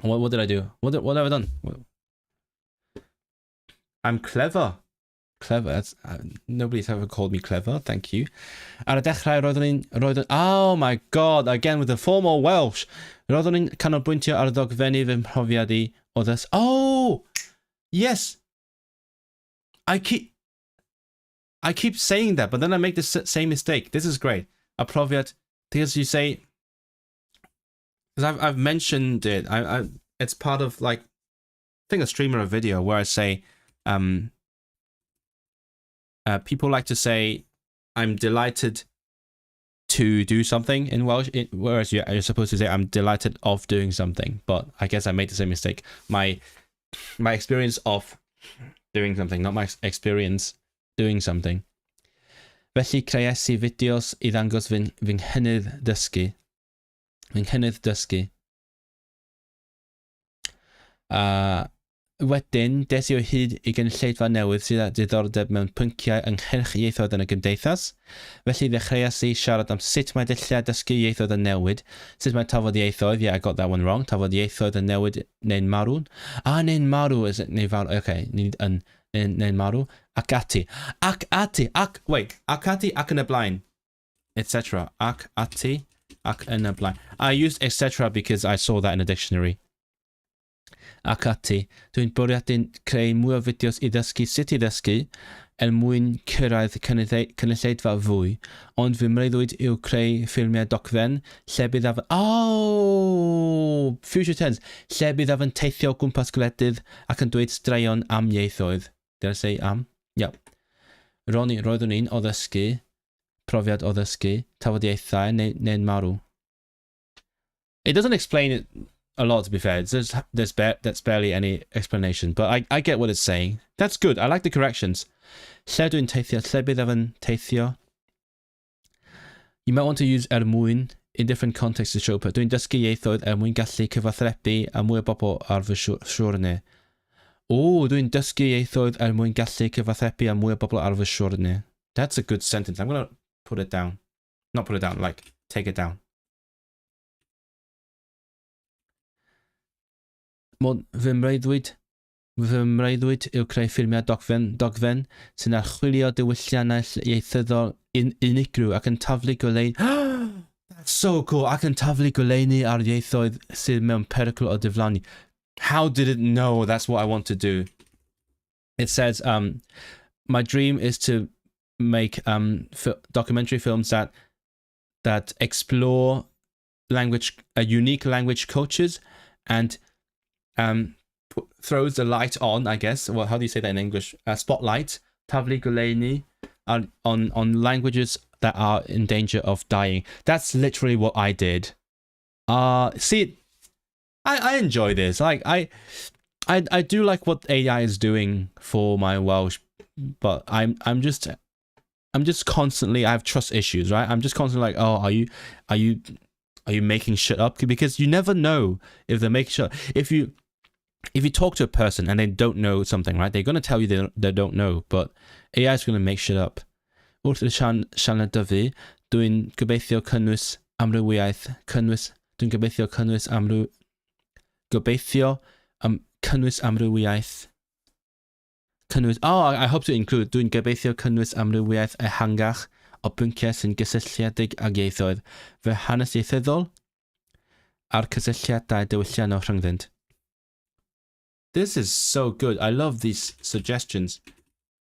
What did I do? What have I done? I'm clever. Clever. That's, nobody's ever called me clever. Thank you. Ar y dechrau roeddwn ni'n... Oh my god, again with the formal Welsh. Roeddwn ni'n canolbwyntio ar ddogfennu fy mhrofiad I o ddys... Oh! Yes! I keep saying that, but then I make the same mistake. This is great. A profiad, because you say... Because I've mentioned it. It's part of, like, I think a stream or a video where I say... people like to say, I'm delighted to do something in Welsh, whereas you're supposed to say, I'm delighted of doing something. But I guess I made the same mistake. My experience of doing something, not my experience doing something. Felly creais I fideos I ddangos fy nghennydd dysgu. Fy nghennydd dysgu. Wedyn, des I o hyd I gynulleidfa newydd sydd â diddordeb mewn pynciau ynghylch ieithoedd yn y gymdeithas. Felly ddechreuais I siarad am sut mae dulliau dysgu ieithoedd yn newid, sut mae tafodieithoedd, yeah, I got that one wrong, tafodieithoedd yn newid neu'n marw. Neu'n marw, is it, neu farw, okay, neu'n marw. Ac ati, ac yn y blaen, etc. Ac ati, ac yn y blaen. I used etc. because I saw that in a dictionary. Ac ati, dwi'n bwriadu creu mwy o fideos I ddysgu sut I ddysgu mwyn cyrraedd cynulleidfa fwy, ond fy mreiddwyd yw creu ffilmiau docfen lle bydd future tense, lle bydd yn teithio o gwmpas gwledydd ac yn dweud straeon am ieithoedd. Did I say am? Yep. Roeddwn i'n o ddysgu, profiad o ddysgu, tafodieithau neu'n marw. It doesn't explain it a lot, to be fair. That's barely any explanation, but I get what it's saying. That's good. I like the corrections. Lle dwi'n teithio, lle bydd yn teithio. You might want to use mwyn in different contexts to show, but dwi'n dysgu ieithoedd mwyn gallu cyfathrebu a mwy o bobl ar fy siwrne. O, dwi'n dysgu ieithoedd mwyn gallu cyfathrebu a mwy o bobl ar fy siwrne. That's a good sentence. I'm going to put it down. Not put it down, like, take it down. Fy mreiddwyd yw creu ffilmiau dogfen sy'n archwilio diwylliannau ieithyddol unigryw ac yn taflu goleini. That's so cool. Ac yn taflu goleini ar ieithoedd sydd mewn perygl o diflannu. How did it know that's what I want to do? It says, my dream is to make documentary films that explore unique language cultures and throws the light on, I guess. Well, how do you say that in English? Spotlight, taflu goleini, on languages that are in danger of dying. That's literally what I did. See, I enjoy this. Like I do like what AI is doing for my Welsh, but I'm just constantly, I have trust issues, right? I'm just constantly like, oh, are you making shit up? Because you never know if they're making shit up. If you talk to a person and they don't know something, right? They're going to tell you they don't know, but AI is going to make shit up. Wrth y sianel dyfu, dwi'n gobeithio cynnwys amrywiaeth, I hope to include, dwi'n gobeithio cynnwys amrywiaeth ehangach o bynciau sy'n gysylltiedig ag ieithoedd, fy hanes ieithyddol a'r cysylltiadau diwylliannol rhyngddynt. This is so good. I love these suggestions.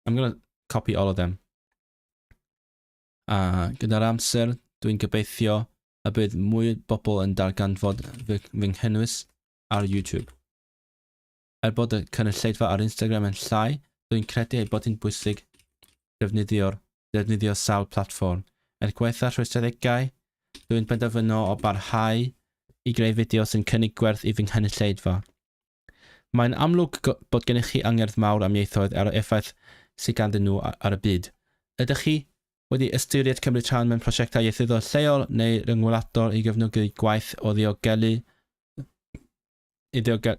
I'm going to copy all of them. Gyda'r amser, dwi'n gobeithio y bydd mwy bobl yn darganfod fy nghynnwys ar YouTube. Bod y cynulleidfa ar Instagram yn llai, dwi'n credu bod hi'n bwysig defnyddio sawl platfform. Gweitha rhwystredigaeth, dwi'n benderfyno o barhau I greu fideos yn cynnig gwerth I fy nghenulleidfa. Mae'n amlwg bod gennych chi angerdd mawr am ieithoedd ar y effaith sydd ganddyn nhw ar y byd. Ydych chi wedi ystyried cymryd rhan mewn prosiectau ieithyddol lleol neu ryngweladol i gefnogi gwaith o ddiogelu?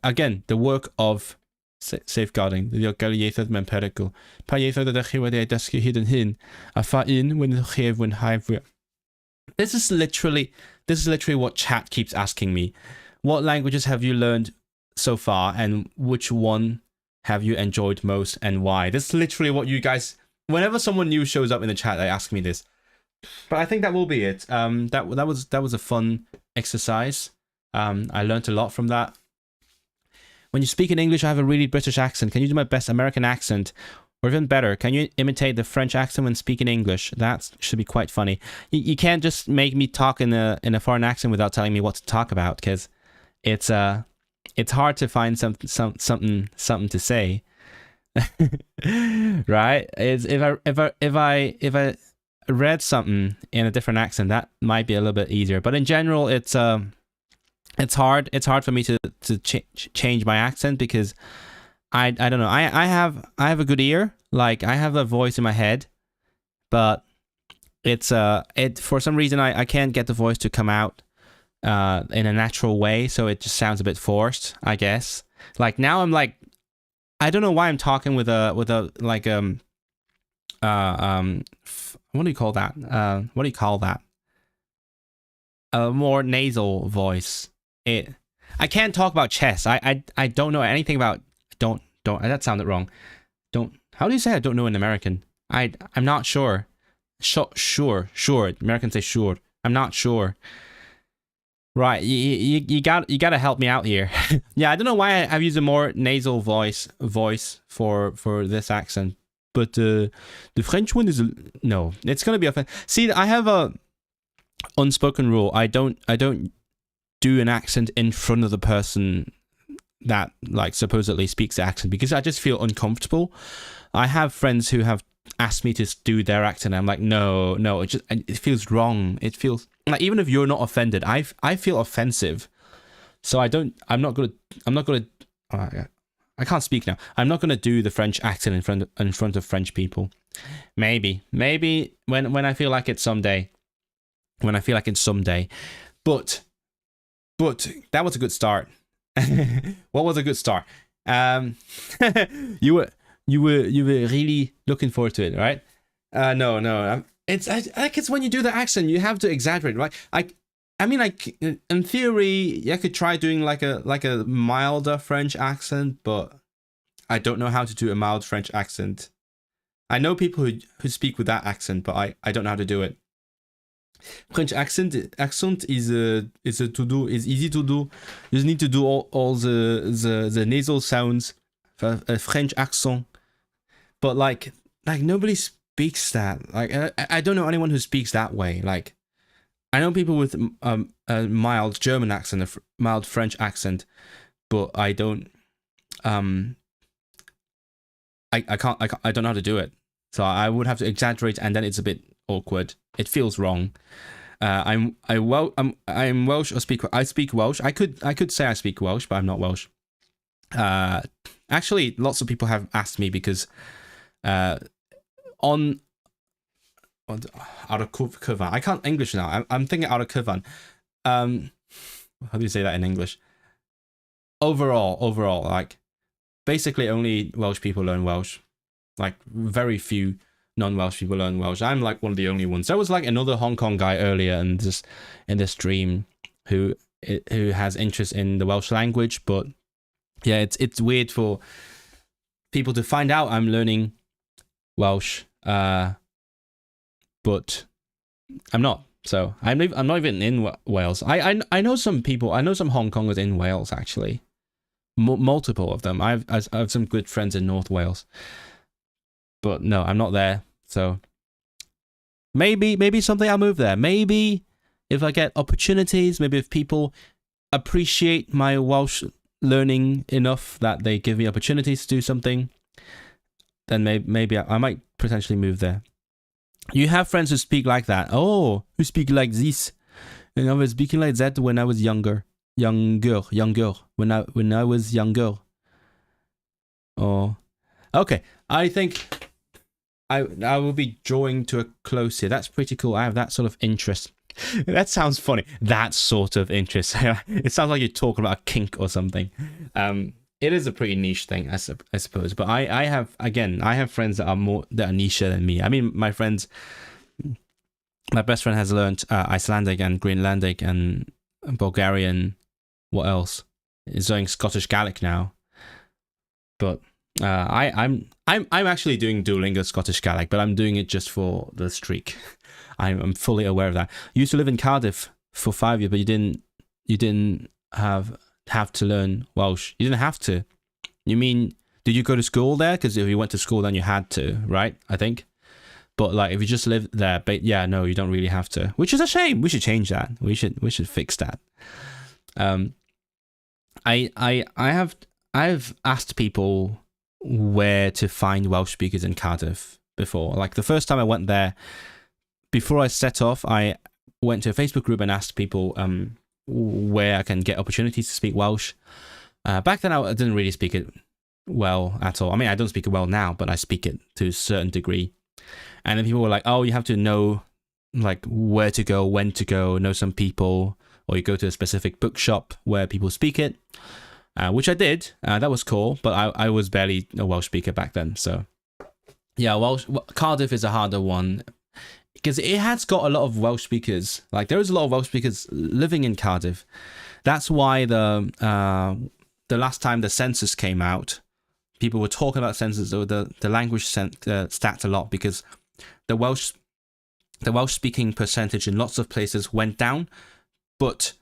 Again, the work of safeguarding, ddiogelu ieithoedd mewn perygl. Pa ieithoedd ydych chi wedi ei dysgu hyd yn hyn, a pha un wyddwch chi ei fwynhau fwy? This is literally what chat keeps asking me. What languages have you learned so far, and which one have you enjoyed most, and why? This is literally what you guys, whenever someone new shows up in the chat, they ask me this. But I think that will be it. That was a fun exercise. I learned a lot from that. When you speak in English, I have a really British accent. Can you do my best American accent? Or even better, can you imitate the French accent when speaking English? That should be quite funny. You can't just make me talk in a foreign accent without telling me what to talk about, because it's hard to find something to say. Right? If I read something in a different accent, that might be a little bit easier. But in general, it's hard. It's hard for me to change my accent, because I don't know. I have a good ear. Like, I have a voice in my head, but for some reason I can't get the voice to come out in a natural way, so it just sounds a bit forced, I guess. Like, now I'm like, I don't know why I'm talking with a like what do you call that? A more nasal voice. I can't talk about chess. I don't know anything about don't that sounded wrong. How do you say I don't know in American? I'm not sure. Sure. Americans say sure. I'm not sure. Right, you gotta help me out here. Yeah, I don't know why I've used a more nasal voice for this accent, but the French one is no. It's gonna be offensive. See, I have a unspoken rule. I don't do an accent in front of the person that like supposedly speaks the accent, because I just feel uncomfortable. I have friends who have asked me to do their accent. I'm like, no, it feels wrong. It feels like, even if you're not offended, I feel offensive. So I can't speak now. I'm not gonna do the French accent in front of French people. Maybe when I feel like it someday. But that was a good start. What was a good start? You were really looking forward to it, right? No. It's when you do the accent, you have to exaggerate, right? I mean, like, in theory, I could try doing like a milder French accent, but I don't know how to do a mild French accent. I know people who speak with that accent, but I don't know how to do it. French accent is easy to do. You just need to do all the nasal sounds for a French accent. But like nobody speaks that. Like, I don't know anyone who speaks that way. Like, I know people with a mild German accent, a mild French accent, but I don't. I don't know how to do it. So I would have to exaggerate, and then it's a bit awkward. It feels wrong. I'm Welsh. I speak Welsh. I could say I speak Welsh, but I'm not Welsh. Actually, lots of people have asked me, because on out of cyfan. I can't English now. I'm thinking out of cyfan. How do you say that in English? Overall, like, basically only Welsh people learn Welsh. Like, very few non-Welsh people learn Welsh. I'm like one of the only ones. There was like another Hong Kong guy earlier in this stream who has interest in the Welsh language, but yeah, it's weird for people to find out I'm learning Welsh, but I'm not. So I'm not even in Wales. I know some people. I know some Hong Kongers in Wales, actually. Multiple of them. I have some good friends in North Wales, but no, I'm not there. So maybe someday I'll move there. Maybe if I get opportunities, maybe if people appreciate my Welsh learning enough that they give me opportunities to do something, then maybe I might potentially move there. You have friends who speak like that. Oh, who speak like this. And I was speaking like that when I was younger. When I was younger. Or okay, I think I will be drawing to a close here. That's pretty cool. I have that sort of interest. That sounds funny. That sort of interest. It sounds like you're talking about a kink or something. It is a pretty niche thing, I suppose. But I have friends that are niche than me. I mean, my best friend has learned Icelandic and Greenlandic and Bulgarian. What else? Is learning Scottish Gaelic now. But I'm actually doing Duolingo Scottish Gaelic, but I'm doing it just for the streak. I'm fully aware of that. You used to live in Cardiff for 5 years, but you didn't have to learn Welsh. You didn't have to. You mean, did you go to school there? Because if you went to school, then you had to, right? I think. But like, if you just live there, but yeah, no, you don't really have to. Which is a shame. We should change that. We should fix that. I've asked people where to find Welsh speakers in Cardiff before. Like the first time I went there, before I set off, I went to a Facebook group and asked people where I can get opportunities to speak Welsh. Back then, I didn't really speak it well at all. I mean, I don't speak it well now, but I speak it to a certain degree. And then people were like, oh, you have to know like where to go, when to go, know some people, or you go to a specific bookshop where people speak it, which I did. That was cool, but I was barely a Welsh speaker back then. So yeah, Cardiff is a harder one, because it has got a lot of Welsh speakers. Like there is a lot of Welsh speakers living in Cardiff. That's why the last time the census came out, people were talking about census or the language stat a lot, because the Welsh speaking percentage in lots of places went down, but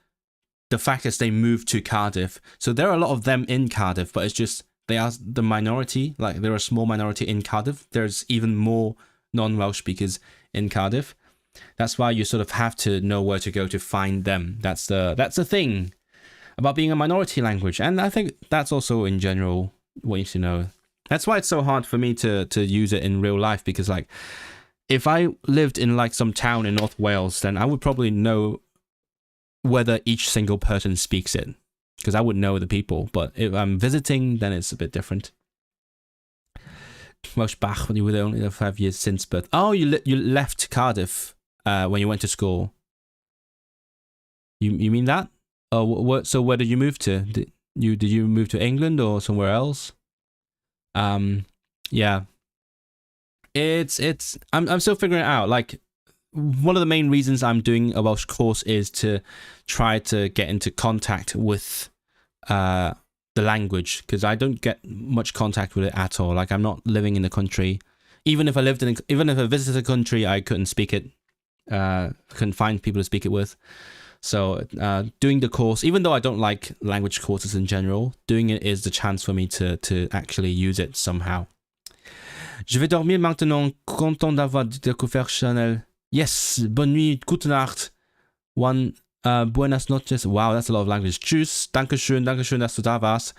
the fact is they moved to Cardiff. So there are a lot of them in Cardiff, but it's just they are the minority. Like they're a small minority in Cardiff. There's even more non-Welsh speakers in Cardiff. That's why you sort of have to know where to go to find them. That's the thing about being a minority language, and I think that's also in general what you should know. That's why it's so hard for me to use it in real life, because like if I lived in like some town in North Wales, then I would probably know whether each single person speaks it, because I would know the people. But if I'm visiting, then it's a bit different. Welsh Bach, when you were there only 5 years since birth. Oh, you left Cardiff when you went to school. You mean that? Oh, so where did you move to? Did you move to England or somewhere else? Yeah. I'm still figuring it out. Like one of the main reasons I'm doing a Welsh course is to try to get into contact with the language, because I don't get much contact with it at all. Like I'm not living in the country. Even if I visited the country, I couldn't speak it. Couldn't find people to speak it with. So doing the course, even though I don't like language courses in general, doing it is the chance for me to actually use it somehow. Je vais dormir maintenant. Content d'avoir découvert Chanel. Yes, bonne nuit, gute Nacht. Buenas noches. Wow, that's a lot of language. Tschüss, dankeschön, dass du da warst.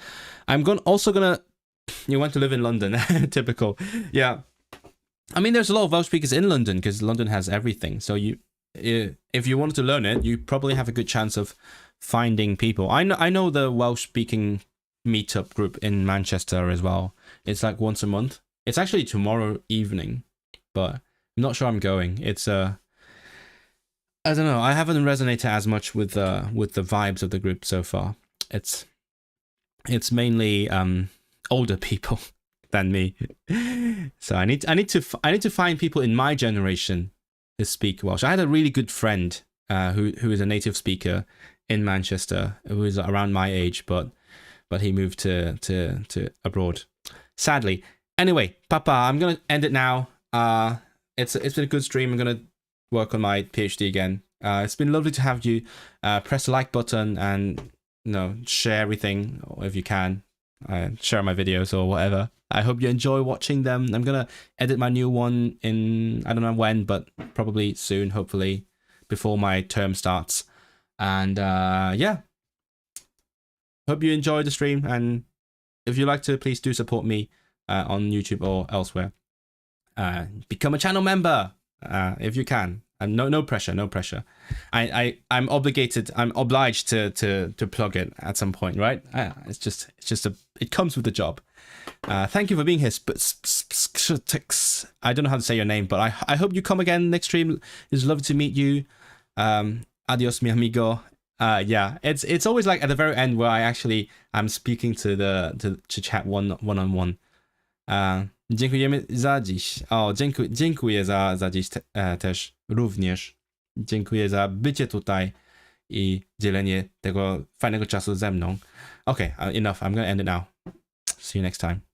Also gonna. You went to live in London. Typical. Yeah. I mean, there's a lot of Welsh speakers in London, because London has everything. So if you wanted to learn it, you probably have a good chance of finding people. I know the Welsh speaking meetup group in Manchester as well. It's like once a month. It's actually tomorrow evening, but I'm not sure I'm going. It's I don't know. I haven't resonated as much with the vibes of the group so far. It's mainly older people than me. So I need to find people in my generation to speak Welsh. I had a really good friend who is a native speaker in Manchester, who is around my age, but he moved to abroad, sadly. Anyway, Papa, I'm gonna end it now. It's been a good stream. I'm gonna work on my PhD again. It's been lovely to have you. Press the like button and share everything if you can. Share my videos or whatever. I hope you enjoy watching them. I'm gonna edit my new one in, I don't know when, but probably soon, hopefully before my term starts. And yeah, hope you enjoyed the stream, and if you like to, please do support me on YouTube or elsewhere. Become a channel member if you can. And no pressure. I'm obliged to plug it at some point, right? It comes with the job. Thank you for being here. I don't know how to say your name, but I hope you come again next stream. It's lovely to meet you. Adios, mi amigo. Yeah, it's always like at the very end where I'm speaking to chat one-on-one. Dziękujemy za dziś. Dziękuję za dziś też również. Dziękuję za bycie tutaj i dzielenie tego fajnego czasu ze mną. Okay, enough. I'm gonna end it now. See you next time.